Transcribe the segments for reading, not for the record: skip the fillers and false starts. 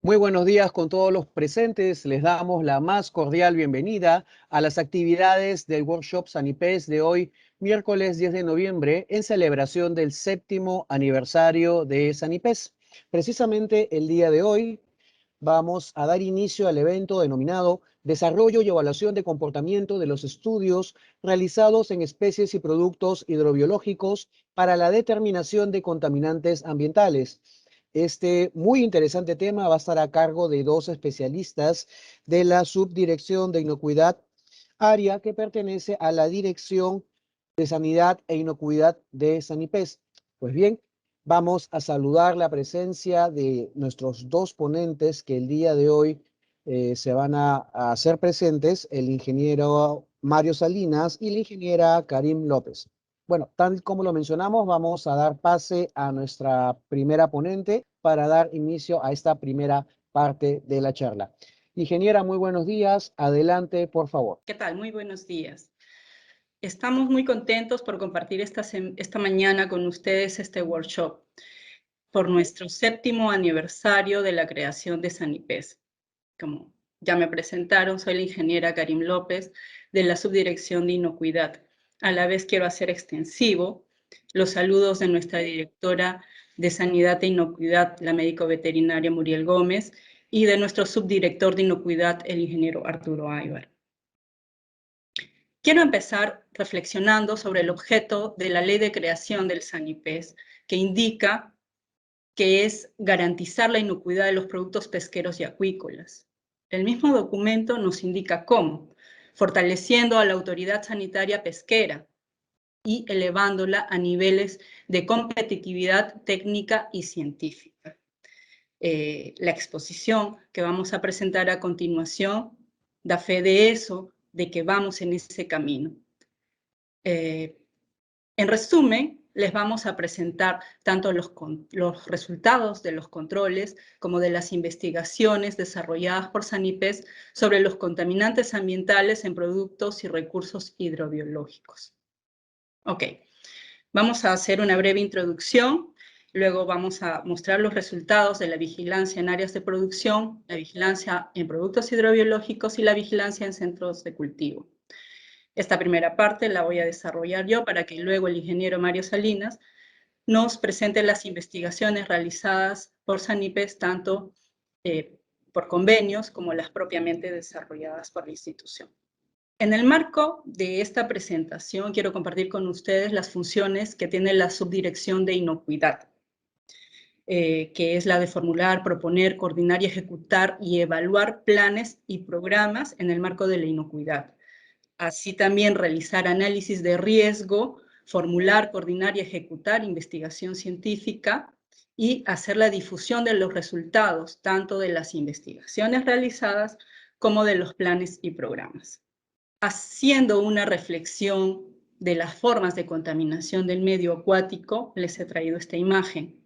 Muy buenos días con todos los presentes. Les damos la más cordial bienvenida a las actividades del workshop Sanipes de hoy, miércoles 10 de noviembre, en celebración del 7º aniversario de Sanipes. Precisamente el día de hoy vamos a dar inicio al evento denominado Desarrollo y Evaluación de Comportamiento de los Estudios realizados en especies y productos hidrobiológicos para la determinación de contaminantes ambientales. Este muy interesante tema va a estar a cargo de dos especialistas de la Subdirección de Inocuidad, área que pertenece a la Dirección de Sanidad e Inocuidad de Sanipes. Pues bien, vamos a saludar la presencia de nuestros dos ponentes que el día de hoy se van a hacer presentes, el ingeniero Mario Salinas y la ingeniera Karim López. Bueno, tal como lo mencionamos, vamos a dar pase a nuestra primera ponente para dar inicio a esta primera parte de la charla. Ingeniera, muy buenos días. Adelante, por favor. ¿Qué tal? Muy buenos días. Estamos muy contentos por compartir esta mañana con ustedes este workshop por nuestro 7º aniversario de la creación de Sanipes. Como ya me presentaron, soy la ingeniera Karim López de la Subdirección de Inocuidad. A la vez quiero hacer extensivo los saludos de nuestra directora de Sanidad e Inocuidad, la médico veterinaria Muriel Gómez, y de nuestro subdirector de Inocuidad, el ingeniero Arturo Aybar. Quiero empezar reflexionando sobre el objeto de la ley de creación del Sanipes, que indica que es garantizar la inocuidad de los productos pesqueros y acuícolas. El mismo documento nos indica cómo, fortaleciendo a la autoridad sanitaria pesquera y elevándola a niveles de competitividad técnica y científica. La exposición que vamos a presentar a continuación da fe de eso, de que vamos en ese camino. En resumen, les vamos a presentar tanto los resultados de los controles como de las investigaciones desarrolladas por Sanipes sobre los contaminantes ambientales en productos y recursos hidrobiológicos. Ok, vamos a hacer una breve introducción. Luego vamos a mostrar los resultados de la vigilancia en áreas de producción, la vigilancia en productos hidrobiológicos y la vigilancia en centros de cultivo. Esta primera parte la voy a desarrollar yo para que luego el ingeniero Mario Salinas nos presente las investigaciones realizadas por Sanipes, tanto por convenios como las propiamente desarrolladas por la institución. En el marco de esta presentación quiero compartir con ustedes las funciones que tiene la Subdirección de Inocuidad, que es la de formular, proponer, coordinar y ejecutar y evaluar planes y programas en el marco de la inocuidad. Así también realizar análisis de riesgo, formular, coordinar y ejecutar investigación científica y hacer la difusión de los resultados, tanto de las investigaciones realizadas como de los planes y programas. Haciendo una reflexión de las formas de contaminación del medio acuático, les he traído esta imagen.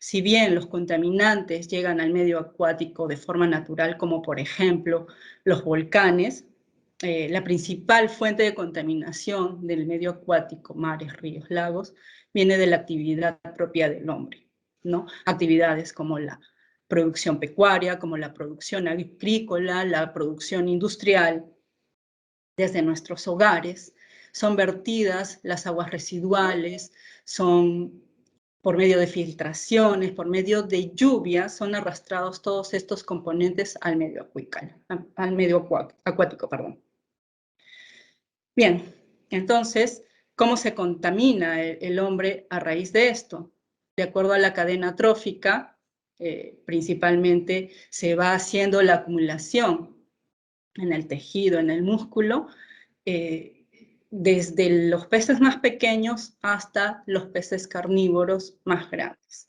Si bien los contaminantes llegan al medio acuático de forma natural, como por ejemplo los volcanes, la principal fuente de contaminación del medio acuático, mares, ríos, lagos, viene de la actividad propia del hombre, ¿no? Actividades como la producción pecuaria, como la producción agrícola, la producción industrial, desde nuestros hogares, son vertidas las aguas residuales, son por medio de filtraciones, por medio de lluvias, son arrastrados todos estos componentes al medio acuático. Bien, entonces, ¿cómo se contamina el hombre a raíz de esto? De acuerdo a la cadena trófica, principalmente se va haciendo la acumulación en el tejido, en el músculo, desde los peces más pequeños hasta los peces carnívoros más grandes,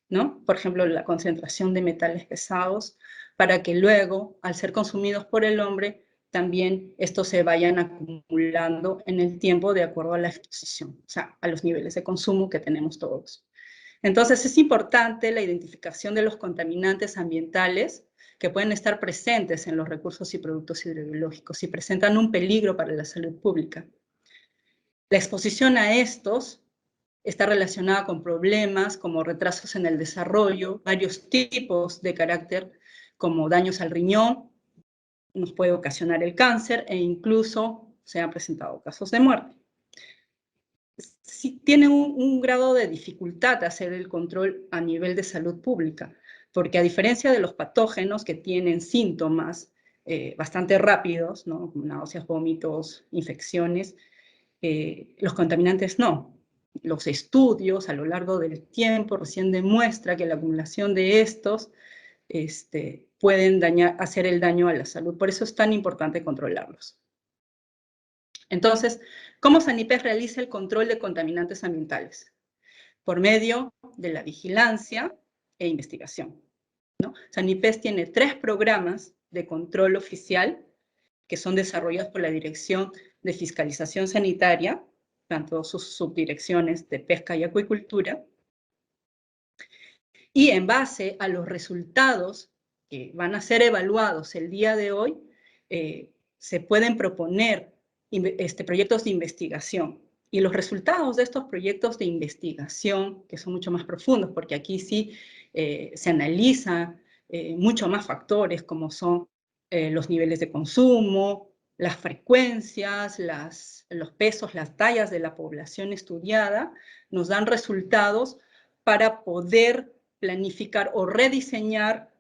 ¿no? Por ejemplo, la concentración de metales pesados, para que luego, al ser consumidos por el hombre, también estos se vayan acumulando en el tiempo de acuerdo a la exposición, o sea, a los niveles de consumo que tenemos todos. Entonces, es importante la identificación de los contaminantes ambientales que pueden estar presentes en los recursos y productos hidrobiológicos y presentan un peligro para la salud pública. La exposición a estos está relacionada con problemas como retrasos en el desarrollo, varios tipos de carácter como daños al riñón, nos puede ocasionar el cáncer e incluso se han presentado casos de muerte. Sí, tiene un grado de dificultad hacer el control a nivel de salud pública, porque a diferencia de los patógenos que tienen síntomas bastante rápidos, ¿no? Como náuseas, vómitos, infecciones, los contaminantes no. Los estudios a lo largo del tiempo recién demuestra que la acumulación de estos pueden hacer el daño a la salud. Por eso es tan importante controlarlos. Entonces, ¿cómo Sanipes realiza el control de contaminantes ambientales? Por medio de la vigilancia e investigación, ¿no? Sanipes tiene 3 programas de control oficial que son desarrollados por la Dirección de Fiscalización Sanitaria, tanto sus subdirecciones de Pesca y Acuicultura, y en base a los resultados que van a ser evaluados el día de hoy, se pueden proponer proyectos de investigación. Y los resultados de estos proyectos de investigación, que son mucho más profundos, porque aquí sí se analizan mucho más factores, como son los niveles de consumo, las frecuencias, los pesos, las tallas de la población estudiada, nos dan resultados para poder planificar o rediseñar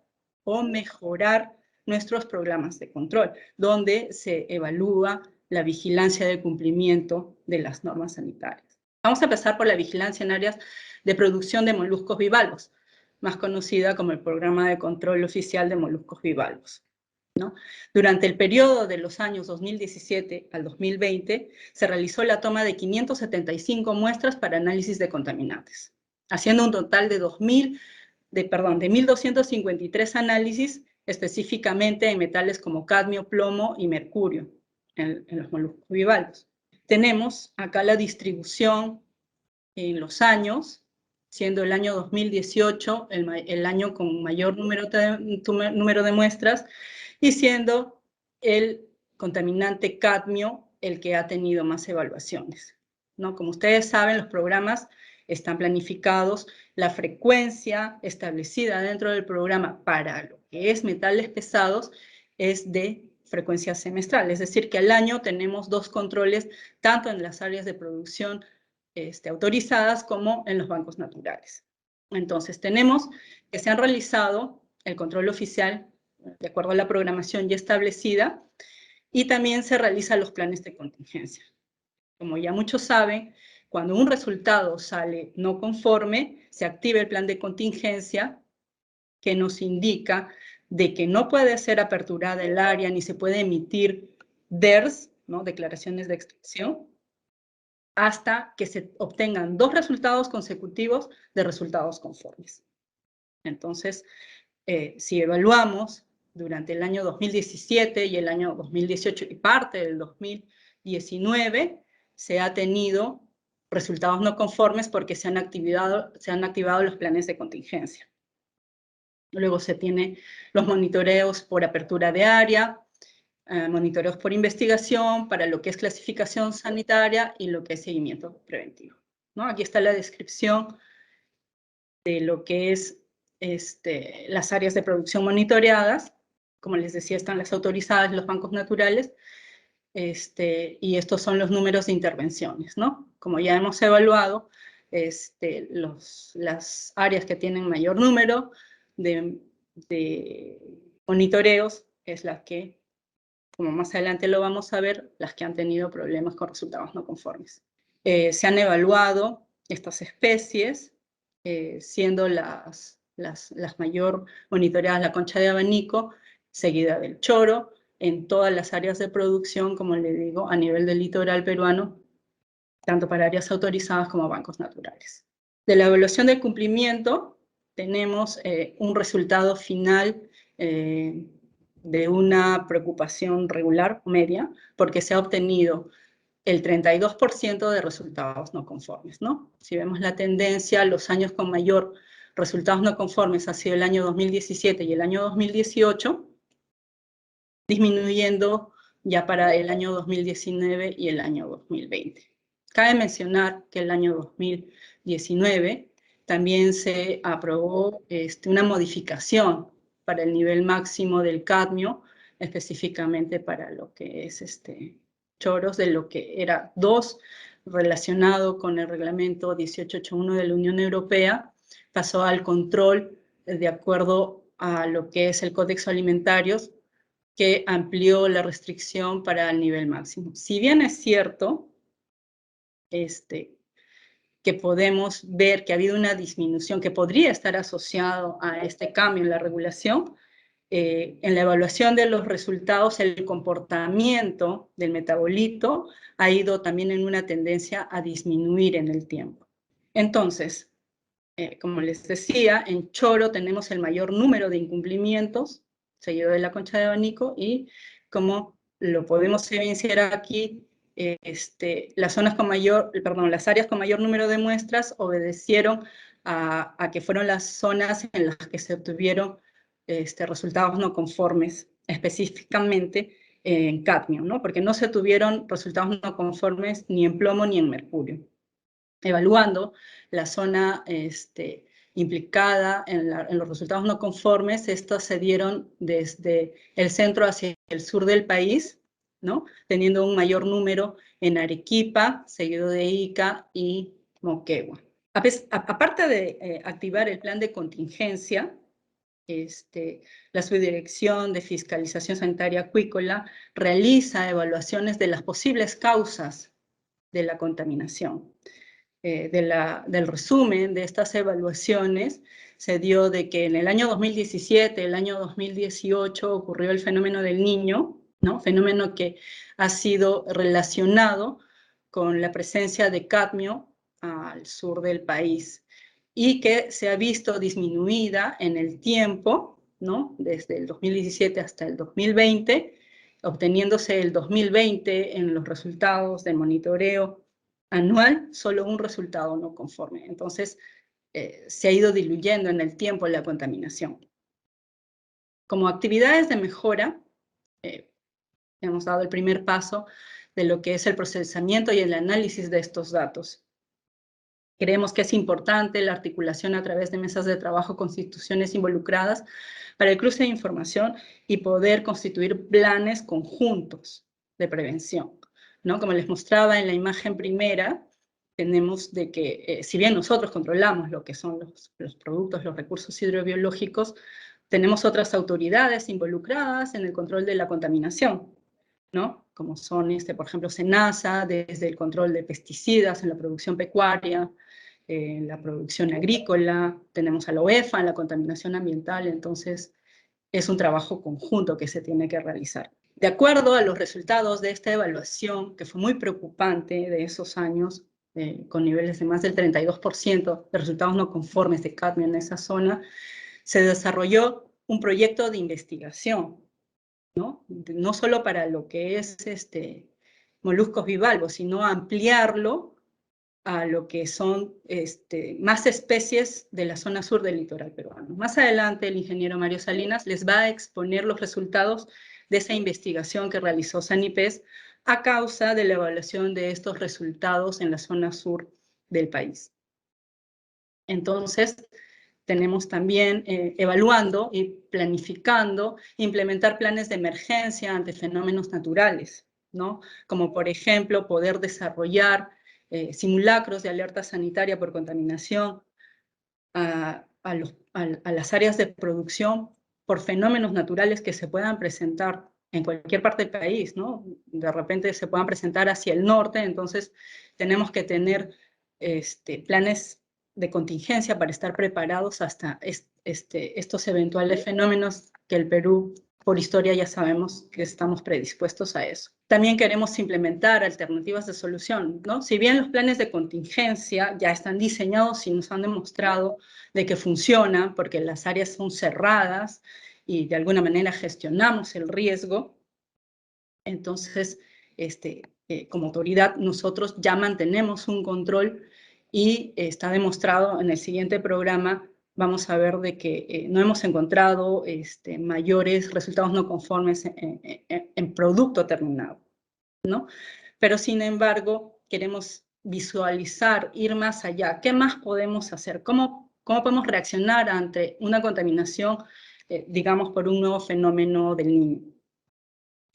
o mejorar nuestros programas de control, donde se evalúa la vigilancia del cumplimiento de las normas sanitarias. Vamos a empezar por la vigilancia en áreas de producción de moluscos bivalvos, más conocida como el Programa de Control Oficial de Moluscos Bivalvos, ¿no? Durante el periodo de los años 2017 al 2020, se realizó la toma de 575 muestras para análisis de contaminantes, haciendo un total de 1.253 análisis específicamente en metales como cadmio, plomo y mercurio en los moluscos bivalvos. Tenemos acá la distribución en los años, siendo el año 2018 el año con mayor número de muestras y siendo el contaminante cadmio el que ha tenido más evaluaciones, ¿no? Como ustedes saben, los programas están planificados, la frecuencia establecida dentro del programa para lo que es metales pesados es de frecuencia semestral, es decir, que al año tenemos 2 controles, tanto en las áreas de producción autorizadas como en los bancos naturales. Entonces, tenemos que se han realizado el control oficial de acuerdo a la programación ya establecida y también se realizan los planes de contingencia. Como ya muchos saben, cuando un resultado sale no conforme, se activa el plan de contingencia que nos indica de que no puede ser aperturada el área ni se puede emitir DERS, ¿no? Declaraciones de extracción, hasta que se obtengan 2 resultados consecutivos de resultados conformes. Entonces, si evaluamos durante el año 2017 y el año 2018 y parte del 2019, se ha tenido resultados no conformes porque se han activado los planes de contingencia. Luego se tienen los monitoreos por apertura de área, monitoreos por investigación, para lo que es clasificación sanitaria y lo que es seguimiento preventivo, ¿no? Aquí está la descripción de lo que es las áreas de producción monitoreadas. Como les decía, están las autorizadas, los bancos naturales, y estos son los números de intervenciones, ¿no? Como ya hemos evaluado, las áreas que tienen mayor número de monitoreos es las que, como más adelante lo vamos a ver, las que han tenido problemas con resultados no conformes. Se han evaluado estas especies, siendo las mayor monitoreadas la concha de abanico, seguida del choro, en todas las áreas de producción, como le digo, a nivel del litoral peruano, tanto para áreas autorizadas como bancos naturales. De la evaluación del cumplimiento, tenemos un resultado final de una preocupación regular o media, porque se ha obtenido el 32% de resultados no conformes, ¿no? Si vemos la tendencia, los años con mayor resultados no conformes ha sido el año 2017 y el año 2018, disminuyendo ya para el año 2019 y el año 2020. Cabe mencionar que el año 2019 también se aprobó una modificación para el nivel máximo del cadmio, específicamente para lo que es Choros, de lo que era 2, relacionado con el reglamento 1881 de la Unión Europea, pasó al control de acuerdo a lo que es el Códex Alimentarios, que amplió la restricción para el nivel máximo. Si bien es cierto que podemos ver que ha habido una disminución que podría estar asociado a este cambio en la regulación, en la evaluación de los resultados, el comportamiento del metabolito ha ido también en una tendencia a disminuir en el tiempo. Entonces, como les decía, en Choro tenemos el mayor número de incumplimientos, seguido de la Concha de Abanico, y como lo podemos evidenciar aquí, las áreas con mayor número de muestras obedecieron a que fueron las zonas en las que se obtuvieron resultados no conformes, específicamente en cadmio, ¿no? Porque no se tuvieron resultados no conformes ni en plomo ni en mercurio. Evaluando la zona implicada en los resultados no conformes, estos se dieron desde el centro hacia el sur del país, ¿no? Teniendo un mayor número en Arequipa, seguido de Ica y Moquegua. Aparte de activar el plan de contingencia, la Subdirección de Fiscalización Sanitaria Acuícola realiza evaluaciones de las posibles causas de la contaminación. Del resumen de estas evaluaciones se dio de que en el año 2017, el año 2018 ocurrió el fenómeno del Niño, ¿no? Fenómeno que ha sido relacionado con la presencia de cadmio al sur del país y que se ha visto disminuida en el tiempo, ¿no? Desde el 2017 hasta el 2020, obteniéndose el 2020 en los resultados del monitoreo anual, solo un resultado no conforme. Entonces, se ha ido diluyendo en el tiempo la contaminación. Como actividades de mejora, hemos dado el primer paso de lo que es el procesamiento y el análisis de estos datos. Creemos que es importante la articulación a través de mesas de trabajo con instituciones involucradas para el cruce de información y poder constituir planes conjuntos de prevención, ¿no? Como les mostraba en la imagen primera, tenemos de que si bien nosotros controlamos lo que son los productos, los recursos hidrobiológicos, tenemos otras autoridades involucradas en el control de la contaminación, ¿no? Como son, por ejemplo, SENASA, desde el control de pesticidas en la producción pecuaria, en la producción agrícola, tenemos a la OEFA en la contaminación ambiental, entonces es un trabajo conjunto que se tiene que realizar. De acuerdo a los resultados de esta evaluación, que fue muy preocupante de esos años, con niveles de más del 32% de resultados no conformes de cadmio en esa zona, se desarrolló un proyecto de investigación, ¿no? No solo para lo que es moluscos bivalvos, sino ampliarlo a lo que son más especies de la zona sur del litoral peruano. Más adelante el ingeniero Mario Salinas les va a exponer los resultados de esa investigación que realizó SANIPES a causa de la evaluación de estos resultados en la zona sur del país. Entonces, tenemos también evaluando y planificando implementar planes de emergencia ante fenómenos naturales, ¿no? Como por ejemplo poder desarrollar simulacros de alerta sanitaria por contaminación a las áreas de producción por fenómenos naturales que se puedan presentar en cualquier parte del país, ¿no? De repente se puedan presentar hacia el norte, entonces tenemos que tener planes de contingencia para estar preparados hasta estos eventuales fenómenos que el Perú, por historia, ya sabemos que estamos predispuestos a eso. También queremos implementar alternativas de solución, ¿no? Si bien los planes de contingencia ya están diseñados y nos han demostrado de que funcionan, porque las áreas son cerradas y de alguna manera gestionamos el riesgo, entonces, como autoridad, nosotros ya mantenemos un control y está demostrado en el siguiente programa, vamos a ver de que no hemos encontrado mayores resultados no conformes en producto terminado, ¿no? Pero sin embargo, queremos visualizar, ir más allá. ¿Qué más podemos hacer? ¿Cómo podemos reaccionar ante una contaminación digamos, por un nuevo fenómeno del Niño.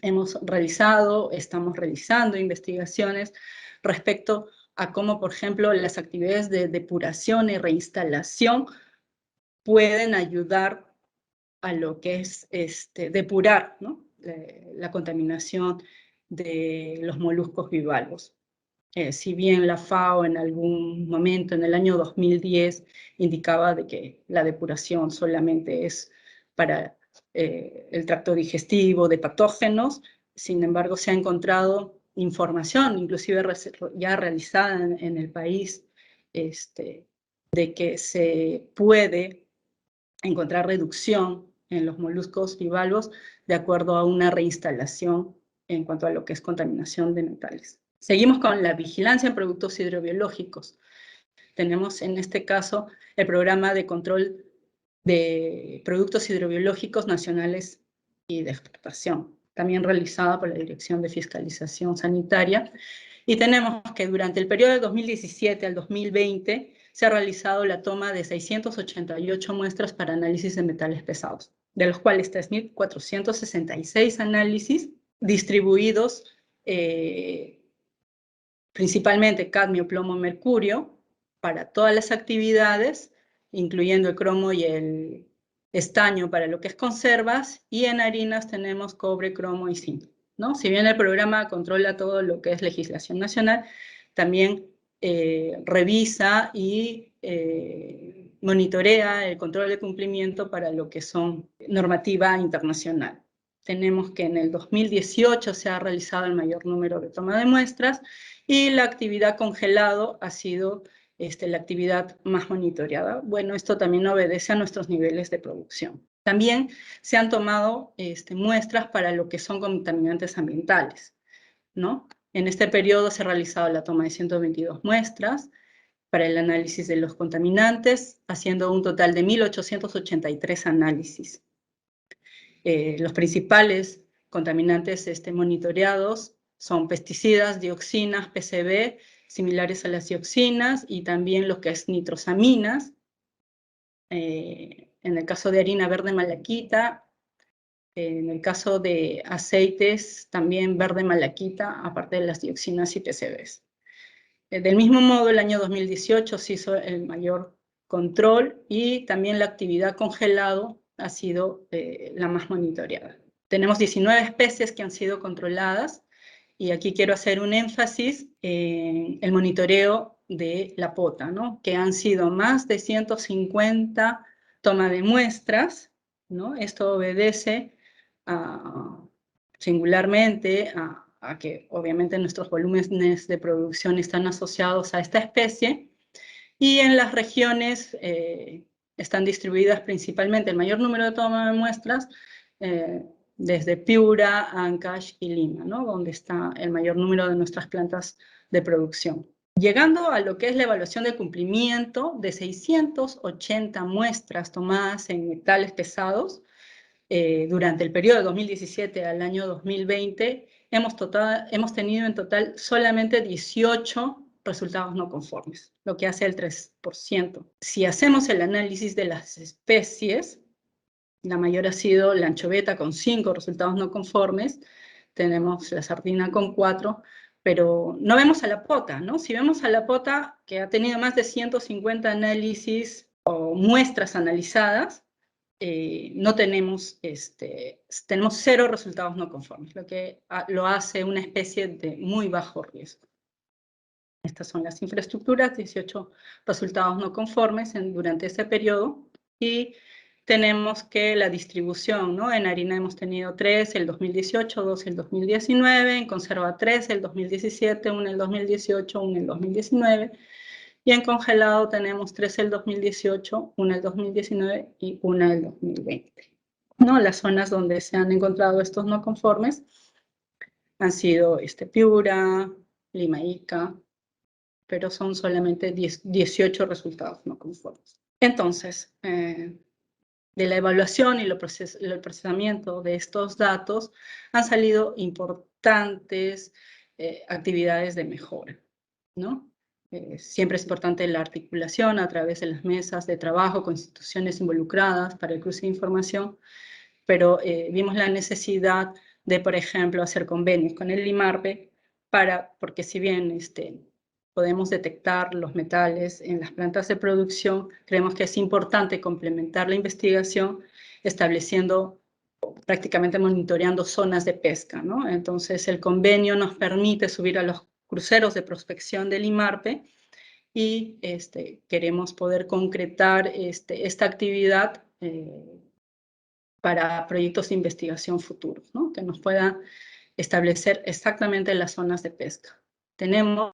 Estamos realizando investigaciones respecto a cómo, por ejemplo, las actividades de depuración y reinstalación pueden ayudar a lo que es depurar, ¿no?, la contaminación de los moluscos bivalvos. Si bien la FAO en algún momento, en el año 2010, indicaba de que la depuración solamente es para el tracto digestivo de patógenos, sin embargo se ha encontrado información, inclusive ya realizada en el país, de que se puede encontrar reducción en los moluscos bivalvos de acuerdo a una reinstalación en cuanto a lo que es contaminación de metales. Seguimos con la vigilancia en productos hidrobiológicos. Tenemos en este caso el programa de control de productos hidrobiológicos nacionales y de exportación, también realizada por la Dirección de Fiscalización Sanitaria. Y tenemos que durante el periodo de 2017 al 2020 se ha realizado la toma de 688 muestras para análisis de metales pesados, de los cuales 3.466 análisis distribuidos principalmente cadmio, plomo, mercurio, para todas las actividades, incluyendo el cromo y el estaño para lo que es conservas, y en harinas tenemos cobre, cromo y zinc, ¿no? Si bien el programa controla todo lo que es legislación nacional, también revisa y monitorea el control de cumplimiento para lo que son normativa internacional. Tenemos que en el 2018 se ha realizado el mayor número de toma de muestras y la actividad congelado ha sido la actividad más monitoreada. Bueno, esto también obedece a nuestros niveles de producción. También se han tomado muestras para lo que son contaminantes ambientales, ¿no? En este periodo se ha realizado la toma de 122 muestras para el análisis de los contaminantes, haciendo un total de 1.883 análisis. Los principales contaminantes monitoreados son pesticidas, dioxinas, PCB, similares a las dioxinas, y también lo que es nitrosaminas. En el caso de harina verde malaquita, en el caso de aceites también verde malaquita, aparte de las dioxinas y PCBs. Del mismo modo, el año 2018 se hizo el mayor control y también la actividad congelado ha sido la más monitoreada. Tenemos 19 especies que han sido controladas y aquí quiero hacer un énfasis en el monitoreo de la pota, ¿no?, que han sido más de 150 tomas de muestras, ¿no? Esto obedece singularmente a que obviamente nuestros volúmenes de producción están asociados a esta especie, y en las regiones están distribuidas principalmente el mayor número de tomas de muestras desde Piura, Ancash y Lima, ¿no?, donde está el mayor número de nuestras plantas de producción. Llegando a lo que es la evaluación de cumplimiento, de 680 muestras tomadas en metales pesados, durante el periodo de 2017 al año 2020, hemos tenido en total solamente 18 resultados no conformes, lo que hace el 3%. Si hacemos el análisis de las especies, la mayor ha sido la anchoveta con 5 resultados no conformes, tenemos la sardina con 4, pero no vemos a la pota, ¿no? Si vemos a la pota, que ha tenido más de 150 análisis o muestras analizadas, no tenemos, tenemos 0 resultados no conformes, lo que lo hace una especie de muy bajo riesgo. Estas son las infraestructuras, 18 resultados no conformes durante ese periodo, y tenemos que la distribución, ¿no? En harina hemos tenido 3 el 2018, 2 el 2019, en conserva 3 el 2017, 1 el 2018, 1 el 2019, y en congelado tenemos 3 el 2018, 1 el 2019 y 1 el 2020. ¿No? Las zonas donde se han encontrado estos no conformes han sido Piura, Lima, Ica, pero son solamente 18 resultados no conformes. Entonces, de la evaluación y el procesamiento de estos datos han salido importantes actividades de mejora, ¿no? Siempre es importante la articulación a través de las mesas de trabajo con instituciones involucradas para el cruce de información, pero vimos la necesidad de, por ejemplo, hacer convenios con el IMARPE, porque si bien podemos detectar los metales en las plantas de producción, creemos que es importante complementar la investigación estableciendo, prácticamente monitoreando zonas de pesca, ¿no? Entonces el convenio nos permite subir a los cruceros de prospección del IMARPE y queremos poder concretar esta actividad para proyectos de investigación futuros, ¿no? Que nos puedan establecer exactamente las zonas de pesca. Tenemos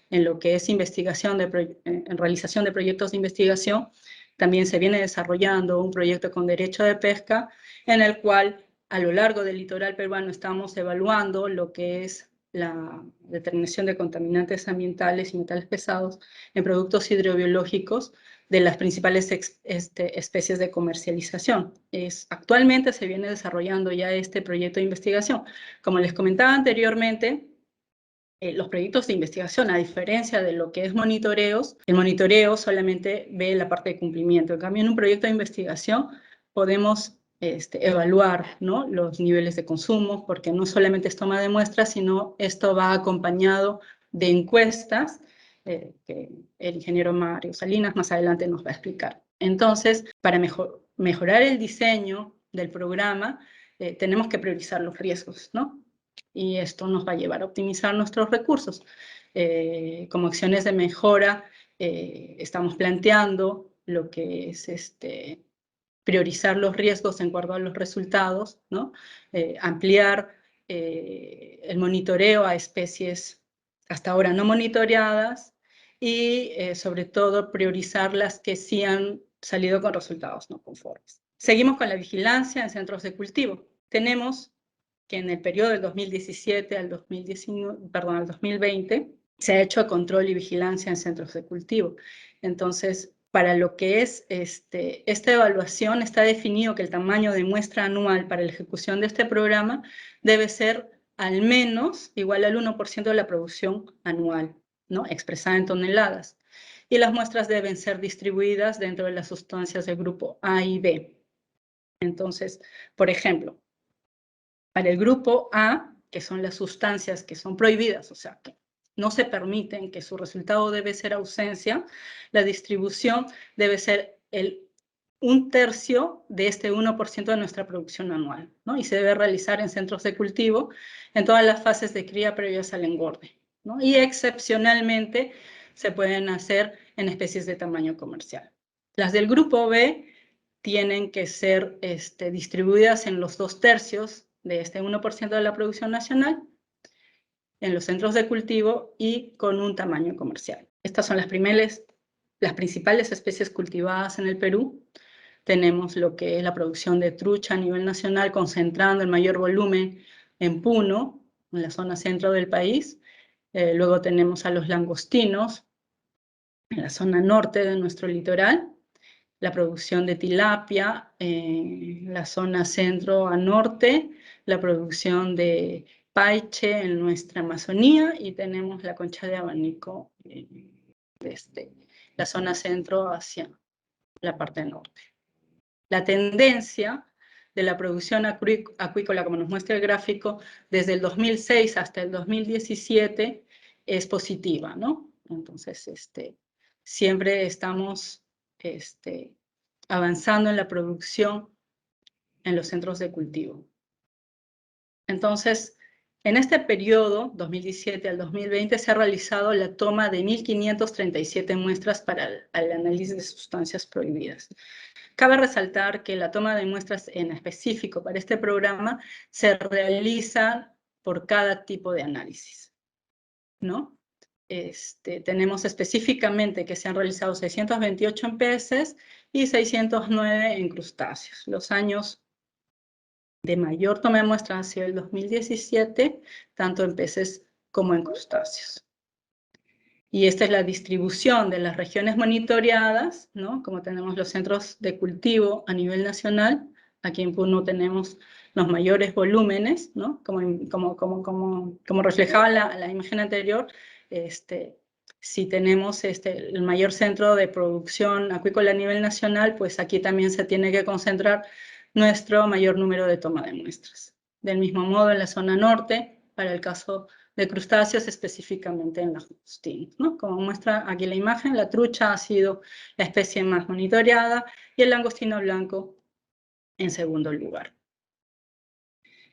en lo que es investigación, en realización de proyectos de investigación, también se viene desarrollando un proyecto con derecho de pesca en el cual a lo largo del litoral peruano estamos evaluando lo que es la determinación de contaminantes ambientales y metales pesados en productos hidrobiológicos de las principales especies de comercialización. Actualmente se viene desarrollando ya este proyecto de investigación. Como les comentaba anteriormente, los proyectos de investigación, a diferencia de lo que es monitoreos, el monitoreo solamente ve la parte de cumplimiento. En cambio, en un proyecto de investigación podemos evaluar, ¿no?, los niveles de consumo, porque no solamente es toma de muestras, sino esto va acompañado de encuestas que el ingeniero Mario Salinas más adelante nos va a explicar. Entonces, para mejorar el diseño del programa, tenemos que priorizar los riesgos, ¿no? Y esto nos va a llevar a optimizar nuestros recursos. Como acciones de mejora, estamos planteando lo que es priorizar los riesgos en cuanto a los resultados, ¿no? Ampliar el monitoreo a especies hasta ahora no monitoreadas y sobre todo priorizar las que sí han salido con resultados no conformes. Seguimos con la vigilancia en centros de cultivo. Tenemos que en el periodo del 2017 al 2020 se ha hecho control y vigilancia en centros de cultivo. Entonces, para lo que es esta evaluación, está definido que el tamaño de muestra anual para la ejecución de este programa debe ser al menos igual al 1% de la producción anual, ¿no?, expresada en toneladas. Y las muestras deben ser distribuidas dentro de las sustancias del grupo A y B. Entonces, por ejemplo, para el grupo A, que son las sustancias que son prohibidas, o sea, que no se permiten, que su resultado debe ser ausencia, la distribución debe ser un tercio de este 1% de nuestra producción anual, ¿no? Y se debe realizar en centros de cultivo en todas las fases de cría previas al engorde, ¿no? Y excepcionalmente se pueden hacer en especies de tamaño comercial. Las del grupo B tienen que ser distribuidas en los 2/3 de este 1% de la producción nacional, en los centros de cultivo y con un tamaño comercial. Estas son las principales especies cultivadas en el Perú. Tenemos lo que es la producción de trucha a nivel nacional, concentrando el mayor volumen en Puno, en la zona centro del país. Luego tenemos a los langostinos, en la zona norte de nuestro litoral. La producción de tilapia en la zona centro a norte, la producción de paiche en nuestra Amazonía y tenemos la concha de abanico desde la zona centro hacia la parte norte. La tendencia de la producción acuícola, como nos muestra el gráfico, desde el 2006 hasta el 2017 es positiva, ¿no? Entonces, siempre estamos avanzando en la producción en los centros de cultivo. Entonces, en este periodo, 2017 al 2020, se ha realizado la toma de 1.537 muestras para el análisis de sustancias prohibidas. Cabe resaltar que la toma de muestras en específico para este programa se realiza por cada tipo de análisis, ¿no? Tenemos específicamente que se han realizado 628 en peces y 609 en crustáceos. Los años de mayor toma de muestras han sido el 2017, tanto en peces como en crustáceos. Y esta es la distribución de las regiones monitoreadas, ¿no? Como tenemos los centros de cultivo a nivel nacional, aquí en Puno tenemos los mayores volúmenes, ¿no? Como reflejaba la imagen anterior, Si tenemos el mayor centro de producción acuícola a nivel nacional, pues aquí también se tiene que concentrar nuestro mayor número de toma de muestras. Del mismo modo, en la zona norte, para el caso de crustáceos, específicamente en langostinos, ¿no? Como muestra aquí la imagen, la trucha ha sido la especie más monitoreada y el langostino blanco en segundo lugar.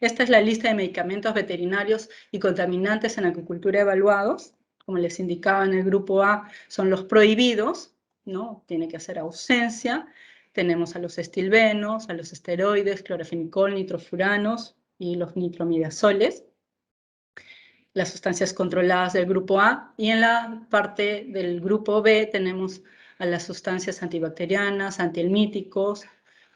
Esta es la lista de medicamentos veterinarios y contaminantes en acuicultura evaluados. Como les indicaba, en el grupo A son los prohibidos, ¿no? Tiene que hacer ausencia. Tenemos a los estilbenos, a los esteroides, clorafenicol, nitrofuranos y los nitromidazoles. Las sustancias controladas del grupo A, y en la parte del grupo B tenemos a las sustancias antibacterianas, antihelmíticos,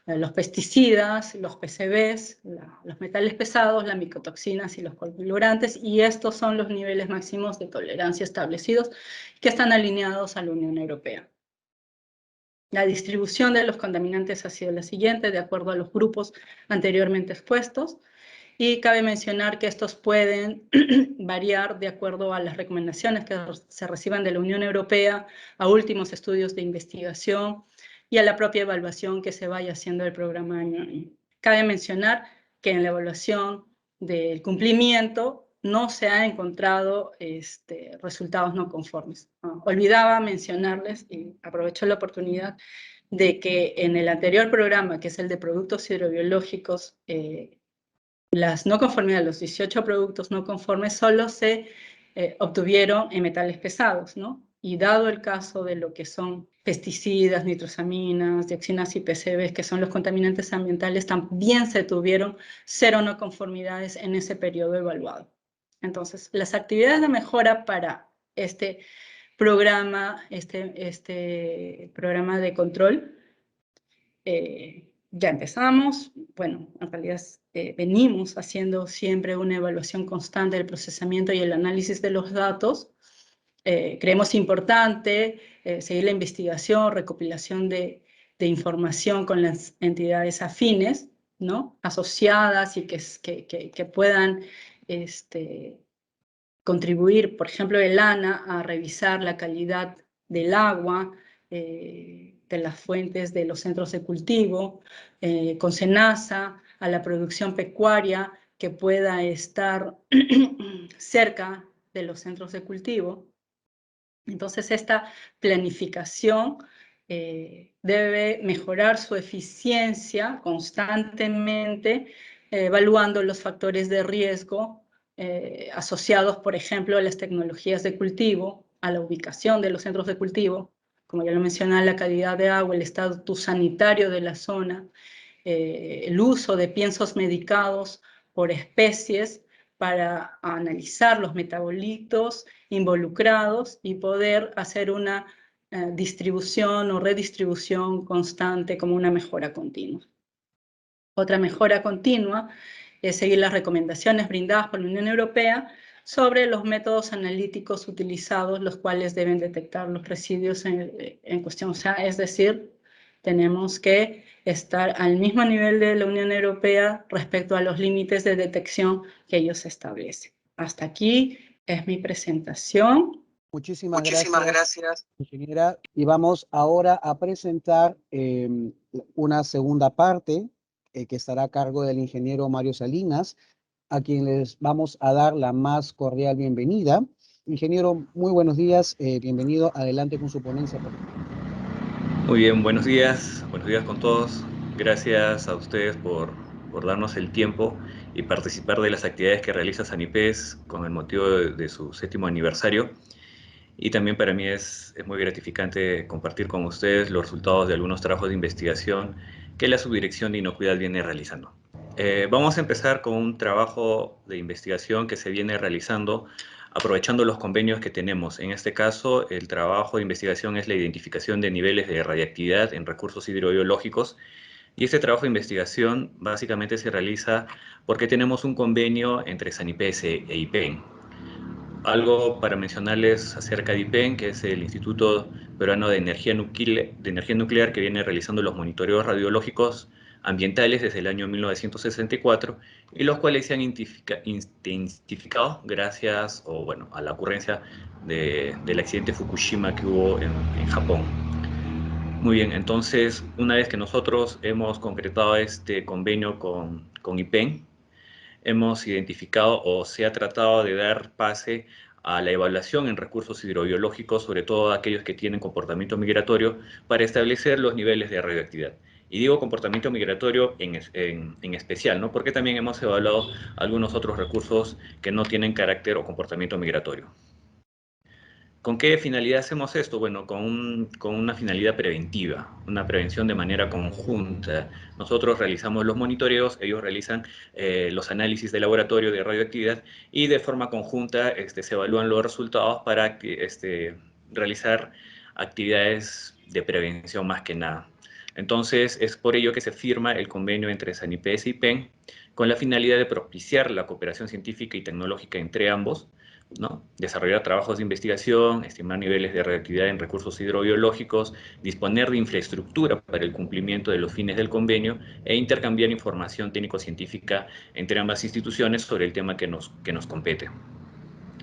los pesticidas, los PCBs, los metales pesados, las micotoxinas y los colurantes, y estos son los niveles máximos de tolerancia establecidos que están alineados a la Unión Europea. La distribución de los contaminantes ha sido la siguiente, de acuerdo a los grupos anteriormente expuestos. Y cabe mencionar que estos pueden variar de acuerdo a las recomendaciones que se reciban de la Unión Europea, a últimos estudios de investigación y a la propia evaluación que se vaya haciendo del programa año a año. Cabe mencionar que en la evaluación del cumplimiento no se han encontrado resultados no conformes. Olvidaba mencionarles, y aprovecho la oportunidad, de que en el anterior programa, que es el de productos hidrobiológicos, las no conformidades, los 18 productos no conformes solo se obtuvieron en metales pesados, ¿no? Y dado el caso de lo que son pesticidas, nitrosaminas, dioxinas y PCBs, que son los contaminantes ambientales, también se tuvieron 0 no conformidades en ese periodo evaluado. Entonces, las actividades de mejora para este programa, programa de control, ya empezamos. Bueno, en realidad venimos haciendo siempre una evaluación constante del procesamiento y el análisis de los datos. Creemos importante seguir la investigación, recopilación de información con las entidades afines, ¿no? Asociadas y que puedan contribuir, por ejemplo, el ANA, a revisar la calidad del agua, de las fuentes de los centros de cultivo, con SENASA, a la producción pecuaria que pueda estar cerca de los centros de cultivo. Entonces, esta planificación debe mejorar su eficiencia constantemente, evaluando los factores de riesgo asociados, por ejemplo, a las tecnologías de cultivo, a la ubicación de los centros de cultivo, como ya lo mencioné, la calidad de agua, el estatus sanitario de la zona, el uso de piensos medicados por especies para analizar los metabolitos involucrados y poder hacer una distribución o redistribución constante como una mejora continua. Otra mejora continua es seguir las recomendaciones brindadas por la Unión Europea sobre los métodos analíticos utilizados, los cuales deben detectar los residuos en cuestión. O sea, es decir, tenemos que estar al mismo nivel de la Unión Europea respecto a los límites de detección que ellos establecen. Hasta aquí es mi presentación. Muchísimas gracias, ingeniera. Y vamos ahora a presentar una segunda parte que estará a cargo del ingeniero Mario Salinas, a quien les vamos a dar la más cordial bienvenida. Ingeniero, muy buenos días, bienvenido, adelante con su ponencia. Muy bien, buenos días con todos. Gracias a ustedes por darnos el tiempo y participar de las actividades que realiza Sanipes con el motivo de su 7º aniversario. Y también para mí es muy gratificante compartir con ustedes los resultados de algunos trabajos de investigación que la Subdirección de Inocuidad viene realizando. Vamos a empezar con un trabajo de investigación que se viene realizando aprovechando los convenios que tenemos. En este caso, el trabajo de investigación es la identificación de niveles de radiactividad en recursos hidrobiológicos. Y este trabajo de investigación básicamente se realiza porque tenemos un convenio entre Sanipes e IPEN. Algo para mencionarles acerca de IPEN, que es el Instituto Peruano de Energía Nuclear, que viene realizando los monitoreos radiológicos ambientales desde el año 1964, y los cuales se han intensificado gracias a la ocurrencia del accidente Fukushima que hubo en Japón. Muy bien, entonces, una vez que nosotros hemos concretado este convenio con IPEN, hemos identificado o se ha tratado de dar pase a la evaluación en recursos hidrobiológicos, sobre todo aquellos que tienen comportamiento migratorio, para establecer los niveles de radioactividad. Y digo comportamiento migratorio en especial, ¿no? Porque también hemos evaluado algunos otros recursos que no tienen carácter o comportamiento migratorio. ¿Con qué finalidad hacemos esto? Bueno, con una finalidad preventiva, una prevención de manera conjunta. Nosotros realizamos los monitoreos, ellos realizan los análisis de laboratorio de radioactividad y de forma conjunta se evalúan los resultados para realizar actividades de prevención más que nada. Entonces, es por ello que se firma el convenio entre SANIPES y IPEN con la finalidad de propiciar la cooperación científica y tecnológica entre ambos, ¿no? Desarrollar trabajos de investigación, estimar niveles de radioactividad en recursos hidrobiológicos, disponer de infraestructura para el cumplimiento de los fines del convenio e intercambiar información técnico-científica entre ambas instituciones sobre el tema que nos compete.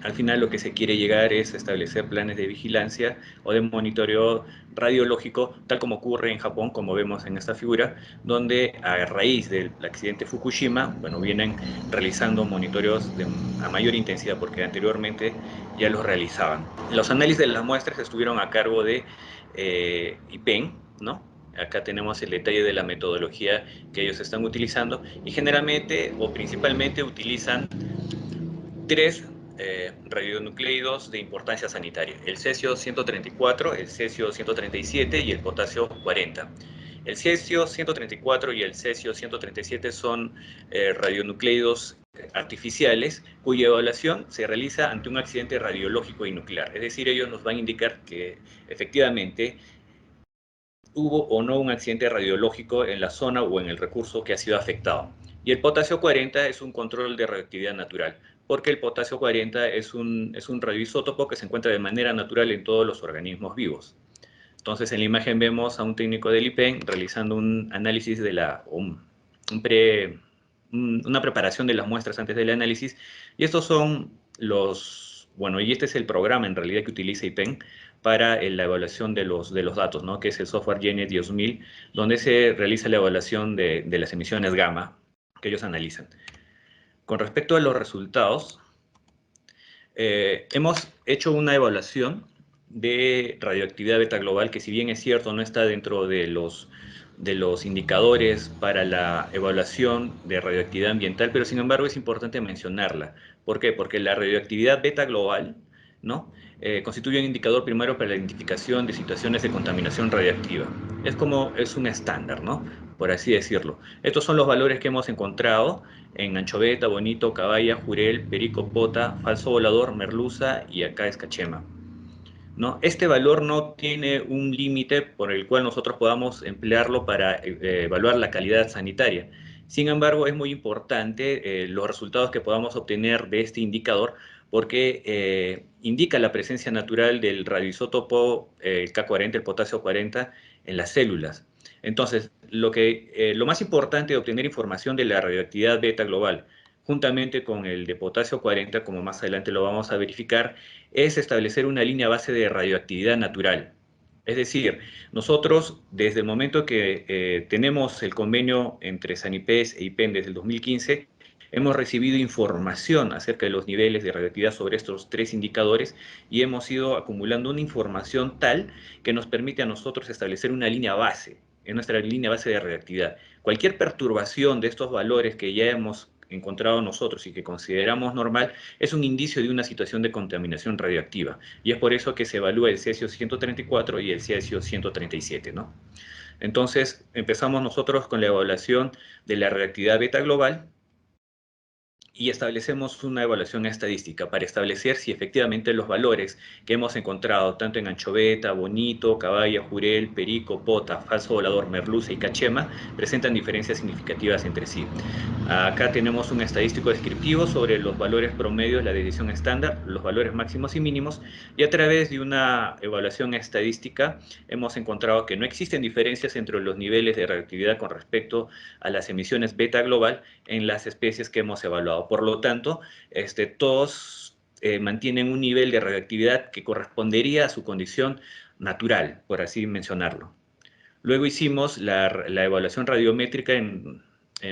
Al final lo que se quiere llegar es establecer planes de vigilancia o de monitoreo radiológico, tal como ocurre en Japón, como vemos en esta figura, donde a raíz del accidente Fukushima, vienen realizando monitoreos a mayor intensidad, porque anteriormente ya los realizaban. Los análisis de las muestras estuvieron a cargo de IPEN, ¿no? Acá tenemos el detalle de la metodología que ellos están utilizando, y generalmente o principalmente utilizan tres radionucleidos de importancia sanitaria: el cesio 134, el cesio 137 y el potasio 40. El cesio 134 y el cesio 137 son radionucleidos artificiales cuya evaluación se realiza ante un accidente radiológico y nuclear. Es decir, ellos nos van a indicar que efectivamente hubo o no un accidente radiológico en la zona o en el recurso que ha sido afectado. Y el potasio 40 es un control de radioactividad natural, porque el potasio 40 es un radioisótopo que se encuentra de manera natural en todos los organismos vivos. Entonces, en la imagen vemos a un técnico del IPEN realizando un análisis de una preparación de las muestras antes del análisis, y estos son y este es el programa en realidad que utiliza IPEN para la evaluación de los datos, ¿no? Que es el software GENET 2000, donde se realiza la evaluación de las emisiones gamma que ellos analizan. Con respecto a los resultados, hemos hecho una evaluación de radioactividad beta global que, si bien es cierto, no está dentro de los indicadores para la evaluación de radioactividad ambiental, pero sin embargo es importante mencionarla. ¿Por qué? Porque la radioactividad beta global, ¿no? Constituye un indicador primario para la identificación de situaciones de contaminación radiactiva. Es un estándar, ¿no? Por así decirlo. Estos son los valores que hemos encontrado en anchoveta, bonito, caballa, jurel, perico, pota, falso volador, merluza y acá escachema, ¿no? Este valor no tiene un límite por el cual nosotros podamos emplearlo para evaluar la calidad sanitaria. Sin embargo, es muy importante los resultados que podamos obtener de este indicador, porque indica la presencia natural del radioisótopo K40, el potasio 40, en las células. Entonces, lo más importante de obtener información de la radioactividad beta global, juntamente con el de potasio 40, como más adelante lo vamos a verificar, es establecer una línea base de radioactividad natural. Es decir, nosotros, desde el momento que tenemos el convenio entre SANIPES e IPEN desde el 2015, hemos recibido información acerca de los niveles de radioactividad sobre estos tres indicadores, y hemos ido acumulando una información tal que nos permite a nosotros establecer una línea base, en nuestra línea base de radioactividad. Cualquier perturbación de estos valores que ya hemos encontrado nosotros y que consideramos normal es un indicio de una situación de contaminación radioactiva, y es por eso que se evalúa el cesio 134 y el cesio 137, ¿no? Entonces empezamos nosotros con la evaluación de la radioactividad beta global, y establecemos una evaluación estadística para establecer si efectivamente los valores que hemos encontrado tanto en anchoveta, bonito, caballa, jurel, perico, pota, falso volador, merluza y cachema presentan diferencias significativas entre sí. Acá tenemos un estadístico descriptivo sobre los valores promedios, la desviación estándar, los valores máximos y mínimos, y a través de una evaluación estadística hemos encontrado que no existen diferencias entre los niveles de radioactividad con respecto a las emisiones beta global en las especies que hemos evaluado. Por lo tanto, todos mantienen un nivel de radioactividad que correspondería a su condición natural, por así mencionarlo. Luego hicimos la evaluación radiométrica en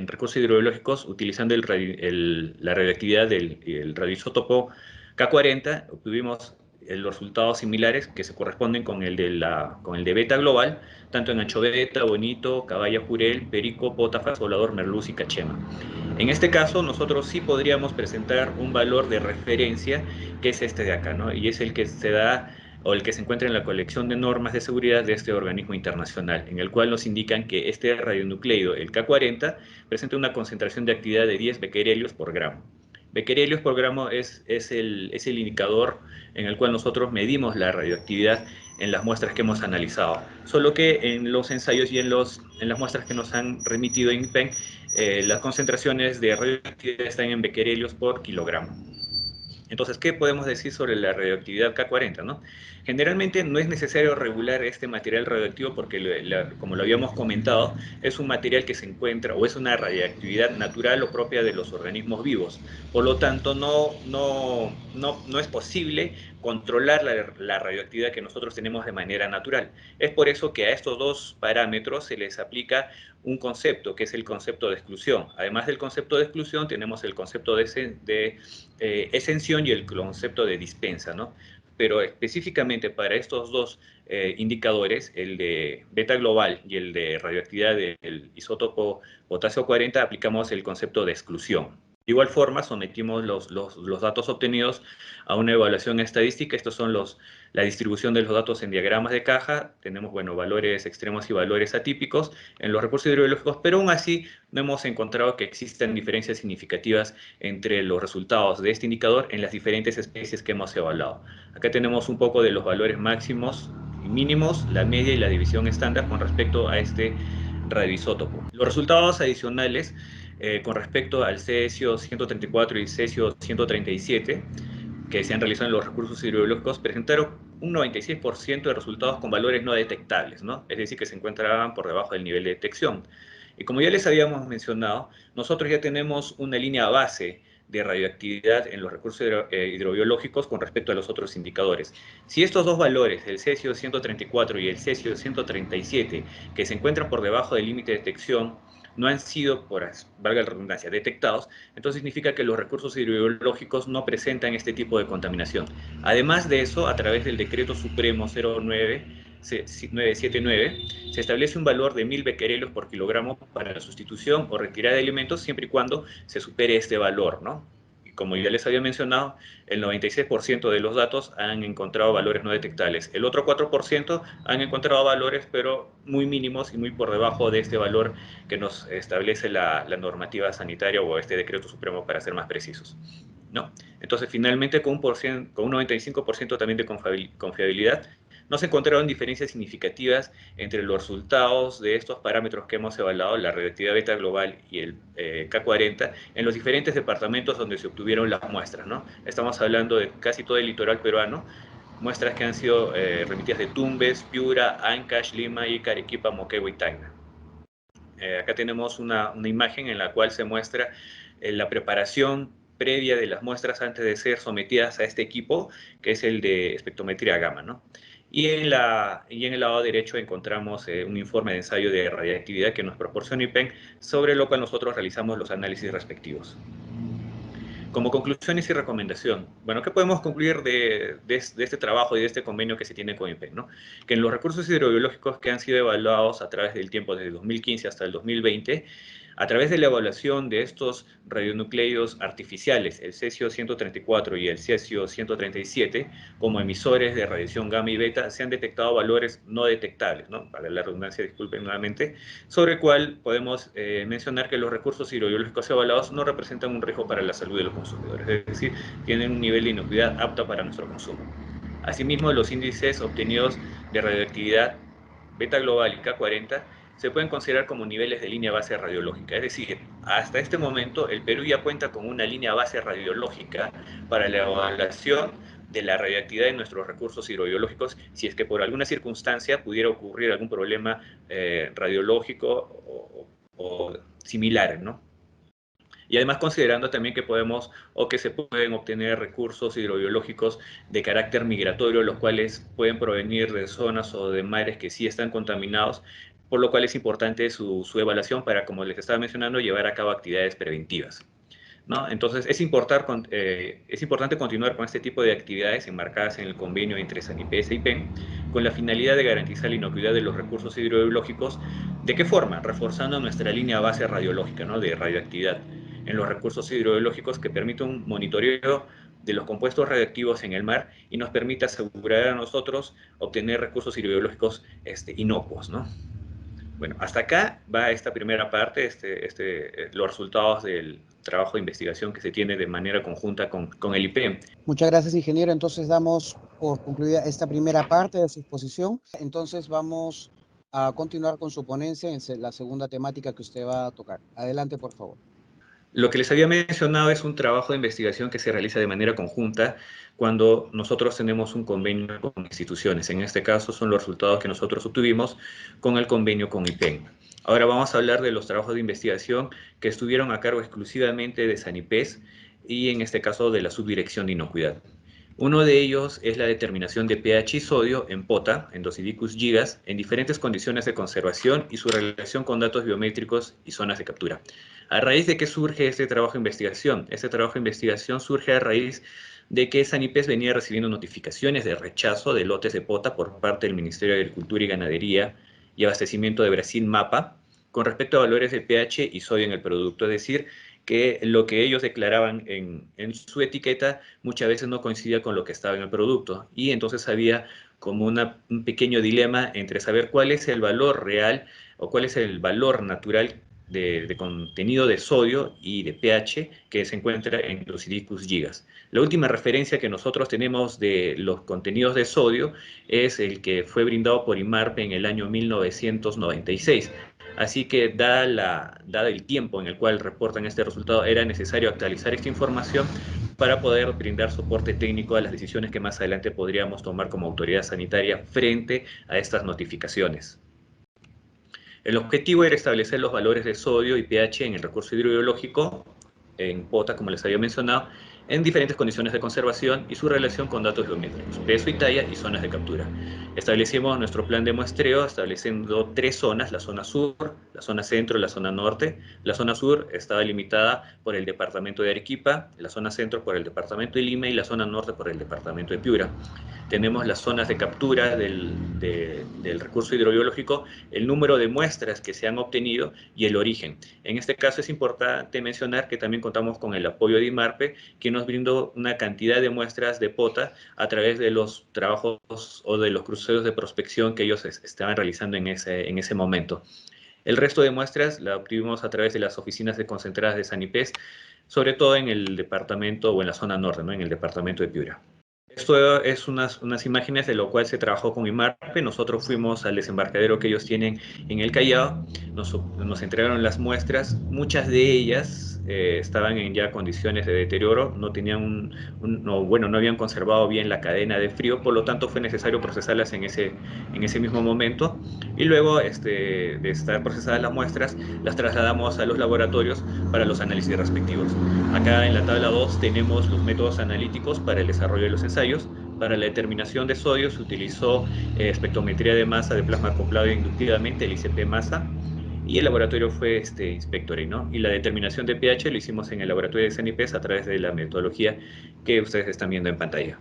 recursos hidrobiológicos utilizando la radioactividad del radioisótopo K40. Obtuvimos los resultados similares que se corresponden con el de beta global, tanto en anchoveta, bonito, caballa, jurel, perico, pota, falso volador, merluz y cachema. En este caso, nosotros sí podríamos presentar un valor de referencia, que es este de acá, ¿no? Y es el que se da o el que se encuentra en la colección de normas de seguridad de este organismo internacional, en el cual nos indican que este radionucleido, el K40, presenta una concentración de actividad de 10 becquerelios por gramo. Becquerelios por gramo es el indicador en el cual nosotros medimos la radioactividad en las muestras que hemos analizado. Solo que en los ensayos y en las muestras que nos han remitido en INPEN, las concentraciones de radioactividad están en becquerelios por kilogramo. Entonces, ¿qué podemos decir sobre la radioactividad K40, ¿no? Generalmente no es necesario regular este material radioactivo porque, como lo habíamos comentado, es un material que se encuentra, o es una radioactividad natural o propia de los organismos vivos. Por lo tanto, no es posible controlar la radioactividad que nosotros tenemos de manera natural. Es por eso que a estos dos parámetros se les aplica un concepto, que es el concepto de exclusión. Además del concepto de exclusión, tenemos el concepto de exención y el concepto de dispensa, ¿no? Pero específicamente para estos dos indicadores, el de beta global y el de radioactividad del isótopo potasio 40, aplicamos el concepto de exclusión. De igual forma, sometimos los datos obtenidos a una evaluación estadística. Estos son la distribución de los datos en diagramas de caja. Tenemos, bueno, valores extremos y valores atípicos en los recursos hidrobiológicos, pero aún así no hemos encontrado que existan diferencias significativas entre los resultados de este indicador en las diferentes especies que hemos evaluado. Acá tenemos un poco de los valores máximos y mínimos, la media y la división estándar con respecto a este radioisótopo. Los resultados adicionales con respecto al cesio 134 y cesio 137, que se han realizado en los recursos hidrobiológicos, presentaron un 96% de resultados con valores no detectables, ¿no? Es decir, que se encontraban por debajo del nivel de detección. Y como ya les habíamos mencionado, nosotros ya tenemos una línea base de radioactividad en los recursos hidrobiológicos con respecto a los otros indicadores. Si estos dos valores, el cesio 134 y el cesio 137, que se encuentran por debajo del límite de detección, no han sido, por valga la redundancia, detectados, entonces significa que los recursos hidrobiológicos no presentan este tipo de contaminación. Además de eso, a través del Decreto Supremo 0979, se establece un valor de 1000 becquerelios por kilogramo para la sustitución o retirada de alimentos siempre y cuando se supere este valor, ¿no? Como ya les había mencionado, el 96% de los datos han encontrado valores no detectables. El otro 4% han encontrado valores, pero muy mínimos y muy por debajo de este valor que nos establece la normativa sanitaria o este decreto supremo, para ser más precisos, ¿no? Entonces, finalmente, con un 95% también de confiabilidad, no se encontraron diferencias significativas entre los resultados de estos parámetros que hemos evaluado, la radioactividad beta global y el K40, en los diferentes departamentos donde se obtuvieron las muestras, ¿no? Estamos hablando de casi todo el litoral peruano, muestras que han sido remitidas de Tumbes, Piura, Ancash, Lima, Ica, Arequipa, Moquegua y Tacna. Acá tenemos una imagen en la cual se muestra la preparación previa de las muestras antes de ser sometidas a este equipo, que es el de espectrometría gamma, ¿no? Y en el lado derecho encontramos un informe de ensayo de radiactividad que nos proporciona IPEN, sobre lo cual nosotros realizamos los análisis respectivos. Como conclusiones y recomendación, bueno, ¿qué podemos concluir de este trabajo y de este convenio que se tiene con IPEN, ¿no? Que en los recursos hidrobiológicos que han sido evaluados a través del tiempo, desde 2015 hasta el 2020, A través de la evaluación de estos radionucleidos artificiales, el cesio-134 y el cesio-137, como emisores de radiación gamma y beta, se han detectado valores no detectables, ¿no? Para la redundancia, disculpen nuevamente, sobre el cual podemos mencionar que los recursos hidrobiológicos evaluados no representan un riesgo para la salud de los consumidores, es decir, tienen un nivel de inocuidad apto para nuestro consumo. Asimismo, los índices obtenidos de radioactividad beta global y K40 se pueden considerar como niveles de línea base radiológica. Es decir, hasta este momento el Perú ya cuenta con una línea base radiológica para la evaluación de la radioactividad de nuestros recursos hidrobiológicos si es que por alguna circunstancia pudiera ocurrir algún problema radiológico o similar, ¿no? Y además considerando también que podemos o que se pueden obtener recursos hidrobiológicos de carácter migratorio, los cuales pueden provenir de zonas o de mares que sí están contaminados, por lo cual es importante su evaluación para, como les estaba mencionando, llevar a cabo actividades preventivas, ¿no? Entonces es importante continuar con este tipo de actividades enmarcadas en el convenio entre SANIPES e IPEN con la finalidad de garantizar la inocuidad de los recursos hidrobiológicos. ¿De qué forma? Reforzando nuestra línea base radiológica, ¿no? De radioactividad en los recursos hidrobiológicos que permite un monitoreo de los compuestos radioactivos en el mar y nos permite asegurar a nosotros obtener recursos hidrobiológicos inocuos, ¿no? Bueno, hasta acá va esta primera parte, los resultados del trabajo de investigación que se tiene de manera conjunta con el IPEM. Muchas gracias, ingeniero. Entonces damos por concluida esta primera parte de su exposición. Entonces vamos a continuar con su ponencia en la segunda temática que usted va a tocar. Adelante, por favor. Lo que les había mencionado es un trabajo de investigación que se realiza de manera conjunta cuando nosotros tenemos un convenio con instituciones. En este caso son los resultados que nosotros obtuvimos con el convenio con IPEN. Ahora vamos a hablar de los trabajos de investigación que estuvieron a cargo exclusivamente de SANIPES y en este caso de la Subdirección de Inocuidad. Uno de ellos es la determinación de pH y sodio en POTA, Endocidicus gigas, en diferentes condiciones de conservación y su relación con datos biométricos y zonas de captura. ¿A raíz de qué surge este trabajo de investigación? Este trabajo de investigación surge a raíz de que SANIPES venía recibiendo notificaciones de rechazo de lotes de POTA por parte del Ministerio de Agricultura y Ganadería y Abastecimiento de Brasil, MAPA, con respecto a valores de pH y sodio en el producto, es decir, que lo que ellos declaraban en su etiqueta muchas veces no coincidía con lo que estaba en el producto. Y entonces había como un pequeño dilema entre saber cuál es el valor real o cuál es el valor natural de contenido de sodio y de pH que se encuentra en los Endocidicus gigas. La última referencia que nosotros tenemos de los contenidos de sodio es el que fue brindado por IMARPE en el año 1996. Así que, dada el tiempo en el cual reportan este resultado, era necesario actualizar esta información para poder brindar soporte técnico a las decisiones que más adelante podríamos tomar como autoridad sanitaria frente a estas notificaciones. El objetivo era establecer los valores de sodio y pH en el recurso hidrobiológico, en POTA, como les había mencionado, en diferentes condiciones de conservación y su relación con datos biométricos, peso y talla y zonas de captura. Establecimos nuestro plan de muestreo estableciendo 3 zonas, la zona sur, la zona centro y la zona norte. La zona sur estaba limitada por el departamento de Arequipa, la zona centro por el departamento de Lima y la zona norte por el departamento de Piura. Tenemos las zonas de captura del recurso hidrobiológico, el número de muestras que se han obtenido y el origen. En este caso es importante mencionar que también contamos con el apoyo de IMARPE, que nos brindó una cantidad de muestras de POTA a través de los trabajos o de los cruceros de prospección que ellos estaban realizando en ese momento. El resto de muestras la obtuvimos a través de las oficinas de concentradas de SANIPES, sobre todo en el departamento o en la zona norte, ¿no? En el departamento de Piura. Esto es unas imágenes de lo cual se trabajó con IMARPE. Nosotros fuimos al desembarcadero que ellos tienen en el Callao, nos entregaron las muestras, muchas de ellas estaban en ya condiciones de deterioro, no tenían no habían conservado bien la cadena de frío, por lo tanto fue necesario procesarlas en ese mismo momento, y luego de estar procesadas las muestras, las trasladamos a los laboratorios para los análisis respectivos. Acá en la tabla 2 tenemos los métodos analíticos para el desarrollo de los ensayos. Para la determinación de sodio se utilizó espectrometría de masa de plasma acoplado inductivamente, el ICP masa, y el laboratorio fue Inspectory, ¿no? Y la determinación de pH lo hicimos en el laboratorio de SANIPES a través de la metodología que ustedes están viendo en pantalla.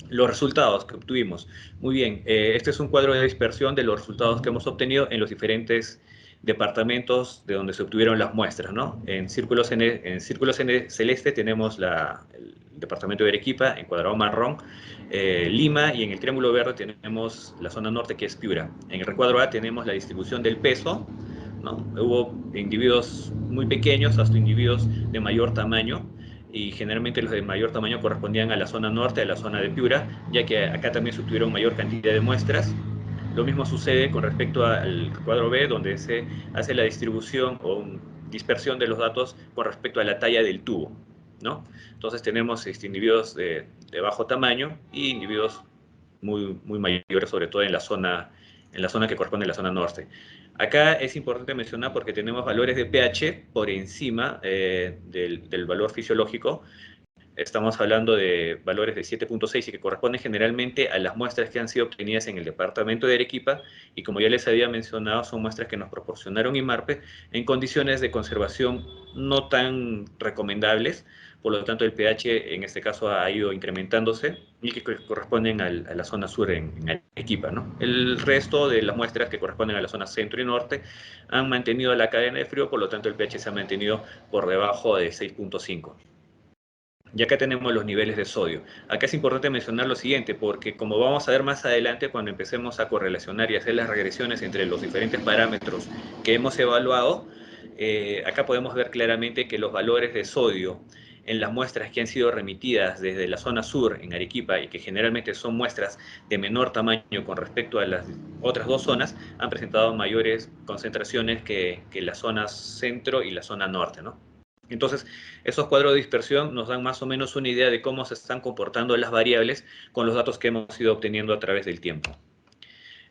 Los resultados que obtuvimos. Muy bien, este es un cuadro de dispersión de los resultados que hemos obtenido en los diferentes departamentos de donde se obtuvieron las muestras, ¿no? En círculo celeste tenemos el departamento de Arequipa, en cuadrado marrón, Lima, y en el triángulo verde tenemos la zona norte, que es Piura. En el recuadro A tenemos la distribución del peso, ¿no? Hubo individuos muy pequeños hasta individuos de mayor tamaño, y generalmente los de mayor tamaño correspondían a la zona norte, a la zona de Piura, ya que acá también se obtuvieron mayor cantidad de muestras. Lo mismo sucede con respecto al cuadro B, donde se hace la distribución o dispersión de los datos con respecto a la talla del tubo, ¿no? Entonces tenemos individuos de bajo tamaño y individuos muy mayores, sobre todo en la zona que corresponde a la zona norte. Acá es importante mencionar porque tenemos valores de pH por encima del valor fisiológico. Estamos hablando de valores de 7.6 y que corresponden generalmente a las muestras que han sido obtenidas en el departamento de Arequipa, y como ya les había mencionado, son muestras que nos proporcionaron IMARPE en condiciones de conservación no tan recomendables. Por lo tanto, el pH en este caso ha ido incrementándose y que corresponden a la zona sur en Arequipa, ¿no? El resto de las muestras que corresponden a la zona centro y norte han mantenido la cadena de frío, por lo tanto el pH se ha mantenido por debajo de 6.5. Y acá tenemos los niveles de sodio. Acá es importante mencionar lo siguiente, porque como vamos a ver más adelante, cuando empecemos a correlacionar y hacer las regresiones entre los diferentes parámetros que hemos evaluado, acá podemos ver claramente que los valores de sodio en las muestras que han sido remitidas desde la zona sur en Arequipa, y que generalmente son muestras de menor tamaño con respecto a las otras dos zonas, han presentado mayores concentraciones que la zona centro y la zona norte, ¿no? Entonces, esos cuadros de dispersión nos dan más o menos una idea de cómo se están comportando las variables con los datos que hemos ido obteniendo a través del tiempo.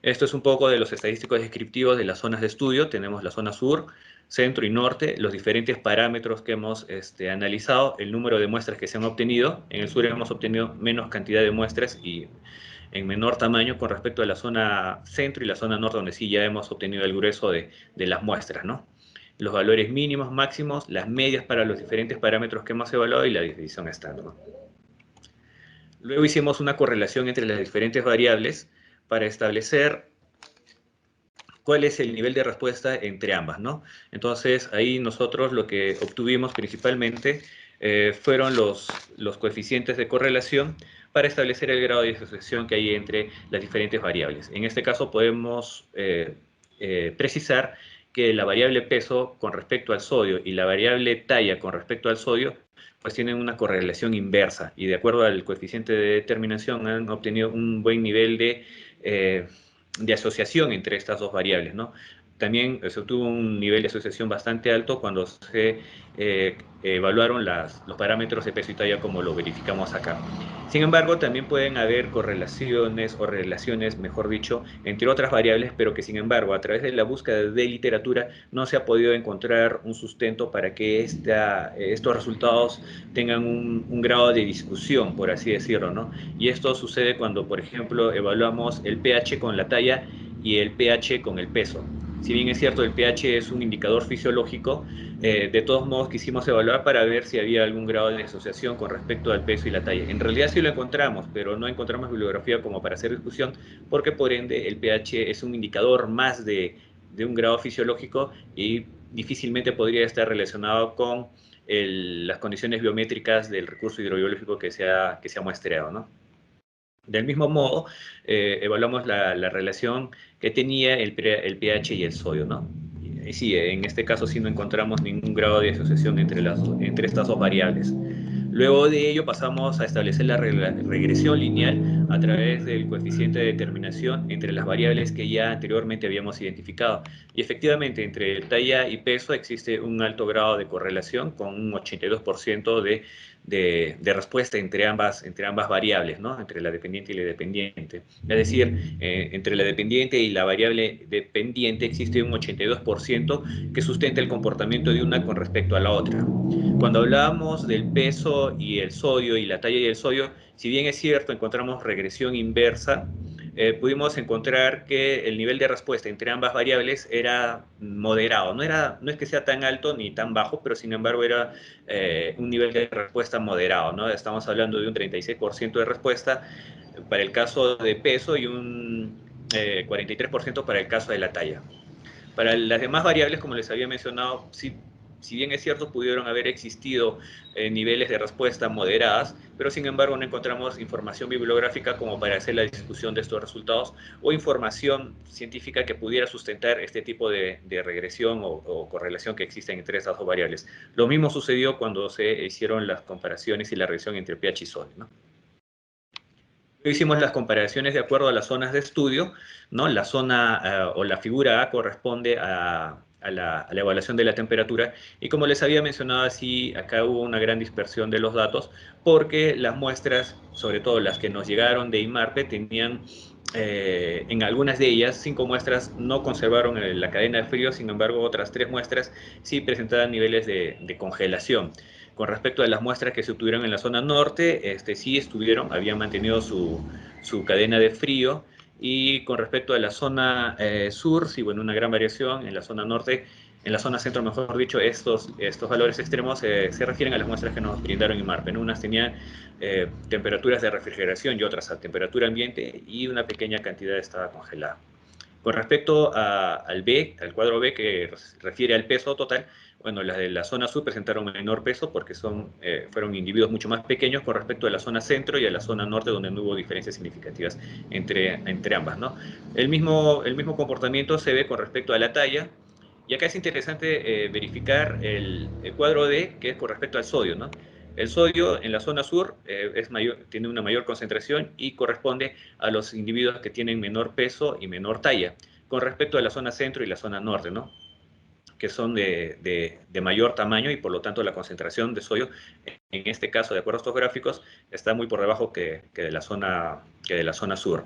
Esto es un poco de los estadísticos descriptivos de las zonas de estudio. Tenemos la zona sur, centro y norte, los diferentes parámetros que hemos analizado, el número de muestras que se han obtenido. En el sur hemos obtenido menos cantidad de muestras y en menor tamaño con respecto a la zona centro y la zona norte, donde sí ya hemos obtenido el grueso de las muestras, ¿no? Los valores mínimos, máximos, las medias para los diferentes parámetros que hemos evaluado y la división estándar. Luego hicimos una correlación entre las diferentes variables para establecer cuál es el nivel de respuesta entre ambas, ¿no? Entonces, ahí nosotros lo que obtuvimos principalmente fueron los coeficientes de correlación para establecer el grado de asociación que hay entre las diferentes variables. En este caso podemos precisar que la variable peso con respecto al sodio y la variable talla con respecto al sodio pues tienen una correlación inversa, y de acuerdo al coeficiente de determinación han obtenido un buen nivel de asociación entre estas dos variables, ¿no? También se obtuvo un nivel de asociación bastante alto cuando se evaluaron los parámetros de peso y talla, como lo verificamos acá. Sin embargo, también pueden haber correlaciones o relaciones, mejor dicho, entre otras variables, pero que sin embargo, a través de la búsqueda de literatura, no se ha podido encontrar un sustento para que estos resultados tengan un grado de discusión, por así decirlo, ¿no? Y esto sucede cuando, por ejemplo, evaluamos el pH con la talla y el pH con el peso. Si bien es cierto, el pH es un indicador fisiológico, de todos modos quisimos evaluar para ver si había algún grado de asociación con respecto al peso y la talla. En realidad sí lo encontramos, pero no encontramos bibliografía como para hacer discusión, porque por ende el pH es un indicador más de un grado fisiológico y difícilmente podría estar relacionado con las condiciones biométricas del recurso hidrobiológico que se ha muestreado, ¿no? Del mismo modo, evaluamos la relación que tenía el pH y el sodio, ¿no? Y sí, en este caso sí no encontramos ningún grado de asociación entre estas dos variables. Luego de ello pasamos a establecer la regresión lineal a través del coeficiente de determinación entre las variables que ya anteriormente habíamos identificado. Y efectivamente, entre talla y peso existe un alto grado de correlación, con un 82% de respuesta entre ambas variables, ¿no? Entre la dependiente y la dependiente. Es decir, entre la dependiente y la variable dependiente existe un 82% que sustenta el comportamiento de una con respecto a la otra. Cuando hablábamos del peso y el sodio y la talla y el sodio, si bien es cierto, encontramos regresión inversa, pudimos encontrar que el nivel de respuesta entre ambas variables era moderado. No es que sea tan alto ni tan bajo, pero sin embargo era un nivel de respuesta moderado, ¿no? Estamos hablando de un 36% de respuesta para el caso de peso y un 43% para el caso de la talla. Para las demás variables, como les había mencionado, si bien es cierto, pudieron haber existido niveles de respuesta moderadas, pero sin embargo no encontramos información bibliográfica como para hacer la discusión de estos resultados o información científica que pudiera sustentar este tipo de regresión o correlación que existen entre estas dos variables. Lo mismo sucedió cuando se hicieron las comparaciones y la regresión entre pH y sodio, ¿no? Hicimos las comparaciones de acuerdo a las zonas de estudio, ¿no? La zona o la figura A corresponde a la evaluación de la temperatura, y como les había mencionado, así acá hubo una gran dispersión de los datos porque las muestras, sobre todo las que nos llegaron de IMARPE, tenían en algunas de ellas 5 muestras no conservaron la cadena de frío, sin embargo otras 3 muestras sí presentaban niveles de congelación. Con respecto a las muestras que se obtuvieron en la zona norte, sí habían mantenido su cadena de frío, y con respecto a la zona sur, sí, bueno, una gran variación. En la zona norte, en la zona centro, mejor dicho, estos valores extremos se refieren a las muestras que nos brindaron IMARPE, ¿no? Unas tenían temperaturas de refrigeración y otras a temperatura ambiente, y una pequeña cantidad estaba congelada. Con respecto al cuadro B, que refiere al peso total, bueno, las de la zona sur presentaron menor peso porque fueron individuos mucho más pequeños con respecto a la zona centro y a la zona norte, donde no hubo diferencias significativas entre ambas, ¿no? El mismo comportamiento se ve con respecto a la talla, y acá es interesante verificar el cuadro D, que es con respecto al sodio, ¿no? El sodio en la zona sur tiene una mayor concentración y corresponde a los individuos que tienen menor peso y menor talla, con respecto a la zona centro y la zona norte, ¿no? Que son de mayor tamaño, y por lo tanto la concentración de sodio, en este caso, de acuerdo a estos gráficos, está muy por debajo que de la zona sur.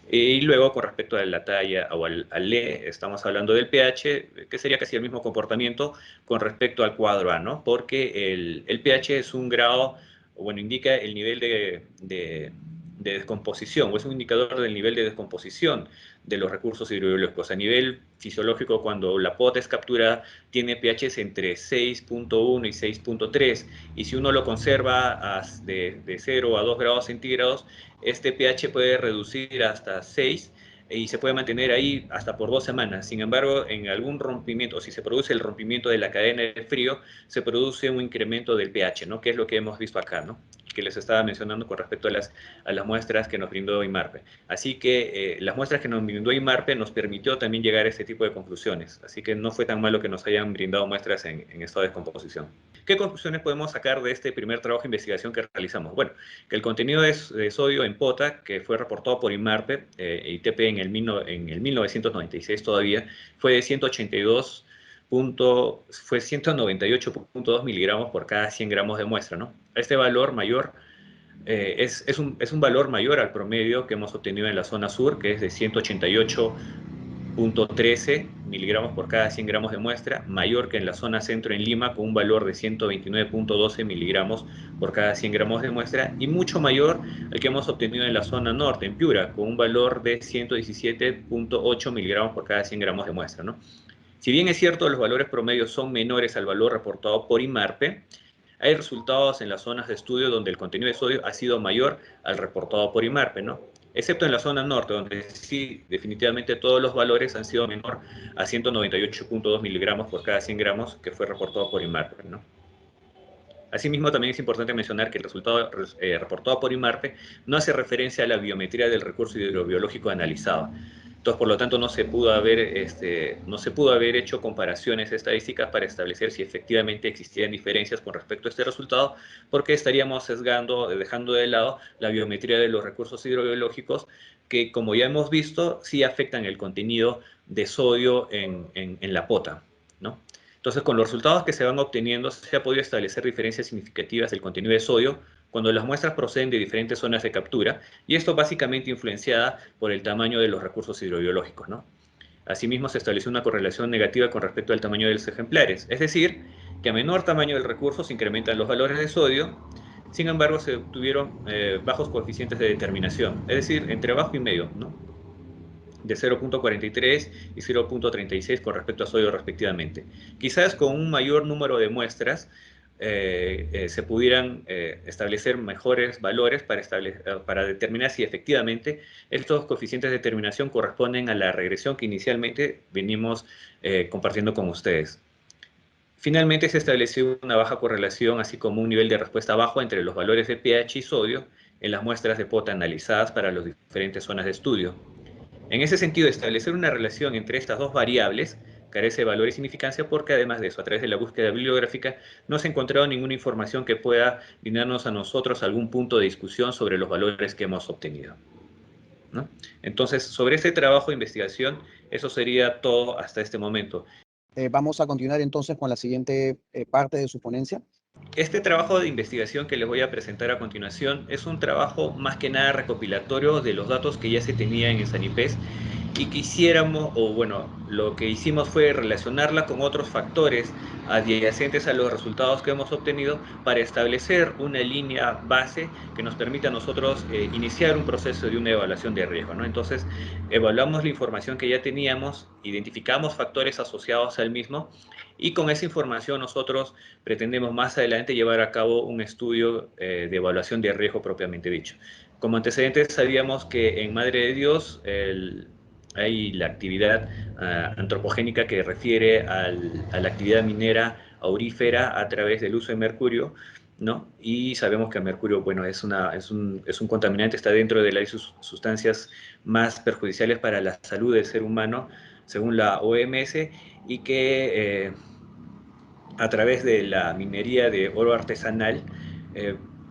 Y luego, con respecto a la talla o al E, estamos hablando del pH, que sería casi el mismo comportamiento con respecto al cuadro A, ¿no? Porque el pH es un grado, bueno, indica el nivel de descomposición, o es un indicador del nivel de descomposición de los recursos hidrobiológicos. A nivel fisiológico, cuando la pota es capturada, tiene pHs entre 6.1 y 6.3, y si uno lo conserva de 0 a 2 grados centígrados, este pH puede reducir hasta 6 y se puede mantener ahí hasta por 2 semanas. Sin embargo, en algún rompimiento, o si se produce el rompimiento de la cadena de frío, se produce un incremento del pH, ¿no? Que es lo que hemos visto acá, ¿no? Que les estaba mencionando con respecto a las muestras que nos brindó IMARPE. Así que las muestras que nos brindó IMARPE nos permitió también llegar a este tipo de conclusiones. Así que no fue tan malo que nos hayan brindado muestras en estado de descomposición. ¿Qué conclusiones podemos sacar de este primer trabajo de investigación que realizamos? Bueno, que el contenido de sodio en pota, que fue reportado por IMARPE y TP en el 1996 todavía, fue de 198.2 miligramos por cada 100 gramos de muestra, ¿no? Este valor mayor es un valor mayor al promedio que hemos obtenido en la zona sur, que es de 188.13 miligramos por cada 100 gramos de muestra, mayor que en la zona centro en Lima, con un valor de 129.12 miligramos por cada 100 gramos de muestra, y mucho mayor al que hemos obtenido en la zona norte, en Piura, con un valor de 117.8 miligramos por cada 100 gramos de muestra, ¿no? Si bien es cierto, los valores promedios son menores al valor reportado por IMARPE, hay resultados en las zonas de estudio donde el contenido de sodio ha sido mayor al reportado por IMARPE, ¿no? Excepto en la zona norte, donde sí, definitivamente todos los valores han sido menor a 198.2 miligramos por cada 100 gramos, que fue reportado por IMARPE, ¿no? Asimismo, también es importante mencionar que el resultado reportado por IMARPE no hace referencia a la biometría del recurso hidrobiológico analizado. Entonces, por lo tanto, no se pudo haber hecho comparaciones estadísticas para establecer si efectivamente existían diferencias con respecto a este resultado, porque estaríamos dejando de lado la biometría de los recursos hidrobiológicos, que, como ya hemos visto, sí afectan el contenido de sodio en la pota, ¿no? Entonces, con los resultados que se van obteniendo, se ha podido establecer diferencias significativas del contenido de sodio cuando las muestras proceden de diferentes zonas de captura, y esto básicamente influenciada por el tamaño de los recursos hidrobiológicos, ¿no? Asimismo, se estableció una correlación negativa con respecto al tamaño de los ejemplares, es decir, que a menor tamaño del recurso se incrementan los valores de sodio. Sin embargo, se obtuvieron bajos coeficientes de determinación, es decir, entre bajo y medio, ¿no? De 0.43 y 0.36 con respecto a sodio respectivamente. Quizás con un mayor número de muestras se pudieran establecer mejores valores para determinar si efectivamente estos coeficientes de determinación corresponden a la regresión que inicialmente venimos compartiendo con ustedes. Finalmente se estableció una baja correlación, así como un nivel de respuesta bajo entre los valores de pH y sodio en las muestras de POTA analizadas para las diferentes zonas de estudio. En ese sentido, establecer una relación entre estas dos variables carece de valor y significancia porque, además de eso, a través de la búsqueda bibliográfica no se ha encontrado ninguna información que pueda brindarnos a nosotros algún punto de discusión sobre los valores que hemos obtenido, ¿no? Entonces, sobre este trabajo de investigación, eso sería todo hasta este momento. Vamos a continuar entonces con la siguiente parte de su ponencia. Este trabajo de investigación que les voy a presentar a continuación es un trabajo más que nada recopilatorio de los datos que ya se tenían en SANIPES y quisiéramos, o bueno, lo que hicimos fue relacionarla con otros factores adyacentes a los resultados que hemos obtenido para establecer una línea base que nos permita a nosotros iniciar un proceso de una evaluación de riesgo, ¿no? Entonces, evaluamos la información que ya teníamos, identificamos factores asociados al mismo y con esa información nosotros pretendemos más adelante llevar a cabo un estudio de evaluación de riesgo propiamente dicho. Como antecedentes sabíamos que en Madre de Dios hay la actividad antropogénica que refiere a la actividad minera aurífera a través del uso de mercurio, ¿no? Y sabemos que el mercurio, bueno, es un contaminante, está dentro de las sustancias más perjudiciales para la salud del ser humano, según la OMS, y que a través de la minería de oro artesanal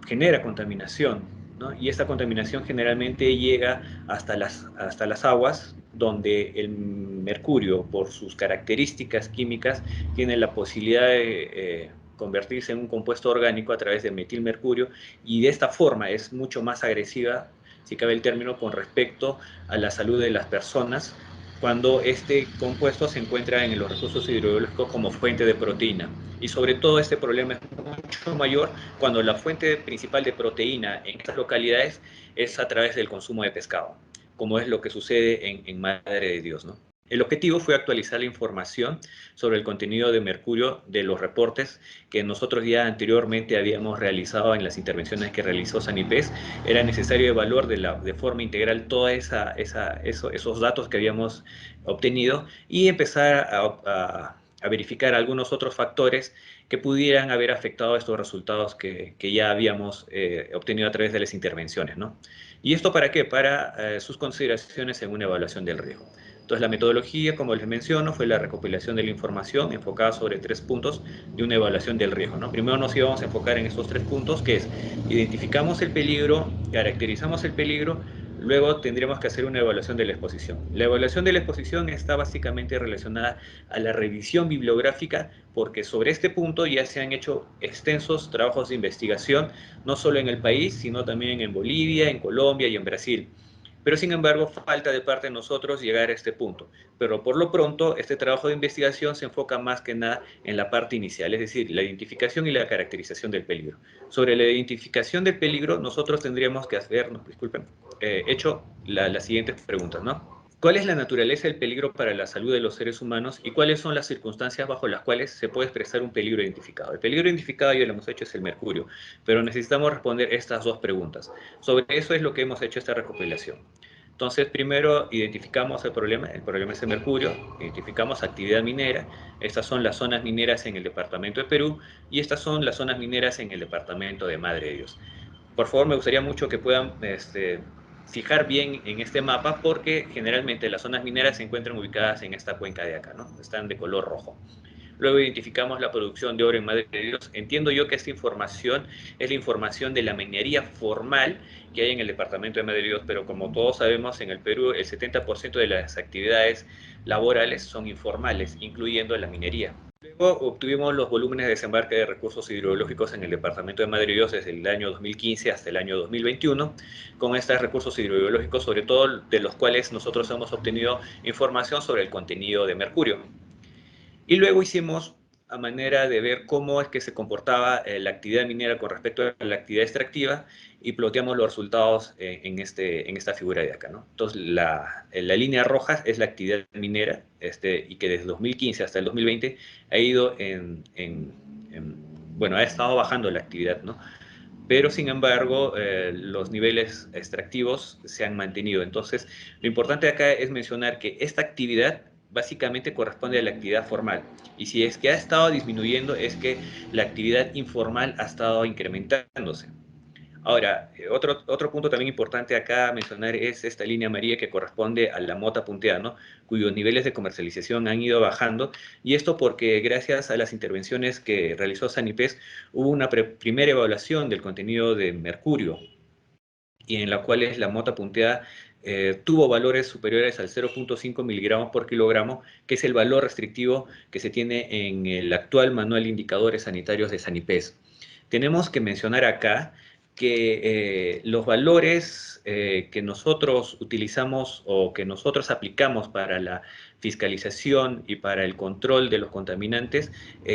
genera contaminación, ¿no? Y esta contaminación generalmente llega hasta las aguas, donde el mercurio, por sus características químicas, tiene la posibilidad de convertirse en un compuesto orgánico a través de metilmercurio, y de esta forma es mucho más agresiva, si cabe el término, con respecto a la salud de las personas, cuando este compuesto se encuentra en los recursos hidrobiológicos como fuente de proteína. Y sobre todo este problema es mucho mayor cuando la fuente principal de proteína en estas localidades es a través del consumo de pescado, como es lo que sucede en Madre de Dios, ¿no? El objetivo fue actualizar la información sobre el contenido de mercurio de los reportes que nosotros ya anteriormente habíamos realizado en las intervenciones que realizó SANIPES. Era necesario evaluar de forma integral todos esos datos que habíamos obtenido y empezar a verificar algunos otros factores que pudieran haber afectado estos resultados que ya habíamos obtenido a través de las intervenciones, ¿no? ¿Y esto para qué? Para sus consideraciones en una evaluación del riesgo. Entonces, la metodología, como les menciono, fue la recopilación de la información enfocada sobre 3 puntos de una evaluación del riesgo, ¿no? Primero nos íbamos a enfocar en estos 3 puntos, que es, identificamos el peligro, caracterizamos el peligro, luego tendríamos que hacer una evaluación de la exposición. La evaluación de la exposición está básicamente relacionada a la revisión bibliográfica, porque sobre este punto ya se han hecho extensos trabajos de investigación, no solo en el país, sino también en Bolivia, en Colombia y en Brasil. Pero sin embargo, falta de parte de nosotros llegar a este punto. Pero por lo pronto, este trabajo de investigación se enfoca más que nada en la parte inicial, es decir, la identificación y la caracterización del peligro. Sobre la identificación del peligro, nosotros tendríamos que haber, hecho las siguientes preguntas, ¿no? ¿Cuál es la naturaleza del peligro para la salud de los seres humanos y cuáles son las circunstancias bajo las cuales se puede expresar un peligro identificado? El peligro identificado, ya lo hemos hecho, es el mercurio, pero necesitamos responder estas 2 preguntas. Sobre eso es lo que hemos hecho esta recopilación. Entonces, primero identificamos el problema es el mercurio, identificamos actividad minera, estas son las zonas mineras en el departamento de Perú y estas son las zonas mineras en el departamento de Madre de Dios. Por favor, me gustaría mucho que puedan fijar bien en este mapa, porque generalmente las zonas mineras se encuentran ubicadas en esta cuenca de acá, ¿no? Están de color rojo. Luego identificamos la producción de oro en Madre de Dios. Entiendo yo que esta información es la información de la minería formal que hay en el departamento de Madre de Dios, pero como todos sabemos, en el Perú el 70% de las actividades laborales son informales, incluyendo la minería. Luego obtuvimos los volúmenes de desembarque de recursos hidrológicos en el departamento de Madre de Dios desde el año 2015 hasta el año 2021, con estos recursos hidrológicos, sobre todo de los cuales nosotros hemos obtenido información sobre el contenido de mercurio. Y luego hicimos, a manera de ver cómo es que se comportaba la actividad minera con respecto a la actividad extractiva, y ploteamos los resultados en esta figura de acá, ¿no? Entonces, la línea roja es la actividad minera, y que desde 2015 hasta el 2020 ha ido bueno, ha estado bajando la actividad, ¿no? Pero sin embargo los niveles extractivos se han mantenido. Entonces, lo importante acá es mencionar que esta actividad básicamente corresponde a la actividad formal. Y si es que ha estado disminuyendo, es que la actividad informal ha estado incrementándose. Ahora, otro punto también importante acá a mencionar es esta línea amarilla que corresponde a la mota punteada, ¿no? Cuyos niveles de comercialización han ido bajando, y esto porque gracias a las intervenciones que realizó Sanipes hubo una primera evaluación del contenido de mercurio, y en la cual la mota punteada tuvo valores superiores al 0.5 miligramos por kilogramo, que es el valor restrictivo que se tiene en el actual manual de indicadores sanitarios de Sanipes. Tenemos que mencionar acá que los valores que nosotros utilizamos o que nosotros aplicamos para la fiscalización y para el control de los contaminantes,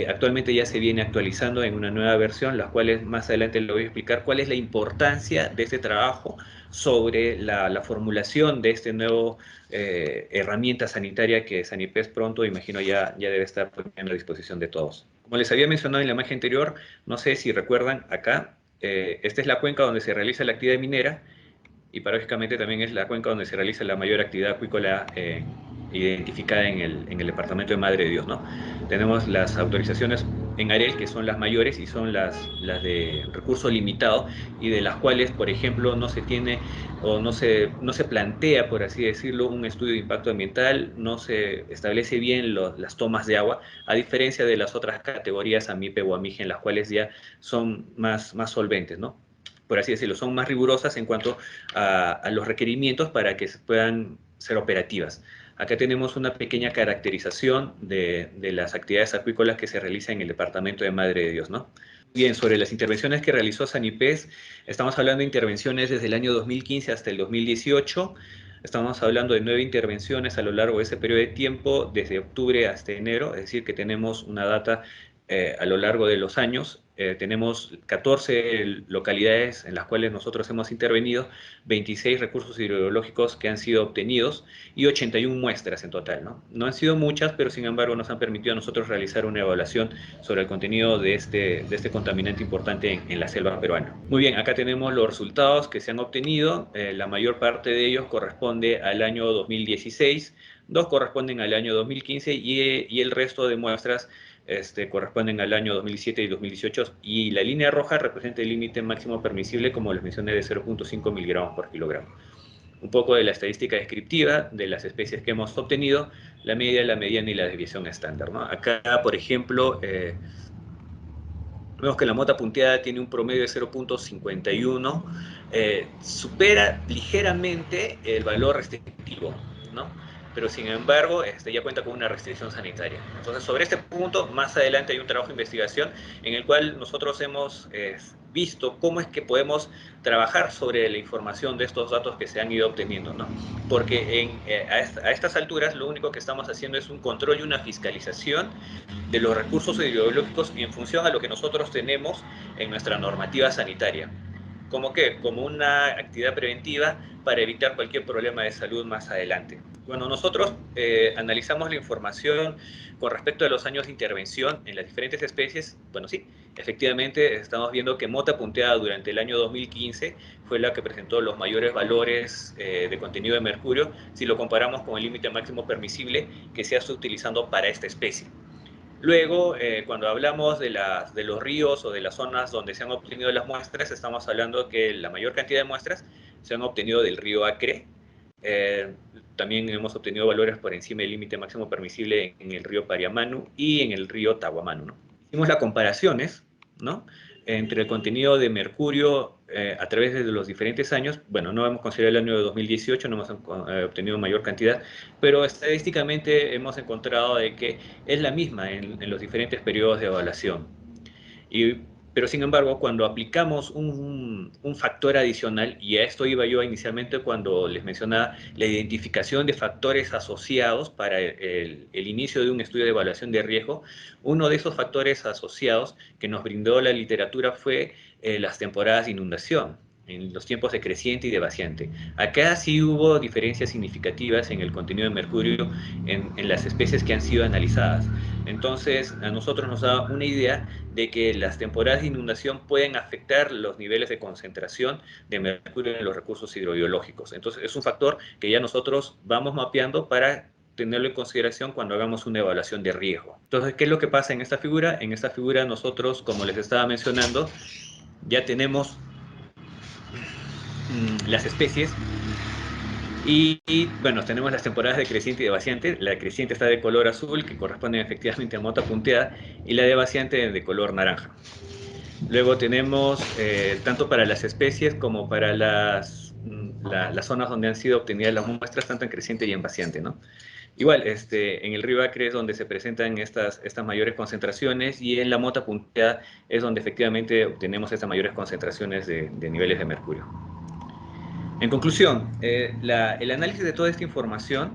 actualmente ya se viene actualizando en una nueva versión, las cuales más adelante le voy a explicar cuál es la importancia de este trabajo sobre la formulación de este nuevo herramienta sanitaria que Sanipes pronto, imagino, ya debe estar poniendo a disposición de todos. Como les había mencionado en la imagen anterior, no sé si recuerdan acá, esta es la cuenca donde se realiza la actividad minera, y paradójicamente también es la cuenca donde se realiza la mayor actividad acuícola identificada en el departamento de Madre de Dios, ¿no? Tenemos las autorizaciones en AREL, que son las mayores y son las de recurso limitado, y de las cuales, por ejemplo, no se tiene o no se plantea, por así decirlo, un estudio de impacto ambiental, no se establece bien las tomas de agua, a diferencia de las otras categorías AMIPE o AMIGE, en las cuales ya son más solventes, ¿no? Por así decirlo, son más rigurosas en cuanto a los requerimientos para que puedan ser operativas. Acá tenemos una pequeña caracterización de las actividades acuícolas que se realizan en el departamento de Madre de Dios, ¿no? Bien, sobre las intervenciones que realizó Sanipes, estamos hablando de intervenciones desde el año 2015 hasta el 2018. Estamos hablando de 9 intervenciones a lo largo de ese periodo de tiempo, desde octubre hasta enero, es decir, que tenemos una data a lo largo de los años. Tenemos 14 localidades en las cuales nosotros hemos intervenido, 26 recursos hidrológicos que han sido obtenidos y 81 muestras en total, ¿no? No han sido muchas, pero sin embargo nos han permitido a nosotros realizar una evaluación sobre el contenido de este contaminante importante en la selva peruana. Muy bien, acá tenemos los resultados que se han obtenido. La mayor parte de ellos corresponde al año 2016, 2 corresponden al año 2015 y el resto de muestras corresponden al año 2007 y 2018, y la línea roja representa el límite máximo permisible, como les mencioné, de 0.5 miligramos por kilogramo. Un poco de la estadística descriptiva de las especies que hemos obtenido, la media, la mediana y la desviación estándar, ¿no? Acá, por ejemplo, vemos que la mota punteada tiene un promedio de 0.51, supera ligeramente el valor restrictivo, ¿no? Pero sin embargo ya cuenta con una restricción sanitaria. Entonces, sobre este punto, más adelante hay un trabajo de investigación en el cual nosotros hemos visto cómo es que podemos trabajar sobre la información de estos datos que se han ido obteniendo, ¿no? Porque a estas alturas lo único que estamos haciendo es un control y una fiscalización de los recursos hidrológicos en función a lo que nosotros tenemos en nuestra normativa sanitaria. ¿Cómo qué? Como una actividad preventiva para evitar cualquier problema de salud más adelante. Cuando nosotros analizamos la información con respecto a los años de intervención en las diferentes especies, bueno, sí, efectivamente estamos viendo que mota punteada durante el año 2015 fue la que presentó los mayores valores de contenido de mercurio si lo comparamos con el límite máximo permisible que se está utilizando para esta especie. Luego, cuando hablamos de los ríos o de las zonas donde se han obtenido las muestras, estamos hablando que la mayor cantidad de muestras se han obtenido del río Acre. También hemos obtenido valores por encima del límite máximo permisible en el río Pariamanu y en el río Tahuamanu, ¿no? Hicimos las comparaciones, ¿no?, entre el contenido de mercurio a través de los diferentes años. Bueno, no hemos considerado el año de 2018, no hemos obtenido mayor cantidad, pero estadísticamente hemos encontrado de que es la misma en los diferentes periodos de evaluación. Pero sin embargo, cuando aplicamos un factor adicional, y a esto iba yo inicialmente cuando les mencionaba la identificación de factores asociados para el inicio de un estudio de evaluación de riesgo, uno de esos factores asociados que nos brindó la literatura fue las temporadas de inundación, en los tiempos de creciente y de vaciante. Acá sí hubo diferencias significativas en el contenido de mercurio en las especies que han sido analizadas. Entonces, a nosotros nos da una idea de que las temporadas de inundación pueden afectar los niveles de concentración de mercurio en los recursos hidrobiológicos. Entonces, es un factor que ya nosotros vamos mapeando para tenerlo en consideración cuando hagamos una evaluación de riesgo. Entonces, ¿qué es lo que pasa en esta figura? En esta figura nosotros, como les estaba mencionando, ya tenemos las especies y, bueno, tenemos las temporadas de creciente y de vaciante. La creciente está de color azul, que corresponde efectivamente a mota punteada, y la de vaciante de color naranja. Luego tenemos, tanto para las especies como para las zonas donde han sido obtenidas las muestras, tanto en creciente y en vaciante, ¿no? Igual, en el río Acre es donde se presentan estas mayores concentraciones, y en la mota punteada es donde efectivamente obtenemos estas mayores concentraciones de niveles de mercurio. En conclusión, el análisis de toda esta información,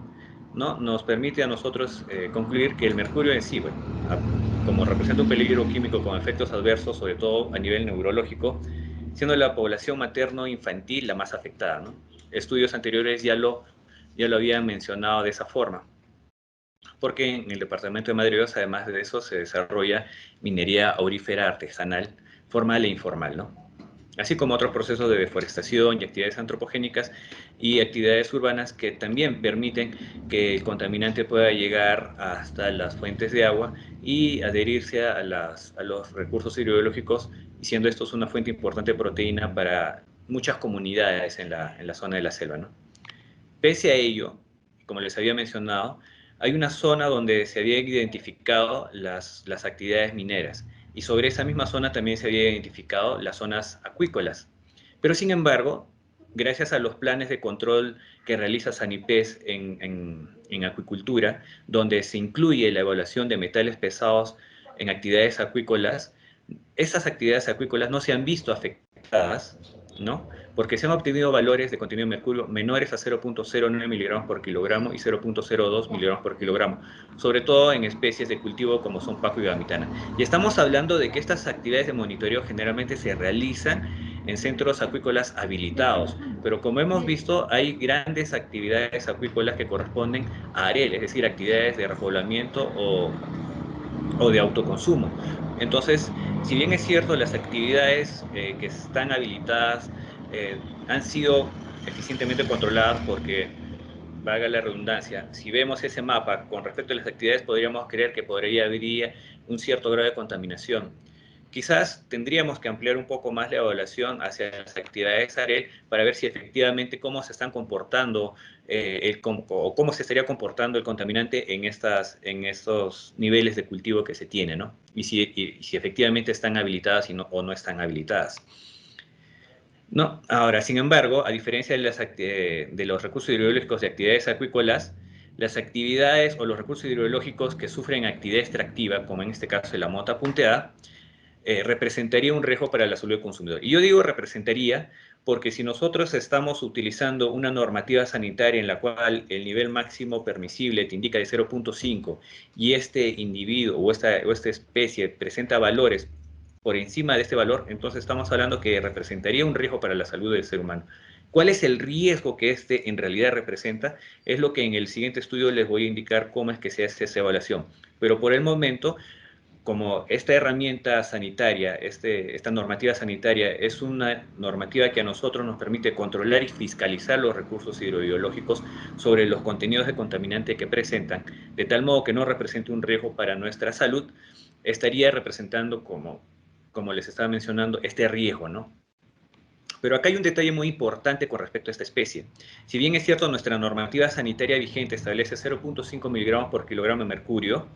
¿no?, nos permite a nosotros concluir que el mercurio en sí, bueno, como representa un peligro químico con efectos adversos, sobre todo a nivel neurológico, siendo la población materno-infantil la más afectada, ¿no? Estudios anteriores ya lo habían mencionado de esa forma, porque en el departamento de Madre Dios, además de eso, se desarrolla minería aurífera artesanal, formal e informal, ¿no?, así como otros procesos de deforestación y actividades antropogénicas y actividades urbanas que también permiten que el contaminante pueda llegar hasta las fuentes de agua y adherirse a los recursos hidrobiológicos, siendo estos una fuente importante de proteína para muchas comunidades en la zona de la selva, ¿no? Pese a ello, como les había mencionado, hay una zona donde se habían identificado las actividades mineras, y sobre esa misma zona también se habían identificado las zonas acuícolas. Pero sin embargo, gracias a los planes de control que realiza Sanipes en acuicultura, donde se incluye la evaluación de metales pesados en actividades acuícolas, esas actividades acuícolas no se han visto afectadas, ¿no?, porque se han obtenido valores de contenido de mercurio menores a 0.09 miligramos por kilogramo y 0.02 miligramos por kilogramo, sobre todo en especies de cultivo como son paco y gamitana. Y estamos hablando de que estas actividades de monitoreo generalmente se realizan en centros acuícolas habilitados, pero como hemos visto, hay grandes actividades acuícolas que corresponden a AREL, es decir, actividades de repoblamiento o de autoconsumo. Entonces, si bien es cierto, las actividades que están habilitadas han sido eficientemente controladas, porque, valga la redundancia, si vemos ese mapa con respecto a las actividades, podríamos creer que habría un cierto grado de contaminación. Quizás tendríamos que ampliar un poco más la evaluación hacia las actividades AREL para ver si efectivamente cómo se están comportando o cómo se estaría comportando el contaminante en estos niveles de cultivo que se tiene, ¿no? Y si efectivamente están habilitadas o no están habilitadas. No, ahora, sin embargo, a diferencia de los recursos hidrobiológicos de actividades acuícolas, las actividades o los recursos hidrobiológicos que sufren actividad extractiva, como en este caso de la mota punteada, representaría un riesgo para la salud del consumidor. Y yo digo representaría porque si nosotros estamos utilizando una normativa sanitaria en la cual el nivel máximo permisible te indica de 0.5 y este individuo o esta especie presenta valores por encima de este valor, entonces estamos hablando que representaría un riesgo para la salud del ser humano. ¿Cuál es el riesgo que este en realidad representa? Es lo que en el siguiente estudio les voy a indicar cómo es que se hace esa evaluación. Pero por el momento, como esta herramienta sanitaria, esta normativa sanitaria es una normativa que a nosotros nos permite controlar y fiscalizar los recursos hidrobiológicos sobre los contenidos de contaminante que presentan, de tal modo que no represente un riesgo para nuestra salud, estaría representando, como les estaba mencionando, este riesgo, ¿no? Pero acá hay un detalle muy importante con respecto a esta especie. Si bien es cierto, nuestra normativa sanitaria vigente establece 0.5 miligramos por kilogramo de mercurio,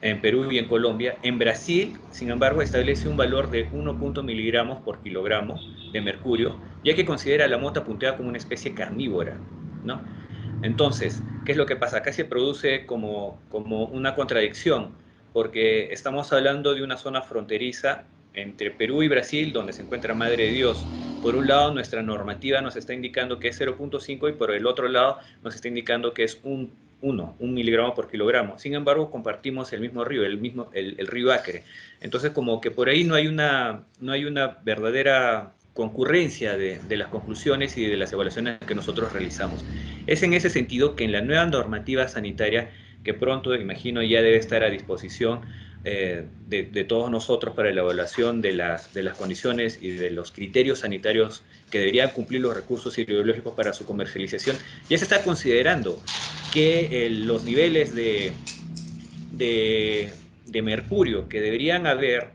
en Perú y en Colombia, en Brasil, sin embargo, establece un valor de 1 miligramos por kilogramo de mercurio, ya que considera la mota punteada como una especie carnívora, ¿no? Entonces, ¿qué es lo que pasa? Acá se produce como una contradicción, porque estamos hablando de una zona fronteriza entre Perú y Brasil, donde se encuentra Madre de Dios. Por un lado, nuestra normativa nos está indicando que es 0.5 y por el otro lado nos está indicando que es un miligramo por kilogramo. Sin embargo, compartimos el mismo río, el río Acre. Entonces, como que por ahí no hay una verdadera concurrencia de las conclusiones y de las evaluaciones que nosotros realizamos. Es en ese sentido que en la nueva normativa sanitaria que pronto, imagino, ya debe estar a disposición de todos nosotros para la evaluación de las condiciones y de los criterios sanitarios que deberían cumplir los recursos hidrobiológicos para su comercialización. Ya se está considerando que los niveles de mercurio que deberían haber,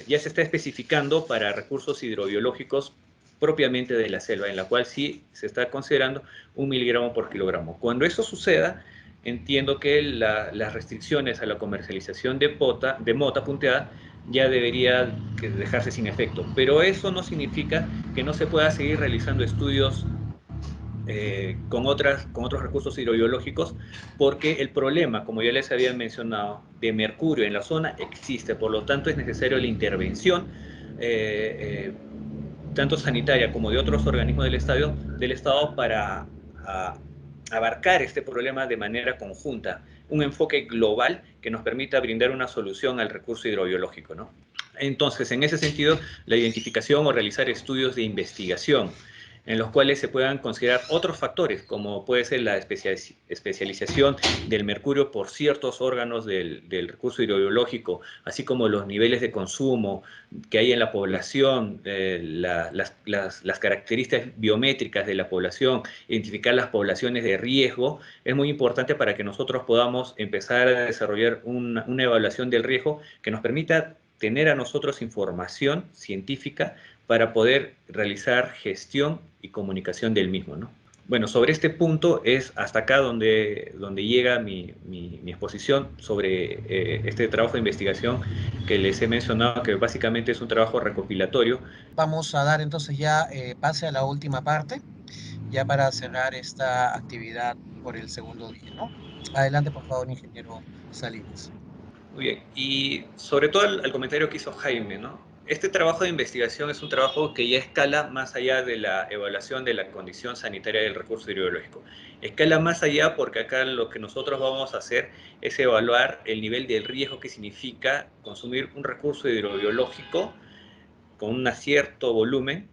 ya se está especificando para recursos hidrobiológicos propiamente de la selva, en la cual sí se está considerando 1 miligramo por kilogramo. Cuando eso suceda, entiendo que las restricciones a la comercialización de mota punteada ya debería dejarse sin efecto. Pero eso no significa que no se pueda seguir realizando estudios con otros recursos hidrobiológicos, porque el problema, como ya les había mencionado, de mercurio en la zona existe. Por lo tanto, es necesaria la intervención tanto sanitaria como de otros organismos del Estado para abarcar este problema de manera conjunta, un enfoque global que nos permita brindar una solución al recurso hidrobiológico, ¿no? Entonces, en ese sentido, la identificación o realizar estudios de investigación en los cuales se puedan considerar otros factores, como puede ser la especialización del mercurio por ciertos órganos del recurso hidrobiológico, así como los niveles de consumo que hay en la población, las características biométricas de la población, identificar las poblaciones de riesgo, es muy importante para que nosotros podamos empezar a desarrollar una evaluación del riesgo que nos permita tener a nosotros información científica para poder realizar gestión y comunicación del mismo, ¿no? Bueno, sobre este punto es hasta acá donde llega mi exposición sobre este trabajo de investigación que les he mencionado, que básicamente es un trabajo recopilatorio. Vamos a dar entonces ya pase a la última parte, ya para cerrar esta actividad por el segundo día, ¿no? Adelante, por favor, ingeniero Salinas. Muy bien, y sobre todo al comentario que hizo Jaime, ¿no? Este trabajo de investigación es un trabajo que ya escala más allá de la evaluación de la condición sanitaria del recurso hidrobiológico. Escala más allá porque acá lo que nosotros vamos a hacer es evaluar el nivel del riesgo que significa consumir un recurso hidrobiológico con un cierto volumen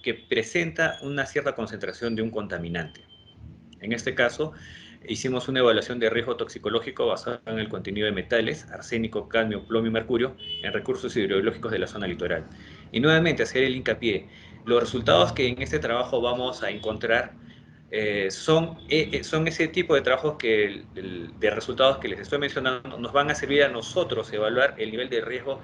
que presenta una cierta concentración de un contaminante. En este caso, hicimos una evaluación de riesgo toxicológico basada en el contenido de metales, arsénico, cadmio, plomo y mercurio en recursos hidrobiológicos de la zona litoral. Y nuevamente, hacer el hincapié, los resultados que en este trabajo vamos a encontrar son ese tipo de trabajos de resultados que les estoy mencionando, nos van a servir a nosotros evaluar el nivel de riesgo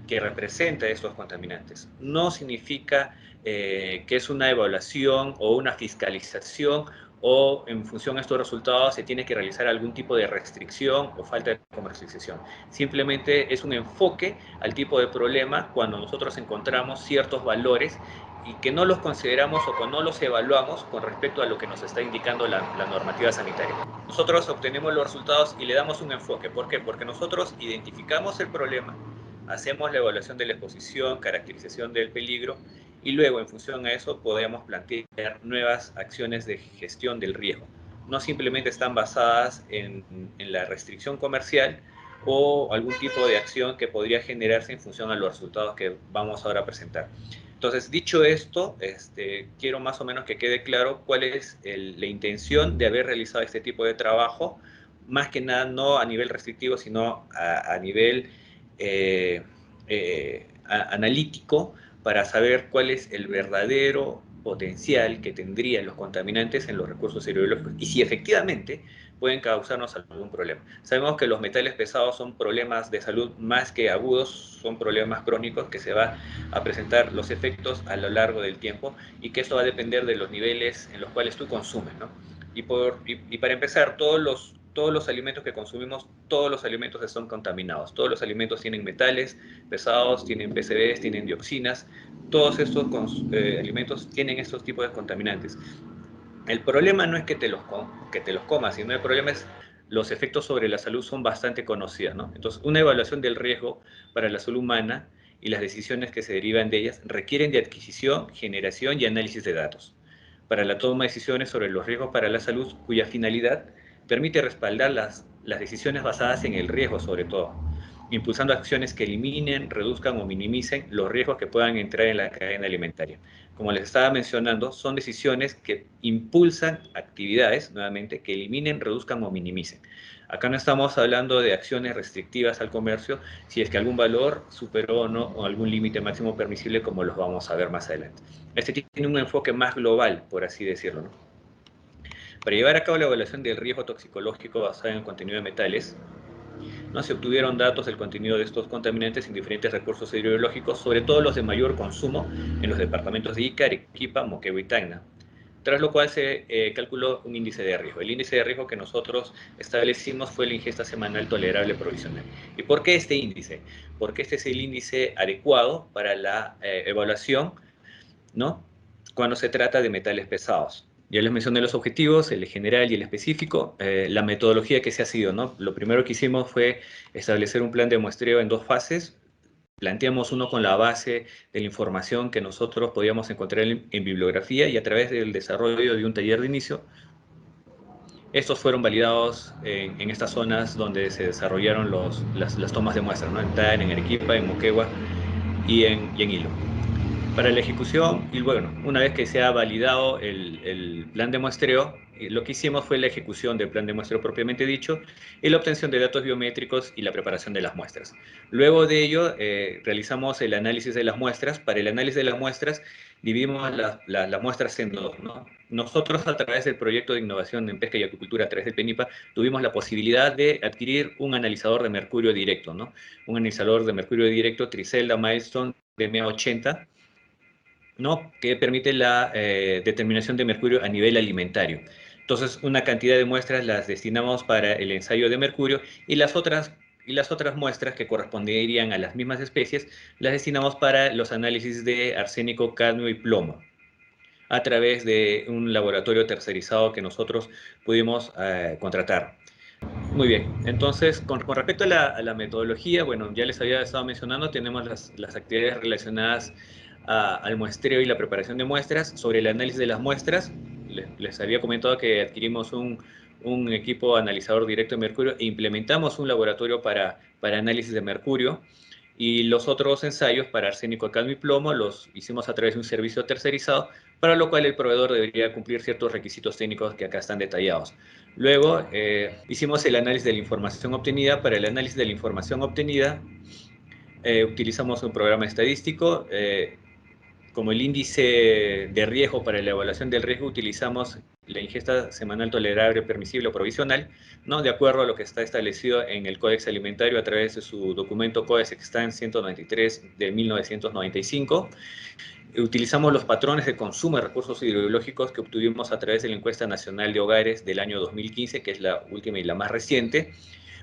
que representa estos contaminantes. No significa que es una evaluación o una fiscalización o en función a estos resultados se tiene que realizar algún tipo de restricción o falta de comercialización. Simplemente es un enfoque al tipo de problema cuando nosotros encontramos ciertos valores y que no los consideramos o que no los evaluamos con respecto a lo que nos está indicando la normativa sanitaria. Nosotros obtenemos los resultados y le damos un enfoque. ¿Por qué? Porque nosotros identificamos el problema, hacemos la evaluación de la exposición, caracterización del peligro y luego en función a eso podemos plantear nuevas acciones de gestión del riesgo. No simplemente están basadas en la restricción comercial o algún tipo de acción que podría generarse en función a los resultados que vamos ahora a presentar. Entonces, dicho esto, quiero más o menos que quede claro cuál es la intención de haber realizado este tipo de trabajo, más que nada no a nivel restrictivo, sino a nivel analítico para saber cuál es el verdadero potencial que tendrían los contaminantes en los recursos hidrobiológicos y si efectivamente pueden causarnos algún problema. Sabemos que los metales pesados son problemas de salud más que agudos, son problemas crónicos que se van a presentar los efectos a lo largo del tiempo y que esto va a depender de los niveles en los cuales tú consumes, ¿no? Y para empezar, todos los alimentos que consumimos, todos los alimentos están contaminados. Todos los alimentos tienen metales pesados, tienen PCBs, tienen dioxinas. Todos estos alimentos tienen estos tipos de contaminantes. El problema no es que te los comas, sino el problema es los efectos sobre la salud son bastante conocidos, ¿no? Entonces, una evaluación del riesgo para la salud humana y las decisiones que se derivan de ellas requieren de adquisición, generación y análisis de datos para la toma de decisiones sobre los riesgos para la salud, cuya finalidad permite respaldar las decisiones basadas en el riesgo sobre todo, impulsando acciones que eliminen, reduzcan o minimicen los riesgos que puedan entrar en la cadena alimentaria. Como les estaba mencionando, son decisiones que impulsan actividades, nuevamente, que eliminen, reduzcan o minimicen. Acá no estamos hablando de acciones restrictivas al comercio, si es que algún valor superó o no o algún límite máximo permisible, como los vamos a ver más adelante. Este tiene un enfoque más global, por así decirlo, ¿no? Para llevar a cabo la evaluación del riesgo toxicológico basada en el contenido de metales, ¿no? Se obtuvieron datos del contenido de estos contaminantes en diferentes recursos hidrológicos, sobre todo los de mayor consumo en los departamentos de Ica, Arequipa, Moquegua y Tacna, tras lo cual se calculó un índice de riesgo. El índice de riesgo que nosotros establecimos fue la ingesta semanal tolerable provisional. ¿Y por qué este índice? Porque este es el índice adecuado para la evaluación, ¿no?, cuando se trata de metales pesados. Ya les mencioné los objetivos, el general y el específico, la metodología que se ha seguido, ¿no? Lo primero que hicimos fue establecer un plan de muestreo en 2 fases. Planteamos uno con la base de la información que nosotros podíamos encontrar en bibliografía, y a través del desarrollo de un taller de inicio. Estos fueron validados en estas zonas donde se desarrollaron las tomas de muestra, ¿no? En Tacna, en Arequipa, en Moquegua y en Hilo. Para la ejecución, y bueno, una vez que se ha validado el plan de muestreo, lo que hicimos fue la ejecución del plan de muestreo propiamente dicho, y la obtención de datos biométricos y la preparación de las muestras. Luego de ello, realizamos el análisis de las muestras. Para el análisis de las muestras, dividimos las muestras en 2, ¿no? Nosotros, a través del proyecto de innovación en pesca y acuicultura, a través del PENIPA, tuvimos la posibilidad de adquirir un analizador de mercurio directo, ¿no? Un analizador de mercurio directo Triselda Milestone DMA80, ¿no?, que permite la determinación de mercurio a nivel alimentario. Entonces, una cantidad de muestras las destinamos para el ensayo de mercurio, y las otras muestras que corresponderían a las mismas especies las destinamos para los análisis de arsénico, cadmio y plomo, a través de un laboratorio tercerizado que nosotros pudimos contratar. Muy bien, entonces con respecto a la metodología, bueno, ya les había estado mencionando, tenemos las actividades relacionadas al muestreo y la preparación de muestras. Sobre el análisis de las muestras, les había comentado que adquirimos un equipo analizador directo de mercurio e implementamos un laboratorio para análisis de mercurio, y los otros ensayos para arsénico, cadmio y plomo los hicimos a través de un servicio tercerizado, para lo cual el proveedor debería cumplir ciertos requisitos técnicos que acá están detallados. Luego hicimos el análisis de la información obtenida. Para el análisis de la información obtenida utilizamos un programa estadístico. Como el índice de riesgo para la evaluación del riesgo, utilizamos la ingesta semanal tolerable, permisible o provisional, ¿no?, de acuerdo a lo que está establecido en el Códex Alimentario a través de su documento Codex Extant 193 de 1995. Utilizamos los patrones de consumo de recursos hidrológicos que obtuvimos a través de la Encuesta Nacional de Hogares del año 2015, que es la última y la más reciente.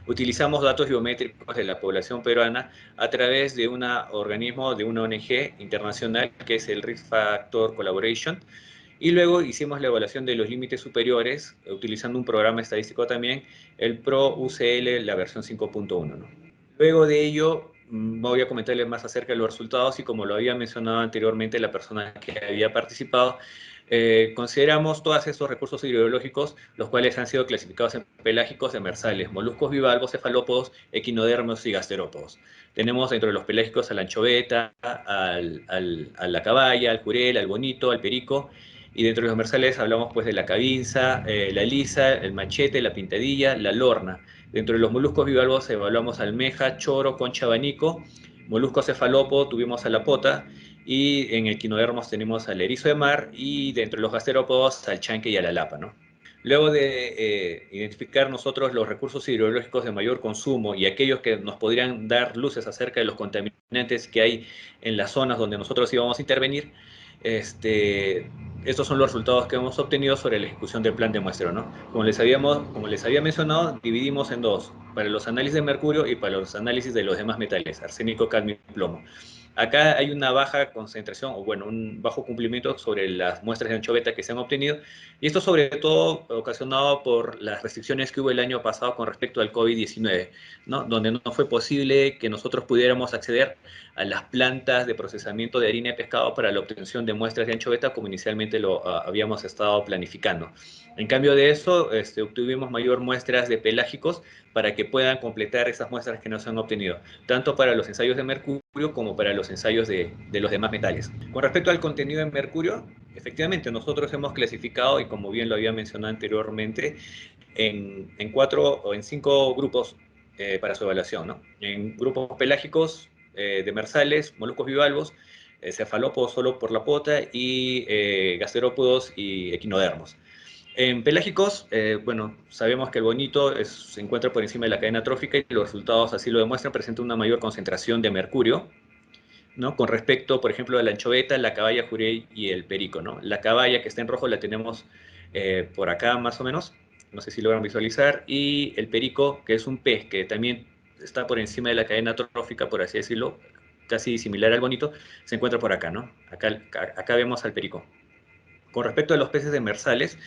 Utilizamos datos biométricos de la población peruana a través de un organismo, de una ONG internacional, que es el Risk Factor Collaboration. Y luego hicimos la evaluación de los límites superiores, utilizando un programa estadístico también, el PRO-UCL, la versión 5.1, ¿no? Luego de ello, voy a comentarles más acerca de los resultados, y como lo había mencionado anteriormente la persona que había participado, consideramos todos estos recursos hidrológicos, los cuales han sido clasificados en pelágicos, demersales, moluscos bivalvos, cefalópodos, equinodermos y gasterópodos. Tenemos dentro de los pelágicos a la anchoveta, a la caballa, al jurel, al bonito, al perico, y dentro de los demersales hablamos pues de la cabinza, la lisa, el machete, la pintadilla, la lorna. Dentro de los moluscos bivalvos evaluamos almeja, choro, concha, abanico. Molusco cefalópodo tuvimos a la pota, y en equinodermos tenemos al erizo de mar, y dentro de los gasterópodos al chanque y a la lapa, ¿no? Luego de identificar nosotros los recursos hidrológicos de mayor consumo y aquellos que nos podrían dar luces acerca de los contaminantes que hay en las zonas donde nosotros íbamos a intervenir, estos son los resultados que hemos obtenido sobre la ejecución del plan de muestreo, ¿no? Como les había mencionado, dividimos en 2, para los análisis de mercurio y para los análisis de los demás metales, arsénico, cadmio y plomo. Acá hay una baja concentración, o bueno, un bajo cumplimiento sobre las muestras de anchoveta que se han obtenido, y esto sobre todo ocasionado por las restricciones que hubo el año pasado con respecto al COVID-19, ¿no?, donde no fue posible que nosotros pudiéramos acceder a las plantas de procesamiento de harina de pescado para la obtención de muestras de anchoveta como inicialmente lo habíamos estado planificando. En cambio de eso, obtuvimos mayor muestras de pelágicos para que puedan completar esas muestras que no se han obtenido, tanto para los ensayos de mercurio como para los ensayos de los demás metales. Con respecto al contenido de mercurio, efectivamente nosotros hemos clasificado, y como bien lo había mencionado anteriormente, en 4 o en 5 grupos para su evaluación, ¿no? En grupos pelágicos, demersales, moluscos bivalvos, cefalópodos solo por la pota y gasterópodos y equinodermos. En pelágicos, bueno, sabemos que el bonito se encuentra por encima de la cadena trófica y los resultados así lo demuestran, presenta una mayor concentración de mercurio, ¿no? Con respecto, por ejemplo, a la anchoveta, la caballa, jurel y el perico, ¿no? La caballa que está en rojo la tenemos por acá más o menos, no sé si logran visualizar, y el perico, que es un pez que también está por encima de la cadena trófica, por así decirlo, casi similar al bonito, se encuentra por acá, ¿no? Acá vemos al perico. Con respecto a los peces demersales,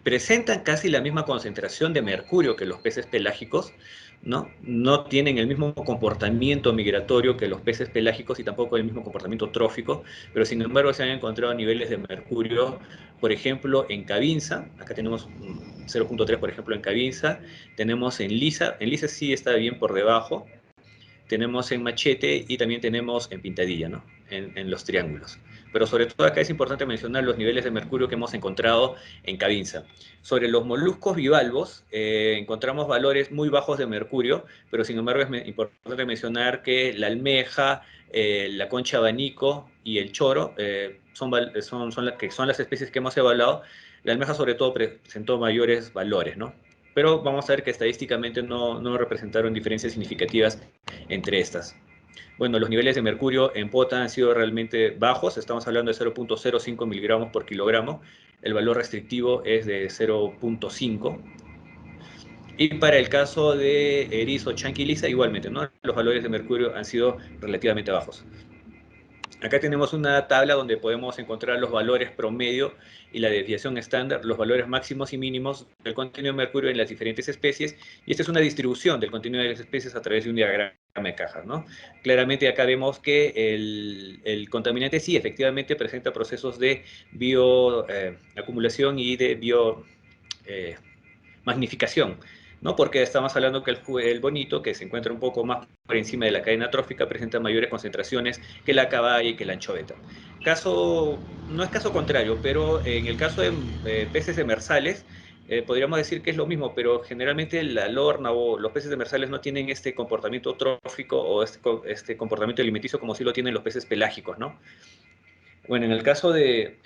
presentan casi la misma concentración de mercurio que los peces pelágicos, ¿no? No tienen el mismo comportamiento migratorio que los peces pelágicos y tampoco el mismo comportamiento trófico, pero sin embargo se han encontrado niveles de mercurio, por ejemplo, en Cavinsa, acá tenemos 0.3, por ejemplo, en Cavinsa, tenemos en Lisa sí está bien por debajo, tenemos en Machete y también tenemos en Pintadilla, ¿no? En los triángulos. Pero sobre todo acá es importante mencionar los niveles de mercurio que hemos encontrado en Cavinsa. Sobre los moluscos bivalvos, encontramos valores muy bajos de mercurio, pero sin embargo es importante mencionar que la almeja, la concha abanico y el choro son las especies que hemos evaluado. La almeja sobre todo presentó mayores valores, ¿no? Pero vamos a ver que estadísticamente no representaron diferencias significativas entre estas. Bueno, los niveles de mercurio en pota han sido realmente bajos, estamos hablando de 0.05 miligramos por kilogramo, el valor restrictivo es de 0.5. Y para el caso de erizo, chanqui y lisa, igualmente, ¿no? Los valores de mercurio han sido relativamente bajos. Acá tenemos una tabla donde podemos encontrar los valores promedio y la desviación estándar, los valores máximos y mínimos del contenido de mercurio en las diferentes especies, y esta es una distribución del contenido de las especies a través de un diagrama de cajas, ¿no? Claramente acá vemos que el contaminante sí, efectivamente presenta procesos de bioacumulación y de biomagnificación, ¿no? Porque estamos hablando que el bonito, que se encuentra un poco más por encima de la cadena trófica, presenta mayores concentraciones que la caballa y que la anchoveta. No es caso contrario, pero en el caso de peces demersales, podríamos decir que es lo mismo, pero generalmente la lorna o los peces demersales no tienen este comportamiento trófico o este comportamiento alimenticio como sí lo tienen los peces pelágicos, ¿no? Bueno, en el caso de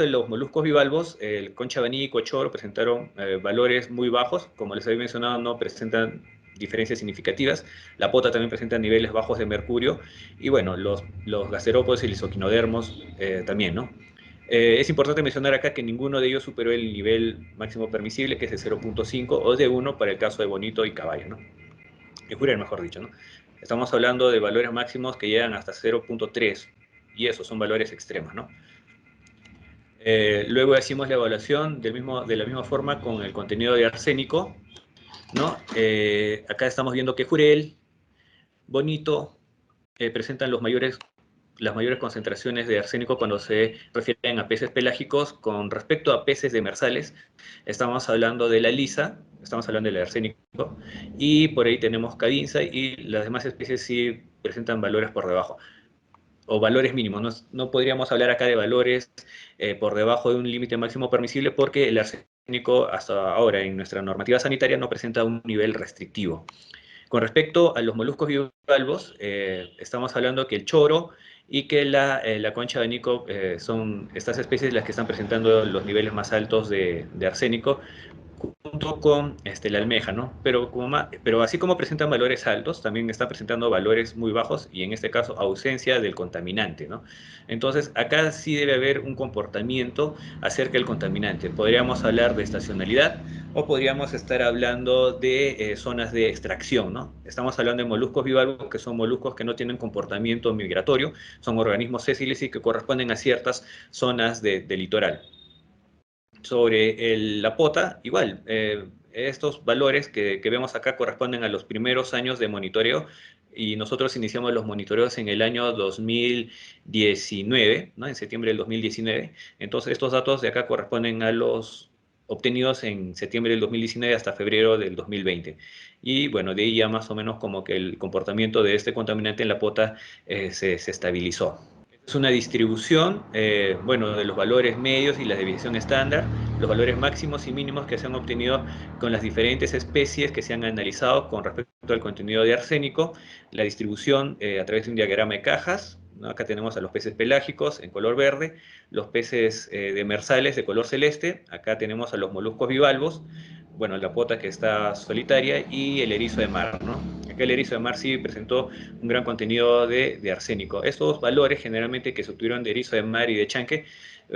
los moluscos bivalvos, el concha abanico, choro presentaron valores muy bajos, como les había mencionado, no presentan diferencias significativas. La pota también presenta niveles bajos de mercurio, y bueno, los gasterópodos y los equinodermos también, ¿no? Es importante mencionar acá que ninguno de ellos superó el nivel máximo permisible, que es de 0.5, o de 1 para el caso de bonito y caballo, ¿no? Y jurel, mejor dicho, ¿no? Estamos hablando de valores máximos que llegan hasta 0.3, y esos son valores extremos, ¿no? Luego hicimos la evaluación de la misma forma con el contenido de arsénico, ¿no? Acá estamos viendo que jurel, bonito, presentan las mayores concentraciones de arsénico cuando se refieren a peces pelágicos. Con respecto a peces demersales, estamos hablando de la lisa, estamos hablando del arsénico, y por ahí tenemos Cavinsa, y las demás especies sí presentan valores por debajo, o valores mínimos. No podríamos hablar acá de valores por debajo de un límite máximo permisible, porque el arsénico hasta ahora en nuestra normativa sanitaria no presenta un nivel restrictivo. Con respecto a los moluscos bivalvos, estamos hablando que el choro y que la concha de abanico son estas especies las que están presentando los niveles más altos de arsénico, junto con la almeja, ¿no? Pero así como presentan valores altos, también están presentando valores muy bajos, y en este caso ausencia del contaminante, ¿no? Entonces acá sí debe haber un comportamiento acerca del contaminante. Podríamos hablar de estacionalidad, o podríamos estar hablando de zonas de extracción, ¿no? Estamos hablando de moluscos bivalvos, que son moluscos que no tienen comportamiento migratorio, son organismos sésiles y que corresponden a ciertas zonas de litoral. Sobre la pota, igual, estos valores que vemos acá corresponden a los primeros años de monitoreo, y nosotros iniciamos los monitoreos en el año 2019, ¿no? En septiembre del 2019. Entonces estos datos de acá corresponden a los obtenidos en septiembre del 2019 hasta febrero del 2020. Y bueno, de ahí ya más o menos como que el comportamiento de este contaminante en la pota se estabilizó. Es una distribución, bueno, de los valores medios y la desviación estándar, los valores máximos y mínimos que se han obtenido con las diferentes especies que se han analizado con respecto al contenido de arsénico, la distribución a través de un diagrama de cajas, ¿no? Acá tenemos a los peces pelágicos en color verde, los peces demersales de color celeste, acá tenemos a los moluscos bivalvos, bueno, la pota que está solitaria y el erizo de mar, ¿no? Acá el erizo de mar sí presentó un gran contenido de arsénico. Estos valores generalmente que se obtuvieron de erizo de mar y de chanque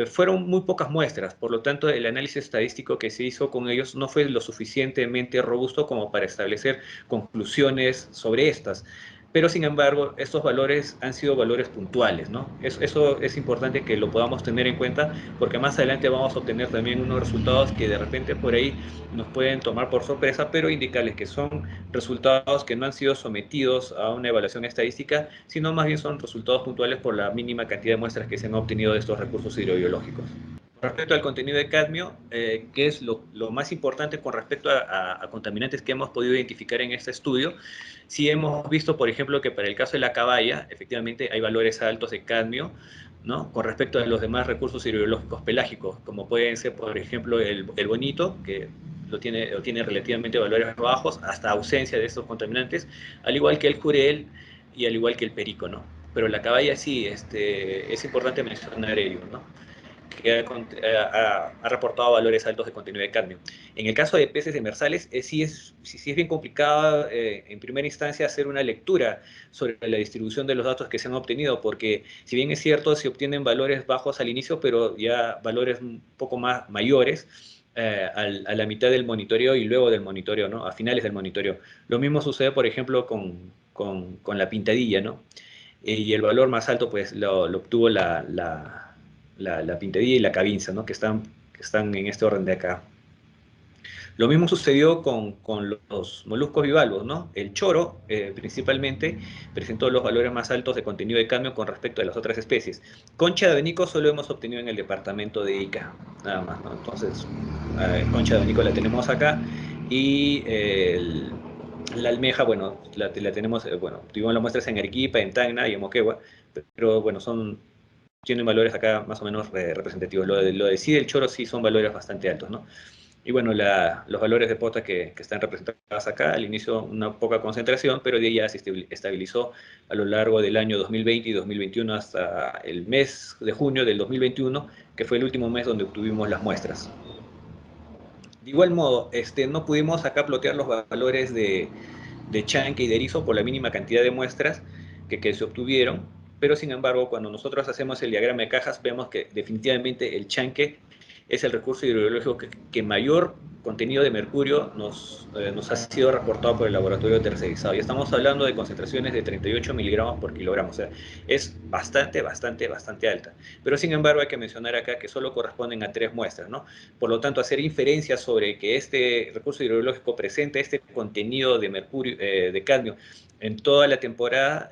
fueron muy pocas muestras, por lo tanto el análisis estadístico que se hizo con ellos no fue lo suficientemente robusto como para establecer conclusiones sobre estas. Pero sin embargo, estos valores han sido valores puntuales, ¿no? Eso es importante que lo podamos tener en cuenta, porque más adelante vamos a obtener también unos resultados que de repente por ahí nos pueden tomar por sorpresa, pero indicarles que son resultados que no han sido sometidos a una evaluación estadística, sino más bien son resultados puntuales por la mínima cantidad de muestras que se han obtenido de estos recursos hidrobiológicos. Respecto al contenido de cadmio, que es lo más importante con respecto a contaminantes que hemos podido identificar en este estudio, sí hemos visto, por ejemplo, que para el caso de la caballa, efectivamente hay valores altos de cadmio, ¿no? Con respecto a los demás recursos hidrobiológicos pelágicos, como pueden ser, por ejemplo, el bonito, que lo tiene relativamente valores bajos, hasta ausencia de estos contaminantes, al igual que el jurel y al igual que el perico, ¿no? Pero la caballa sí, es importante mencionar ello, ¿no? Que ha reportado valores altos de contenido de cadmio. En el caso de peces demersales, sí es bien complicado en primera instancia hacer una lectura sobre la distribución de los datos que se han obtenido, porque si bien es cierto, se obtienen valores bajos al inicio, pero ya valores un poco más mayores a la mitad del monitoreo y luego del monitoreo, ¿no? A finales del monitoreo. Lo mismo sucede, por ejemplo, con la pintadilla, ¿no? Y el valor más alto, pues, lo obtuvo la pintadilla y la cabinza, ¿no? que están en este orden de acá. Lo mismo sucedió con los moluscos bivalvos, ¿no? El choro, principalmente, presentó los valores más altos de contenido de cadmio con respecto a las otras especies. Concha de abanico solo hemos obtenido en el departamento de Ica, nada más, ¿no? Entonces, concha de abanico la tenemos acá, y la almeja, bueno, la tenemos, bueno, tuvimos las muestras en Arequipa, en Tacna y en Moquegua, pero bueno, tienen valores acá más o menos representativos. Lo de sí del choro sí son valores bastante altos, ¿no? Y bueno, los valores de pota que están representados acá, al inicio una poca concentración, pero de ahí ya se estabilizó a lo largo del año 2020 y 2021 hasta el mes de junio del 2021, que fue el último mes donde obtuvimos las muestras. De igual modo, no pudimos acá plotear los valores de chanque y de erizo por la mínima cantidad de muestras que se obtuvieron, pero sin embargo, cuando nosotros hacemos el diagrama de cajas, vemos que definitivamente el chanque es el recurso hidrobiológico que mayor contenido de mercurio nos ha sido reportado por el laboratorio tercerizado. Y estamos hablando de concentraciones de 38 miligramos por kilogramo, o sea, es bastante alta. Pero sin embargo hay que mencionar acá que solo corresponden a 3 muestras, ¿no? Por lo tanto, hacer inferencias sobre que este recurso hidrobiológico presenta este contenido de mercurio, de cadmio, en toda la temporada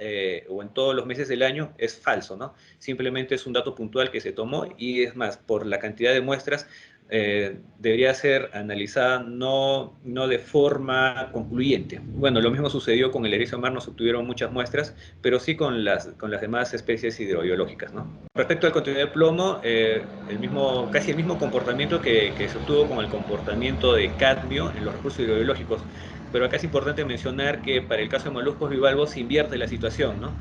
o en todos los meses del año es falso, ¿no? Simplemente es un dato puntual que se tomó, y es más, por la cantidad de muestras debería ser analizada no de forma concluyente. Bueno, lo mismo sucedió con el erizo de mar, no se obtuvieron muchas muestras, pero sí con las demás especies hidrobiológicas, ¿no? Respecto al contenido de plomo, casi el mismo comportamiento que se obtuvo con el comportamiento de cadmio en los recursos hidrobiológicos. Pero acá es importante mencionar que para el caso de moluscos bivalvos se invierte la situación, ¿no?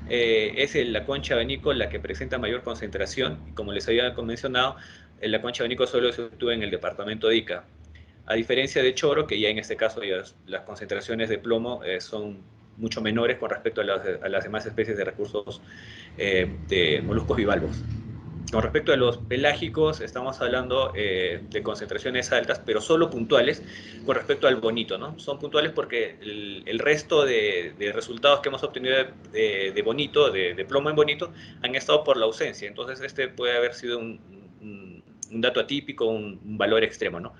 Es la concha de abanico la que presenta mayor concentración, y como les había mencionado, la concha de abanico solo se obtuvo en el departamento de Ica. A diferencia de choro, que ya en este caso las concentraciones de plomo son mucho menores con respecto a las demás especies de recursos de moluscos bivalvos. Con respecto a los pelágicos, estamos hablando de concentraciones altas, pero solo puntuales con respecto al bonito, ¿no? Son puntuales porque el resto de resultados que hemos obtenido de bonito, de plomo en bonito, han estado por la ausencia. Entonces, este puede haber sido un dato atípico, un valor extremo, ¿no?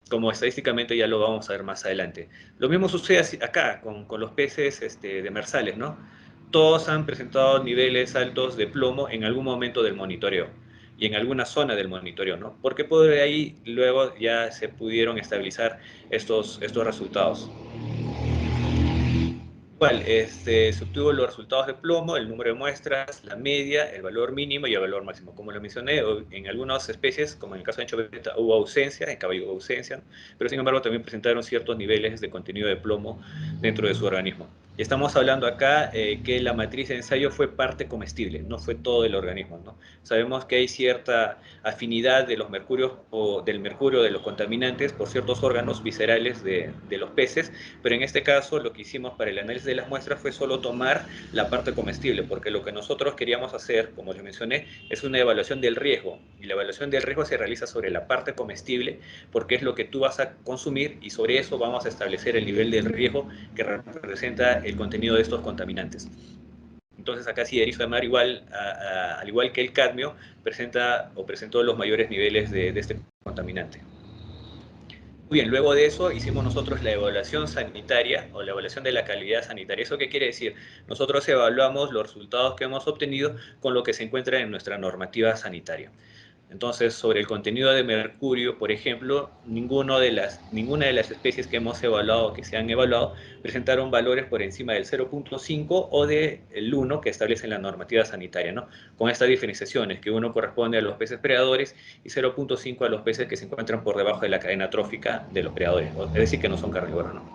Como estadísticamente ya lo vamos a ver más adelante. Lo mismo sucede acá con los peces demersales, ¿no? Todos han presentado niveles altos de plomo en algún momento del monitoreo y en alguna zona del monitoreo, ¿no? Porque por ahí luego ya se pudieron estabilizar estos resultados. Igual, se obtuvo los resultados de plomo, el número de muestras, la media, el valor mínimo y el valor máximo. Como lo mencioné, en algunas especies, como en el caso de anchoveta, hubo ausencia, en caballo hubo ausencia, ¿no? Pero sin embargo también presentaron ciertos niveles de contenido de plomo dentro de su organismo. Y estamos hablando acá que la matriz de ensayo fue parte comestible, no fue todo el organismo, ¿no? Sabemos que hay cierta afinidad de los mercurios o del mercurio de los contaminantes por ciertos órganos viscerales de los peces, pero en este caso lo que hicimos para el análisis de las muestras fue solo tomar la parte comestible, porque lo que nosotros queríamos hacer, como les mencioné, es una evaluación del riesgo, y la evaluación del riesgo se realiza sobre la parte comestible, porque es lo que tú vas a consumir, y sobre eso vamos a establecer el nivel de riesgo que representa el contenido de estos contaminantes. Entonces acá sí, erizo de mar, al igual que el cadmio, presentó los mayores niveles de este contaminante. Muy bien, luego de eso hicimos nosotros la evaluación sanitaria o la evaluación de la calidad sanitaria. ¿Eso qué quiere decir? Nosotros evaluamos los resultados que hemos obtenido con lo que se encuentra en nuestra normativa sanitaria. Entonces, sobre el contenido de mercurio, por ejemplo, ninguna de las especies que hemos evaluado, que se han evaluado, presentaron valores por encima del 0.5 o del 1 que establece la normativa sanitaria, ¿no? Con estas diferenciaciones, que 1 corresponde a los peces predadores y 0.5 a los peces que se encuentran por debajo de la cadena trófica de los predadores, es decir, que no son carnívoros, ¿no?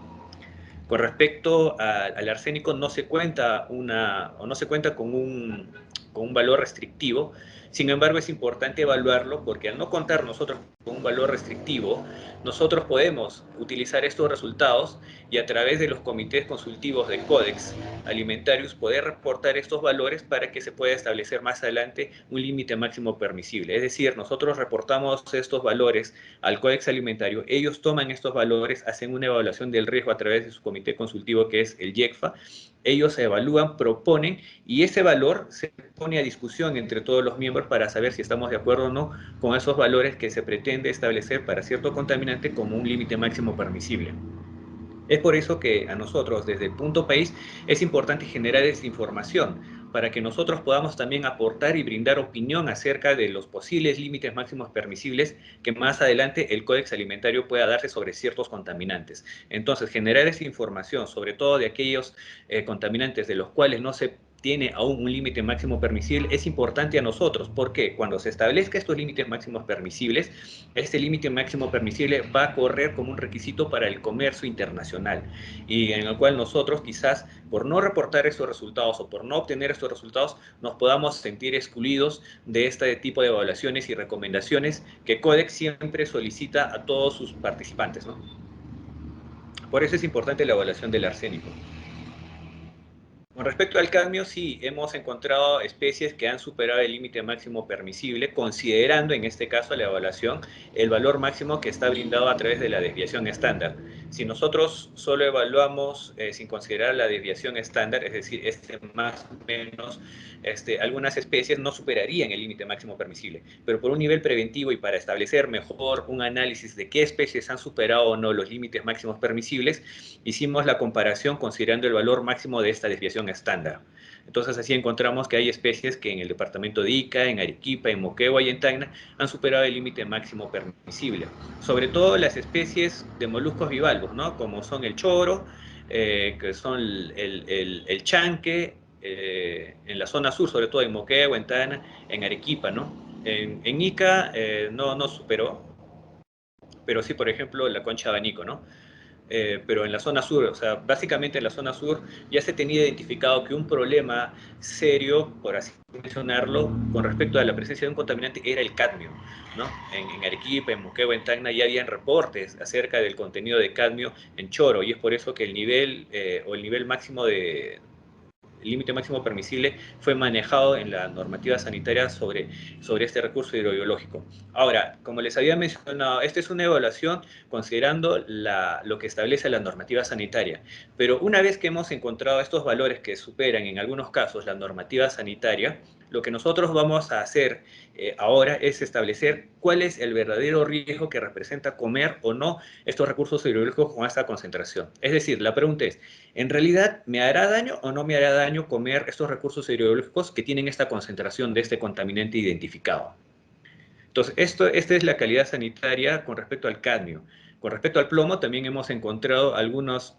Con respecto al arsénico, no se cuenta con un valor restrictivo. Sin embargo, es importante evaluarlo porque al no contar nosotros con un valor restrictivo, nosotros podemos utilizar estos resultados y a través de los comités consultivos de Codex Alimentarius poder reportar estos valores para que se pueda establecer más adelante un límite máximo permisible. Es decir, nosotros reportamos estos valores al Codex Alimentario, ellos toman estos valores, hacen una evaluación del riesgo a través de su comité consultivo que es el IECFA, ellos evalúan, proponen y ese valor se pone a discusión entre todos los miembros para saber si estamos de acuerdo o no con esos valores que se pretende establecer para cierto contaminante como un límite máximo permisible. Es por eso que a nosotros, desde el punto país, es importante generar esta información para que nosotros podamos también aportar y brindar opinión acerca de los posibles límites máximos permisibles que más adelante el Códex Alimentario pueda darse sobre ciertos contaminantes. Entonces, generar esa información, sobre todo de aquellos contaminantes de los cuales no se tiene aún un límite máximo permisible, es importante a nosotros, porque cuando se establezca estos límites máximos permisibles, este límite máximo permisible va a correr como un requisito para el comercio internacional, y en el cual nosotros quizás por no reportar estos resultados o por no obtener estos resultados, nos podamos sentir excluidos de este tipo de evaluaciones y recomendaciones que Codex siempre solicita a todos sus participantes, ¿no? Por eso es importante la evaluación del arsénico. Con respecto al cadmio, sí, hemos encontrado especies que han superado el límite máximo permisible, considerando en este caso la evaluación el valor máximo que está brindado a través de la desviación estándar. Si nosotros solo evaluamos sin considerar la desviación estándar, es decir, más o menos, algunas especies no superarían el límite máximo permisible, pero por un nivel preventivo y para establecer mejor un análisis de qué especies han superado o no los límites máximos permisibles, hicimos la comparación considerando el valor máximo de esta desviación estándar. Entonces así encontramos que hay especies que en el departamento de Ica, en Arequipa, en Moquegua y en Tacna han superado el límite máximo permisible. Sobre todo las especies de moluscos bivalvos, ¿no? Como son el choro, que son el chanque, en la zona sur, sobre todo en Moquegua, en Tacna, en Arequipa, ¿no? En Ica no superó, pero sí, por ejemplo, la concha de abanico, ¿no? Pero en la zona sur, o sea, básicamente en la zona sur ya se tenía identificado que un problema serio, por así mencionarlo, con respecto a la presencia de un contaminante era el cadmio, ¿no? En Arequipa, en Moquegua, en Tacna ya habían reportes acerca del contenido de cadmio en choro, y es por eso que el nivel máximo el límite máximo permisible fue manejado en la normativa sanitaria sobre este recurso hidrobiológico. Ahora, como les había mencionado, esta es una evaluación considerando lo que establece la normativa sanitaria, pero una vez que hemos encontrado estos valores que superan en algunos casos la normativa sanitaria, lo que nosotros vamos a hacer ahora es establecer cuál es el verdadero riesgo que representa comer o no estos recursos hidrobiológicos con esta concentración. Es decir, la pregunta es, ¿en realidad me hará daño o no me hará daño comer estos recursos hidrobiológicos que tienen esta concentración de este contaminante identificado? Entonces, esta es la calidad sanitaria con respecto al cadmio. Con respecto al plomo, también hemos encontrado algunos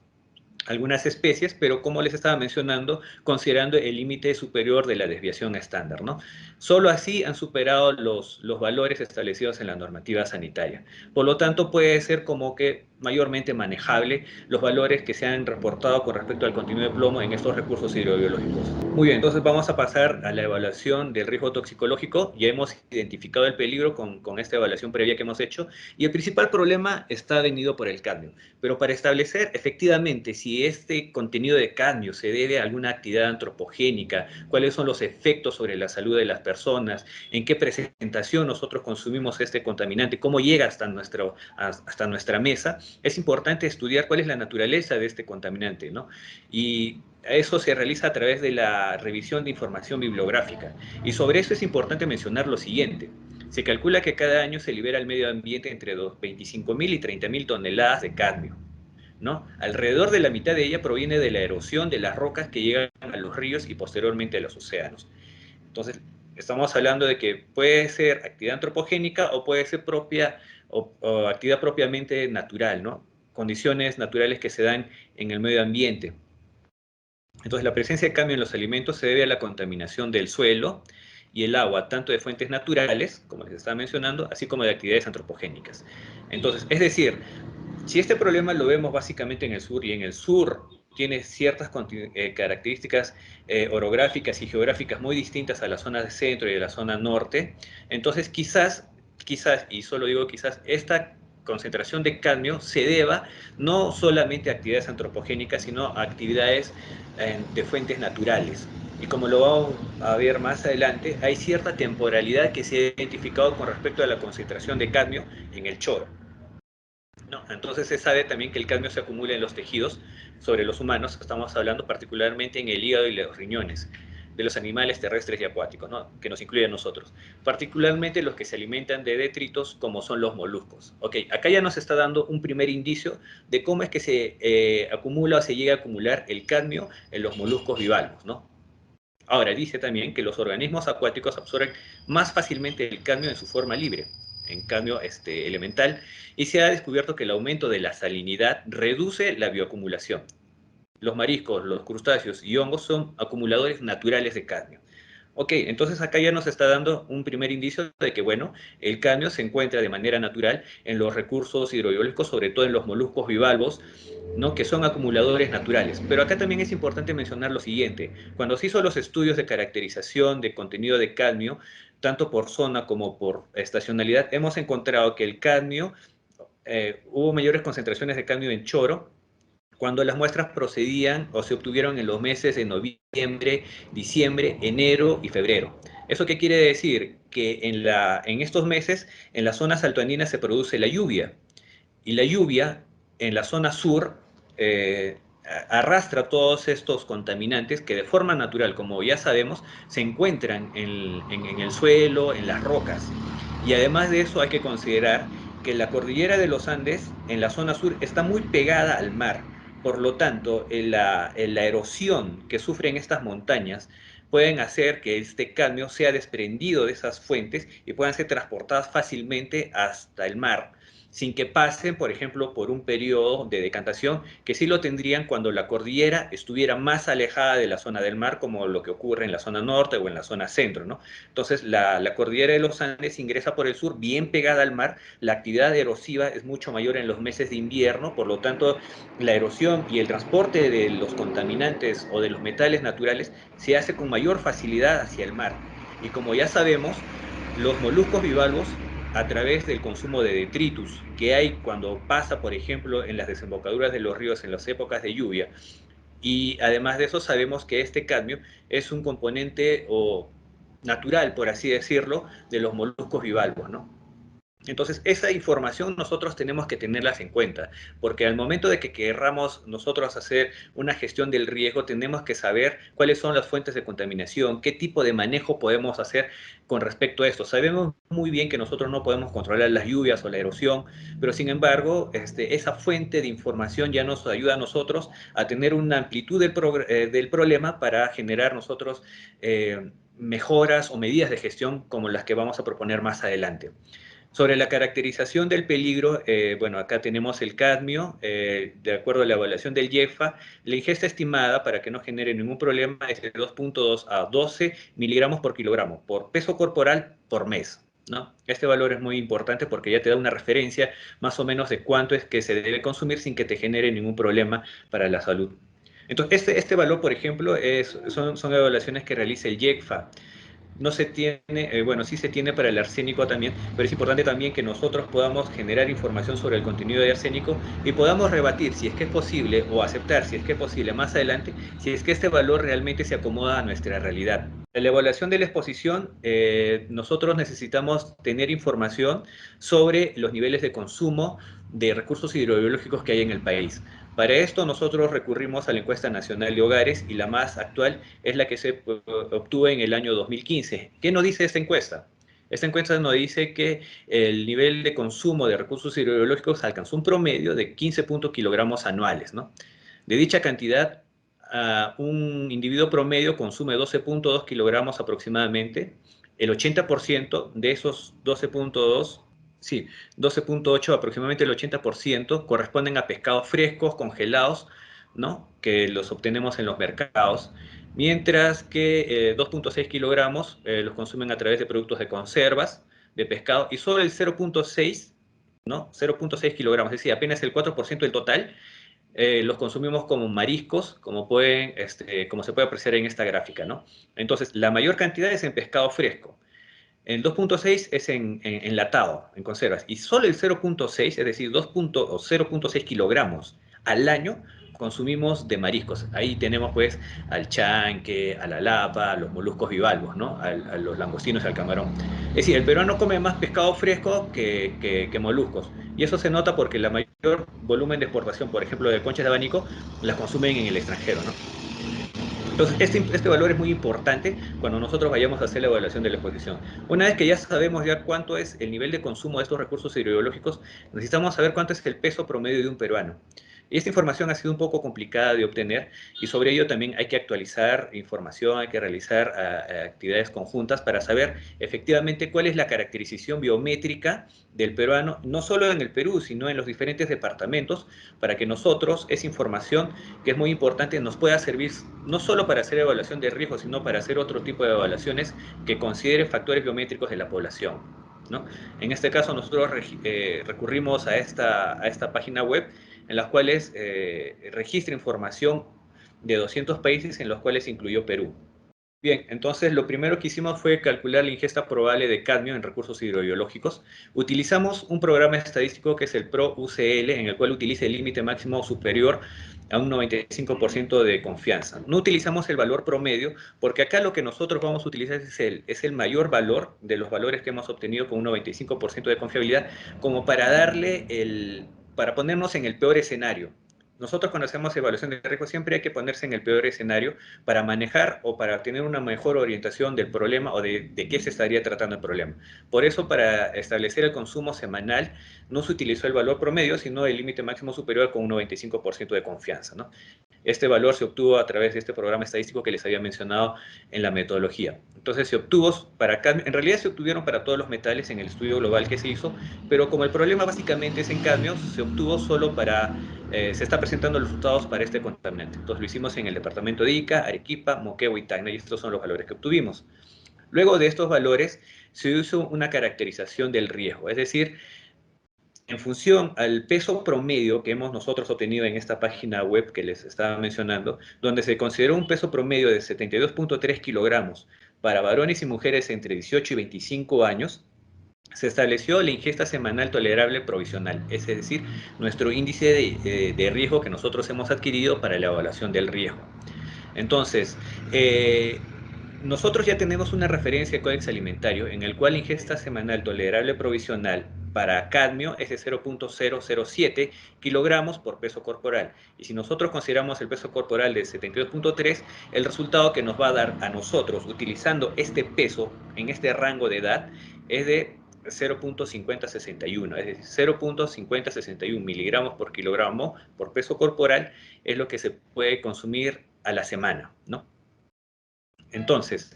algunas especies, pero como les estaba mencionando, considerando el límite superior de la desviación estándar, ¿no? Solo así han superado los valores establecidos en la normativa sanitaria. Por lo tanto, puede ser como que mayormente manejable los valores que se han reportado con respecto al contenido de plomo en estos recursos hidrobiológicos. Muy bien, entonces vamos a pasar a la evaluación del riesgo toxicológico. Ya hemos identificado el peligro con esta evaluación previa que hemos hecho, y el principal problema está venido por el cadmio. Pero para establecer efectivamente si este contenido de cadmio se debe a alguna actividad antropogénica, cuáles son los efectos sobre la salud de las personas, en qué presentación nosotros consumimos este contaminante, cómo llega hasta nuestra mesa, es importante estudiar cuál es la naturaleza de este contaminante, ¿no? Y eso se realiza a través de la revisión de información bibliográfica. Y sobre eso es importante mencionar lo siguiente. Se calcula que cada año se libera al medio ambiente entre 25.000 y 30.000 toneladas de cadmio, ¿no? Alrededor de la mitad de ella proviene de la erosión de las rocas que llegan a los ríos y posteriormente a los océanos. Entonces, estamos hablando de que puede ser actividad antropogénica o puede ser propia o actividad propiamente natural, ¿no? Condiciones naturales que se dan en el medio ambiente. Entonces, la presencia de cadmio en los alimentos se debe a la contaminación del suelo y el agua, tanto de fuentes naturales, como les estaba mencionando, así como de actividades antropogénicas. Entonces, es decir, si este problema lo vemos básicamente en el sur, y en el sur tiene ciertas características orográficas y geográficas muy distintas a la zona de centro y a la zona norte, entonces quizás, y solo digo quizás, esta concentración de cadmio se deba no solamente a actividades antropogénicas, sino a actividades de fuentes naturales. Y como lo vamos a ver más adelante, hay cierta temporalidad que se ha identificado con respecto a la concentración de cadmio en el choro. No, entonces se sabe también que el cadmio se acumula en los tejidos sobre los humanos, estamos hablando particularmente en el hígado y los riñones de los animales terrestres y acuáticos, ¿no? Que nos incluye a nosotros, particularmente los que se alimentan de detritos como son los moluscos. Ok, acá ya nos está dando un primer indicio de cómo es que se acumula o se llega a acumular el cadmio en los moluscos bivalvos, ¿no? Ahora, dice también que los organismos acuáticos absorben más fácilmente el cadmio en su forma libre, en cadmio elemental, y se ha descubierto que el aumento de la salinidad reduce la bioacumulación. Los mariscos, los crustáceos y hongos son acumuladores naturales de cadmio. Ok, entonces acá ya nos está dando un primer indicio de que, bueno, el cadmio se encuentra de manera natural en los recursos hidrobiológicos, sobre todo en los moluscos bivalvos, ¿no? Que son acumuladores naturales. Pero acá también es importante mencionar lo siguiente. Cuando se hizo los estudios de caracterización de contenido de cadmio, tanto por zona como por estacionalidad, hemos encontrado que el cadmio, hubo mayores concentraciones de cadmio en choro, cuando las muestras procedían o se obtuvieron en los meses de noviembre, diciembre, enero y febrero. ¿Eso qué quiere decir? Que en estos meses, en las zonas altoandinas se produce la lluvia, y la lluvia en la zona sur arrastra todos estos contaminantes que de forma natural, como ya sabemos, se encuentran en el suelo, en las rocas. Y además de eso hay que considerar que la cordillera de los Andes en la zona sur está muy pegada al mar. Por lo tanto, la erosión que sufren estas montañas pueden hacer que este cadmio sea desprendido de esas fuentes y puedan ser transportadas fácilmente hasta el mar, sin que pasen, por ejemplo, por un periodo de decantación, que sí lo tendrían cuando la cordillera estuviera más alejada de la zona del mar, como lo que ocurre en la zona norte o en la zona centro, ¿no? Entonces, la cordillera de los Andes ingresa por el sur, bien pegada al mar, la actividad erosiva es mucho mayor en los meses de invierno, por lo tanto, la erosión y el transporte de los contaminantes o de los metales naturales se hace con mayor facilidad hacia el mar. Y como ya sabemos, los moluscos bivalvos, a través del consumo de detritus que hay cuando pasa, por ejemplo, en las desembocaduras de los ríos en las épocas de lluvia, y además de eso sabemos que este cadmio es un componente natural, por así decirlo, de los moluscos bivalvos, ¿no? Entonces, esa información nosotros tenemos que tenerlas en cuenta, porque al momento de que querramos nosotros hacer una gestión del riesgo, tenemos que saber cuáles son las fuentes de contaminación, qué tipo de manejo podemos hacer con respecto a esto. Sabemos muy bien que nosotros no podemos controlar las lluvias o la erosión, pero sin embargo, esa fuente de información ya nos ayuda a nosotros a tener una amplitud del problema para generar nosotros mejoras o medidas de gestión como las que vamos a proponer más adelante. Sobre la caracterización del peligro, bueno, acá tenemos el cadmio, de acuerdo a la evaluación del IEFA, la ingesta estimada para que no genere ningún problema es de 2.2 a 12 miligramos por kilogramo, por peso corporal por mes, ¿no? Este valor es muy importante porque ya te da una referencia más o menos de cuánto es que se debe consumir sin que te genere ningún problema para la salud. Entonces, este valor, por ejemplo, son evaluaciones que realiza el IECFA. No se tiene, bueno, sí se tiene para el arsénico también, pero es importante también que nosotros podamos generar información sobre el contenido de arsénico y podamos rebatir si es que es posible o aceptar si es que es posible más adelante, si es que este valor realmente se acomoda a nuestra realidad. En la evaluación de la exposición, nosotros necesitamos tener información sobre los niveles de consumo de recursos hidrobiológicos que hay en el país. Para esto nosotros recurrimos a la encuesta nacional de hogares y la más actual es la que se obtuvo en el año 2015. ¿Qué nos dice esta encuesta? Esta encuesta nos dice que el nivel de consumo de recursos hidrobiológicos alcanzó un promedio de 15 kilogramos anuales, ¿no? De dicha cantidad, un individuo promedio consume 12.2 kilogramos aproximadamente. El 80% de esos 12.2, sí, 12.8, aproximadamente el 80% corresponden a pescados frescos, congelados, ¿no? Que los obtenemos en los mercados, mientras que 2.6 kilogramos los consumen a través de productos de conservas, de pescado, y solo el 0.6, ¿no? 0.6 kilogramos, es decir, apenas el 4% del total, los consumimos como mariscos, como se puede apreciar en esta gráfica, ¿no? Entonces, la mayor cantidad es en pescado fresco. El 2.6 es en enlatado, en conservas. Y solo el 0.6, es decir, 0.6 kilogramos al año, consumimos de mariscos. Ahí tenemos pues al chanque, a la lapa, a los moluscos bivalvos, ¿no? A los langostinos y al camarón. Es decir, el peruano come más pescado fresco que moluscos. Y eso se nota porque la mayor volumen de exportación, por ejemplo, de conchas de abanico, las consumen en el extranjero, ¿no? Entonces, este valor es muy importante cuando nosotros vayamos a hacer la evaluación de la exposición. Una vez que ya sabemos ya cuánto es el nivel de consumo de estos recursos hidrobiológicos, necesitamos saber cuánto es el peso promedio de un peruano. Y esta información ha sido un poco complicada de obtener y sobre ello también hay que actualizar información, hay que realizar actividades conjuntas para saber efectivamente cuál es la caracterización biométrica del peruano, no solo en el Perú, sino en los diferentes departamentos, para que nosotros esa información, que es muy importante, nos pueda servir no solo para hacer evaluación de riesgo, sino para hacer otro tipo de evaluaciones que consideren factores biométricos de la población, ¿no? En este caso nosotros recurrimos a esta página web en las cuales registra información de 200 países en los cuales incluyó Perú. Bien, entonces lo primero que hicimos fue calcular la ingesta probable de cadmio en recursos hidrobiológicos. Utilizamos un programa estadístico que es el PRO-UCL, en el cual utiliza el límite máximo superior a un 95% de confianza. No utilizamos el valor promedio, porque acá lo que nosotros vamos a utilizar es el mayor valor de los valores que hemos obtenido con un 95% de confiabilidad, como para ponernos en el peor escenario. Nosotros cuando hacemos evaluación de riesgo siempre hay que ponerse en el peor escenario para manejar o para tener una mejor orientación del problema o de qué se estaría tratando el problema. Por eso, para establecer el consumo semanal no se utilizó el valor promedio, sino el límite máximo superior con un 95% de confianza, ¿no? Este valor se obtuvo a través de este programa estadístico que les había mencionado en la metodología. Entonces se obtuvo en realidad se obtuvieron para todos los metales en el estudio global que se hizo, pero como el problema básicamente es en cadmio, se obtuvo solo para, se está presentando los resultados para este contaminante. Entonces lo hicimos en el departamento de Ica, Arequipa, Moquegua y Tacna, y estos son los valores que obtuvimos. Luego de estos valores se hizo una caracterización del riesgo, es decir, en función al peso promedio que hemos nosotros obtenido en esta página web que les estaba mencionando, donde se consideró un peso promedio de 72.3 kilogramos para varones y mujeres entre 18 y 25 años, se estableció la ingesta semanal tolerable provisional, es decir, nuestro índice de riesgo que nosotros hemos adquirido para la evaluación del riesgo. Entonces, nosotros ya tenemos una referencia de Códex Alimentario en el cual la ingesta semanal tolerable provisional para cadmio es de 0.007 kilogramos por peso corporal. Y si nosotros consideramos el peso corporal de 72.3, el resultado que nos va a dar a nosotros, utilizando este peso en este rango de edad, es de 0.5061, es decir, 0.5061 miligramos por kilogramo por peso corporal es lo que se puede consumir a la semana, ¿no? Entonces,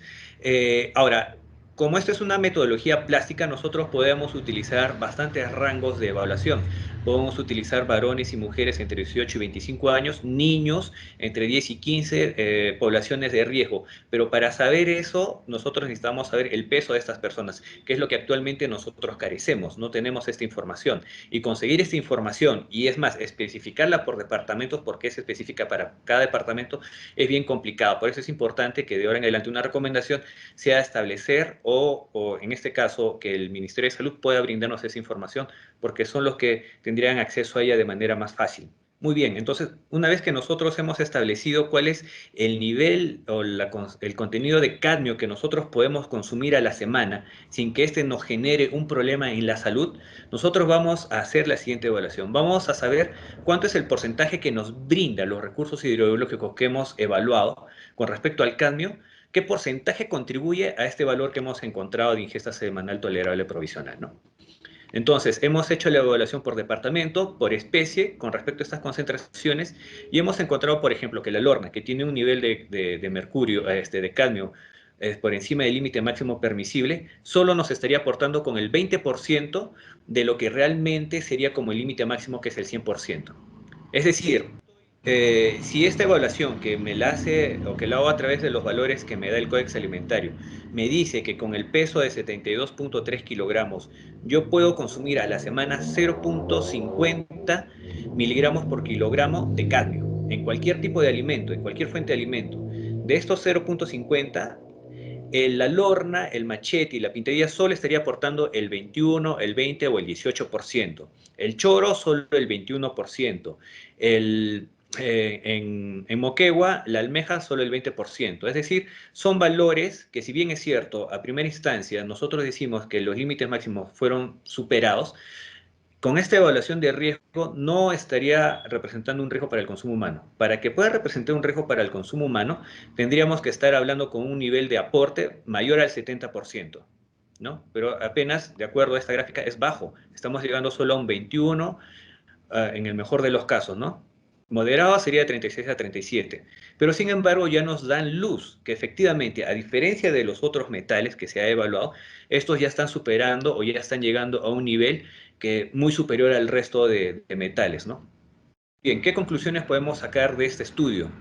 ahora, como esto es una metodología plástica, nosotros podemos utilizar bastantes rangos de evaluación. Podemos utilizar varones y mujeres entre 18 y 25 años, niños entre 10 y 15, poblaciones de riesgo. Pero para saber eso, nosotros necesitamos saber el peso de estas personas, que es lo que actualmente nosotros carecemos. No tenemos esta información. Y conseguir esta información, y es más, especificarla por departamentos, porque es específica para cada departamento, es bien complicado. Por eso es importante que de ahora en adelante una recomendación sea establecer o en este caso que el Ministerio de Salud pueda brindarnos esa información, porque son los que tendrían acceso a ella de manera más fácil. Muy bien, entonces, una vez que nosotros hemos establecido cuál es el nivel o el contenido de cadmio que nosotros podemos consumir a la semana sin que este nos genere un problema en la salud, nosotros vamos a hacer la siguiente evaluación. Vamos a saber cuánto es el porcentaje que nos brinda los recursos hidrobiológicos que hemos evaluado con respecto al cadmio. ¿Qué porcentaje contribuye a este valor que hemos encontrado de ingesta semanal tolerable provisional, ¿no? Entonces, hemos hecho la evaluación por departamento, por especie, con respecto a estas concentraciones, y hemos encontrado, por ejemplo, que la lorna, que tiene un nivel de mercurio, de cadmio, por encima del límite máximo permisible, solo nos estaría aportando con el 20% de lo que realmente sería como el límite máximo, que es el 100%. Es decir, si esta evaluación que me la hace o que la hago a través de los valores que me da el Códex Alimentario me dice que con el peso de 72.3 kilogramos yo puedo consumir a la semana 0.50 miligramos por kilogramo de cadmio en cualquier tipo de alimento, en cualquier fuente de alimento. De estos 0.50, la lorna, el machete y la pintería solo estaría aportando el 21, el 20 o el 18%. El choro solo el 21%. En Moquegua, la almeja solo el 20%. Es decir, son valores que, si bien es cierto, a primera instancia nosotros decimos que los límites máximos fueron superados, con esta evaluación de riesgo no estaría representando un riesgo para el consumo humano. Para que pueda representar un riesgo para el consumo humano, tendríamos que estar hablando con un nivel de aporte mayor al 70%, ¿no? Pero apenas, de acuerdo a esta gráfica, es bajo. Estamos llegando solo a un 21, en el mejor de los casos, ¿no? Moderado sería de 36 a 37. Pero sin embargo ya nos dan luz que efectivamente, a diferencia de los otros metales que se ha evaluado, estos ya están superando o ya están llegando a un nivel que muy superior al resto de metales, ¿no? Bien, ¿qué conclusiones podemos sacar de este estudio?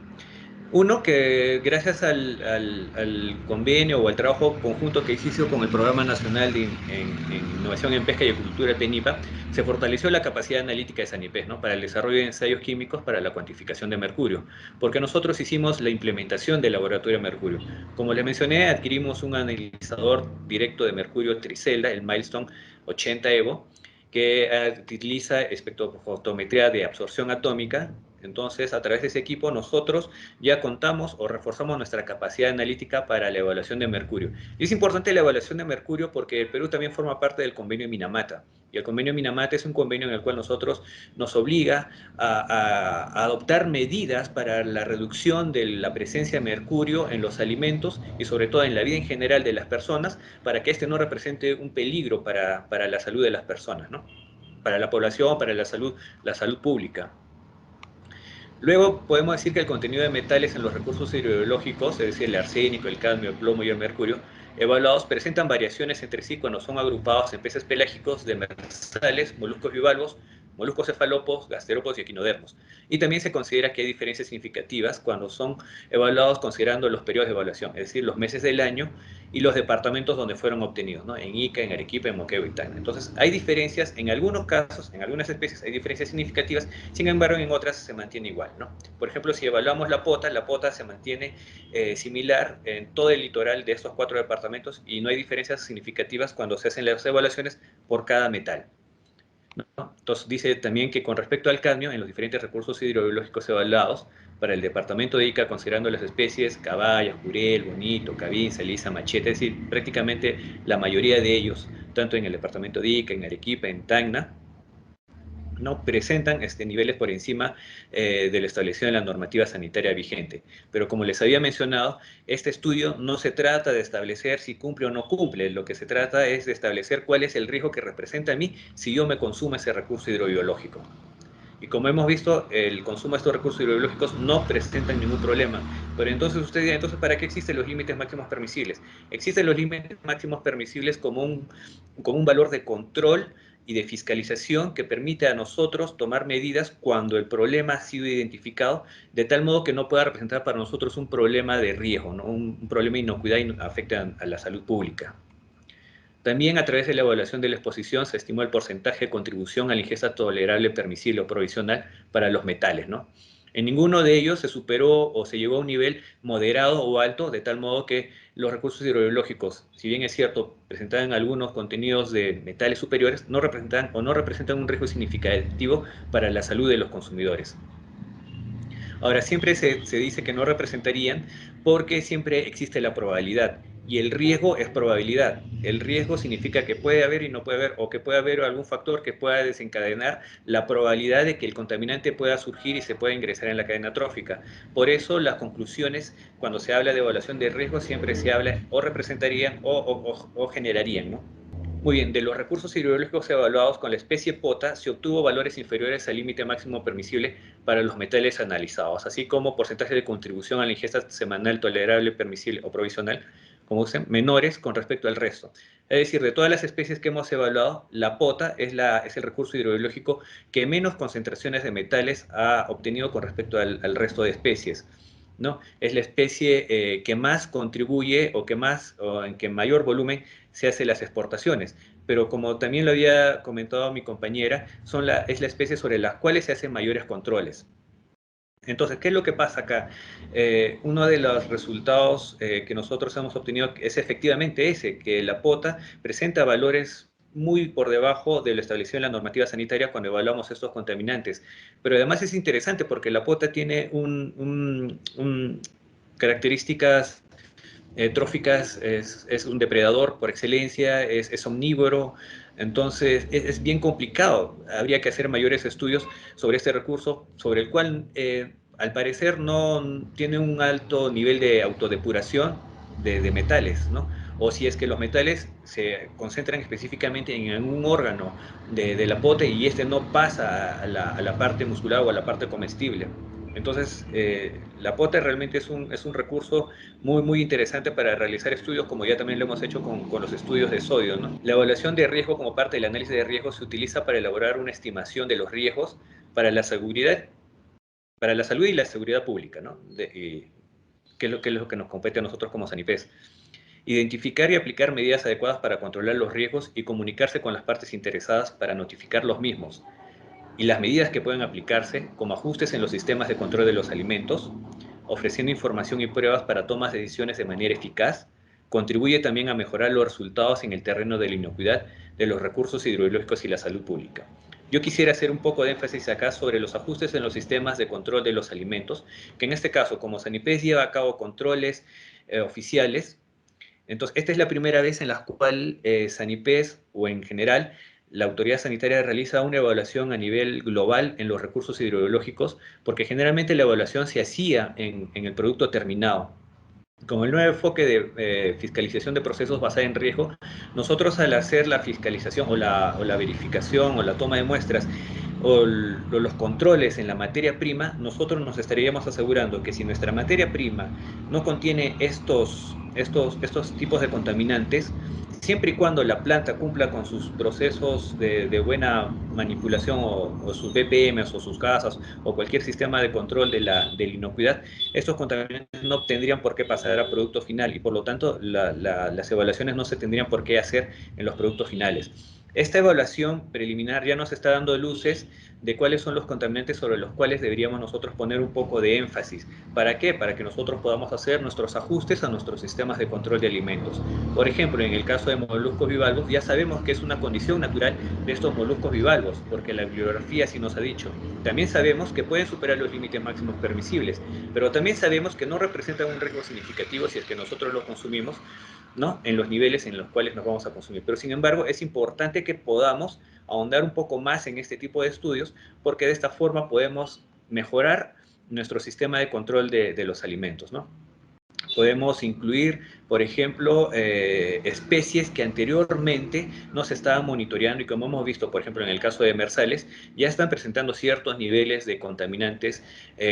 Uno, que gracias al convenio o al trabajo conjunto que se hizo con el Programa Nacional en Innovación en Pesca y Acuicultura, el PENIPA, se fortaleció la capacidad analítica de Sanipes, ¿no?, para el desarrollo de ensayos químicos para la cuantificación de mercurio, porque nosotros hicimos la implementación del laboratorio de mercurio. Como les mencioné, adquirimos un analizador directo de mercurio Tricelda, el Milestone 80 Evo, que utiliza espectrofotometría de absorción atómica. Entonces, a través de ese equipo, nosotros ya contamos o reforzamos nuestra capacidad analítica para la evaluación de mercurio. Y es importante la evaluación de mercurio porque el Perú también forma parte del convenio Minamata. Y el convenio Minamata es un convenio en el cual nosotros nos obliga a adoptar medidas para la reducción de la presencia de mercurio en los alimentos y sobre todo en la vida en general de las personas, para que este no represente un peligro para la salud de las personas, ¿no?, para la población, para la salud pública. Luego podemos decir que el contenido de metales en los recursos hidrobiológicos, es decir, el arsénico, el cadmio, el plomo y el mercurio, evaluados presentan variaciones entre sí cuando son agrupados en peces pelágicos, demersales, moluscos bivalvos, moluscos cefalópodos, gasterópodos y equinodermos. Y también se considera que hay diferencias significativas cuando son evaluados considerando los periodos de evaluación, es decir, los meses del año y los departamentos donde fueron obtenidos, ¿no?, en Ica, en Arequipa, en Moquegua y Tacna. Entonces, hay diferencias, en algunos casos, en algunas especies hay diferencias significativas, sin embargo, en otras se mantiene igual, ¿no? Por ejemplo, si evaluamos la pota se mantiene similar en todo el litoral de estos 4 departamentos y no hay diferencias significativas cuando se hacen las evaluaciones por cada metal, ¿no? Entonces, dice también que con respecto al cadmio, en los diferentes recursos hidrobiológicos evaluados, para el departamento de Ica, considerando las especies caballa, jurel, bonito, cabín, salisa, machete, es decir, prácticamente la mayoría de ellos, tanto en el departamento de Ica, en Arequipa, en Tacna, no presentan niveles por encima de lo establecido en la normativa sanitaria vigente. Pero como les había mencionado, este estudio no se trata de establecer si cumple o no cumple, lo que se trata es de establecer cuál es el riesgo que representa a mí si yo me consumo ese recurso hidrobiológico. Y como hemos visto, el consumo de estos recursos hidrobiológicos no presenta ningún problema. Pero entonces usted dirá, entonces, ¿para qué existen los límites máximos permisibles? Existen los límites máximos permisibles como un valor de control y de fiscalización que permite a nosotros tomar medidas cuando el problema ha sido identificado, de tal modo que no pueda representar para nosotros un problema de riesgo, ¿no? Un problema de inocuidad y afecte a la salud pública. También a través de la evaluación de la exposición se estimó el porcentaje de contribución a la ingesta tolerable, permisible o provisional para los metales, ¿no? En ninguno de ellos se superó o se llegó a un nivel moderado o alto, de tal modo que los recursos hidrobiológicos, si bien es cierto, presentaban algunos contenidos de metales superiores, no representan un riesgo significativo para la salud de los consumidores. Ahora, siempre se dice que no representarían porque siempre existe la probabilidad y el riesgo es probabilidad. El riesgo significa que puede haber y no puede haber, o que puede haber algún factor que pueda desencadenar la probabilidad de que el contaminante pueda surgir y se pueda ingresar en la cadena trófica. Por eso las conclusiones, cuando se habla de evaluación de riesgo, siempre se habla o representarían o generarían, ¿no? Muy bien, de los recursos hidrobiológicos evaluados con la especie POTA se obtuvo valores inferiores al límite máximo permisible para los metales analizados, así como porcentaje de contribución a la ingesta semanal tolerable, permisible o provisional, como dicen, menores con respecto al resto. Es decir, de todas las especies que hemos evaluado, la POTA es el recurso hidrobiológico que menos concentraciones de metales ha obtenido con respecto al resto de especies, ¿no? Es la especie que más contribuye o en que mayor volumen se hace las exportaciones. Pero como también lo había comentado mi compañera, es la especie sobre las cuales se hacen mayores controles. Entonces, ¿qué es lo que pasa acá? Uno de los resultados que nosotros hemos obtenido es efectivamente ese, que la POTA presenta valores muy por debajo de lo establecido en la normativa sanitaria cuando evaluamos estos contaminantes. Pero además es interesante porque la POTA tiene características tróficas, es un depredador por excelencia, es omnívoro, entonces es bien complicado. Habría que hacer mayores estudios sobre este recurso, sobre el cual al parecer no tiene un alto nivel de autodepuración de metales, ¿no? O si es que los metales se concentran específicamente en algún órgano de la POTA y este no pasa a la parte muscular o a la parte comestible. Entonces, la POTA realmente es un recurso muy, muy interesante para realizar estudios, como ya también lo hemos hecho con los estudios de sodio, ¿no? La evaluación de riesgo como parte del análisis de riesgo se utiliza para elaborar una estimación de los riesgos para la seguridad, para la salud y la seguridad pública, ¿no? Que es lo que nos compete a nosotros como Sanipes. Identificar y aplicar medidas adecuadas para controlar los riesgos y comunicarse con las partes interesadas para notificar los mismos. Y las medidas que pueden aplicarse, como ajustes en los sistemas de control de los alimentos, ofreciendo información y pruebas para tomas de decisiones de manera eficaz, contribuye también a mejorar los resultados en el terreno de la inocuidad de los recursos hidrobiológicos y la salud pública. Yo quisiera hacer un poco de énfasis acá sobre los ajustes en los sistemas de control de los alimentos, que en este caso, como Sanipes lleva a cabo controles oficiales, entonces esta es la primera vez en la cual Sanipes, o en general, la autoridad sanitaria realiza una evaluación a nivel global en los recursos hidrobiológicos, porque generalmente la evaluación se hacía en el producto terminado. Como el nuevo enfoque de fiscalización de procesos basada en riesgo, nosotros al hacer la fiscalización o la verificación o la toma de muestras o los controles en la materia prima, nosotros nos estaríamos asegurando que si nuestra materia prima no contiene estos tipos de contaminantes, siempre y cuando la planta cumpla con sus procesos de buena manipulación o sus BPMs o sus gasas o cualquier sistema de control de la inocuidad, estos contaminantes no tendrían por qué pasar a producto final y por lo tanto las evaluaciones no se tendrían por qué hacer en los productos finales. Esta evaluación preliminar ya nos está dando luces de cuáles son los contaminantes sobre los cuales deberíamos nosotros poner un poco de énfasis. ¿Para qué? Para que nosotros podamos hacer nuestros ajustes a nuestros sistemas de control de alimentos. Por ejemplo, en el caso de moluscos bivalvos, ya sabemos que es una condición natural de estos moluscos bivalvos, porque la bibliografía sí nos ha dicho. También sabemos que pueden superar los límites máximos permisibles, pero también sabemos que no representan un riesgo significativo si es que nosotros lo consumimos, ¿no? En los niveles en los cuales nos vamos a consumir. Pero sin embargo, es importante que podamos ahondar un poco más en este tipo de estudios, porque de esta forma podemos mejorar nuestro sistema de control de los alimentos, ¿no? Podemos incluir, por ejemplo, especies que anteriormente no se estaban monitoreando y como hemos visto, por ejemplo, en el caso de demersales, ya están presentando ciertos niveles de contaminantes,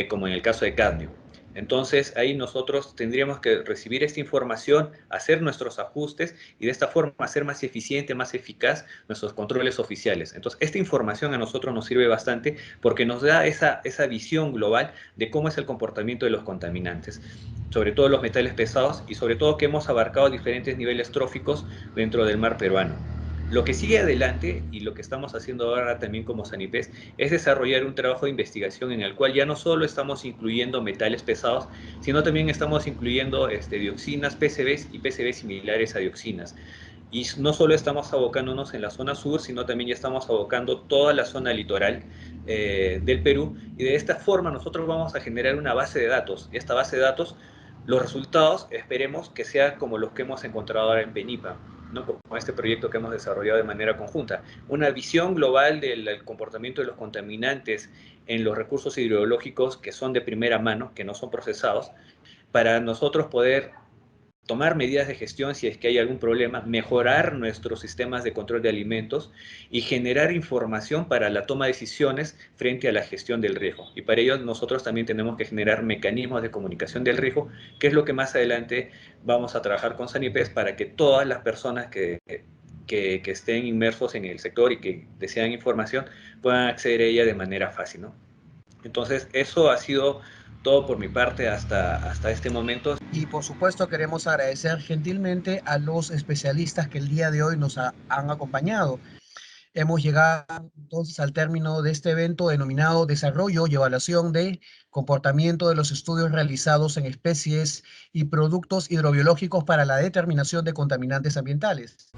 como en el caso de cadmio. Entonces, ahí nosotros tendríamos que recibir esta información, hacer nuestros ajustes y de esta forma hacer más eficiente, más eficaz nuestros controles oficiales. Entonces, esta información a nosotros nos sirve bastante porque nos da esa visión global de cómo es el comportamiento de los contaminantes, sobre todo los metales pesados y sobre todo que hemos abarcado diferentes niveles tróficos dentro del mar peruano. Lo que sigue adelante y lo que estamos haciendo ahora también como Sanipes es desarrollar un trabajo de investigación en el cual ya no solo estamos incluyendo metales pesados, sino también estamos incluyendo dioxinas, PCBs y PCBs similares a dioxinas. Y no solo estamos abocándonos en la zona sur, sino también ya estamos abocando toda la zona litoral del Perú. Y de esta forma nosotros vamos a generar una base de datos. Y esta base de datos, los resultados, esperemos que sea como los que hemos encontrado ahora en PENIPA, ¿no? Como este proyecto que hemos desarrollado de manera conjunta. Una visión global del comportamiento de los contaminantes en los recursos hidrológicos que son de primera mano, que no son procesados, para nosotros poder tomar medidas de gestión si es que hay algún problema, mejorar nuestros sistemas de control de alimentos y generar información para la toma de decisiones frente a la gestión del riesgo. Y para ello nosotros también tenemos que generar mecanismos de comunicación del riesgo, que es lo que más adelante vamos a trabajar con Sanipes para que todas las personas que estén inmersos en el sector y que desean información puedan acceder a ella de manera fácil, ¿no? Entonces, eso ha sido todo por mi parte hasta este momento. Y por supuesto queremos agradecer gentilmente a los especialistas que el día de hoy nos han acompañado. Hemos llegado entonces al término de este evento denominado Desarrollo y Evaluación de Comportamiento de los Estudios realizados en especies y productos hidrobiológicos para la determinación de contaminantes ambientales.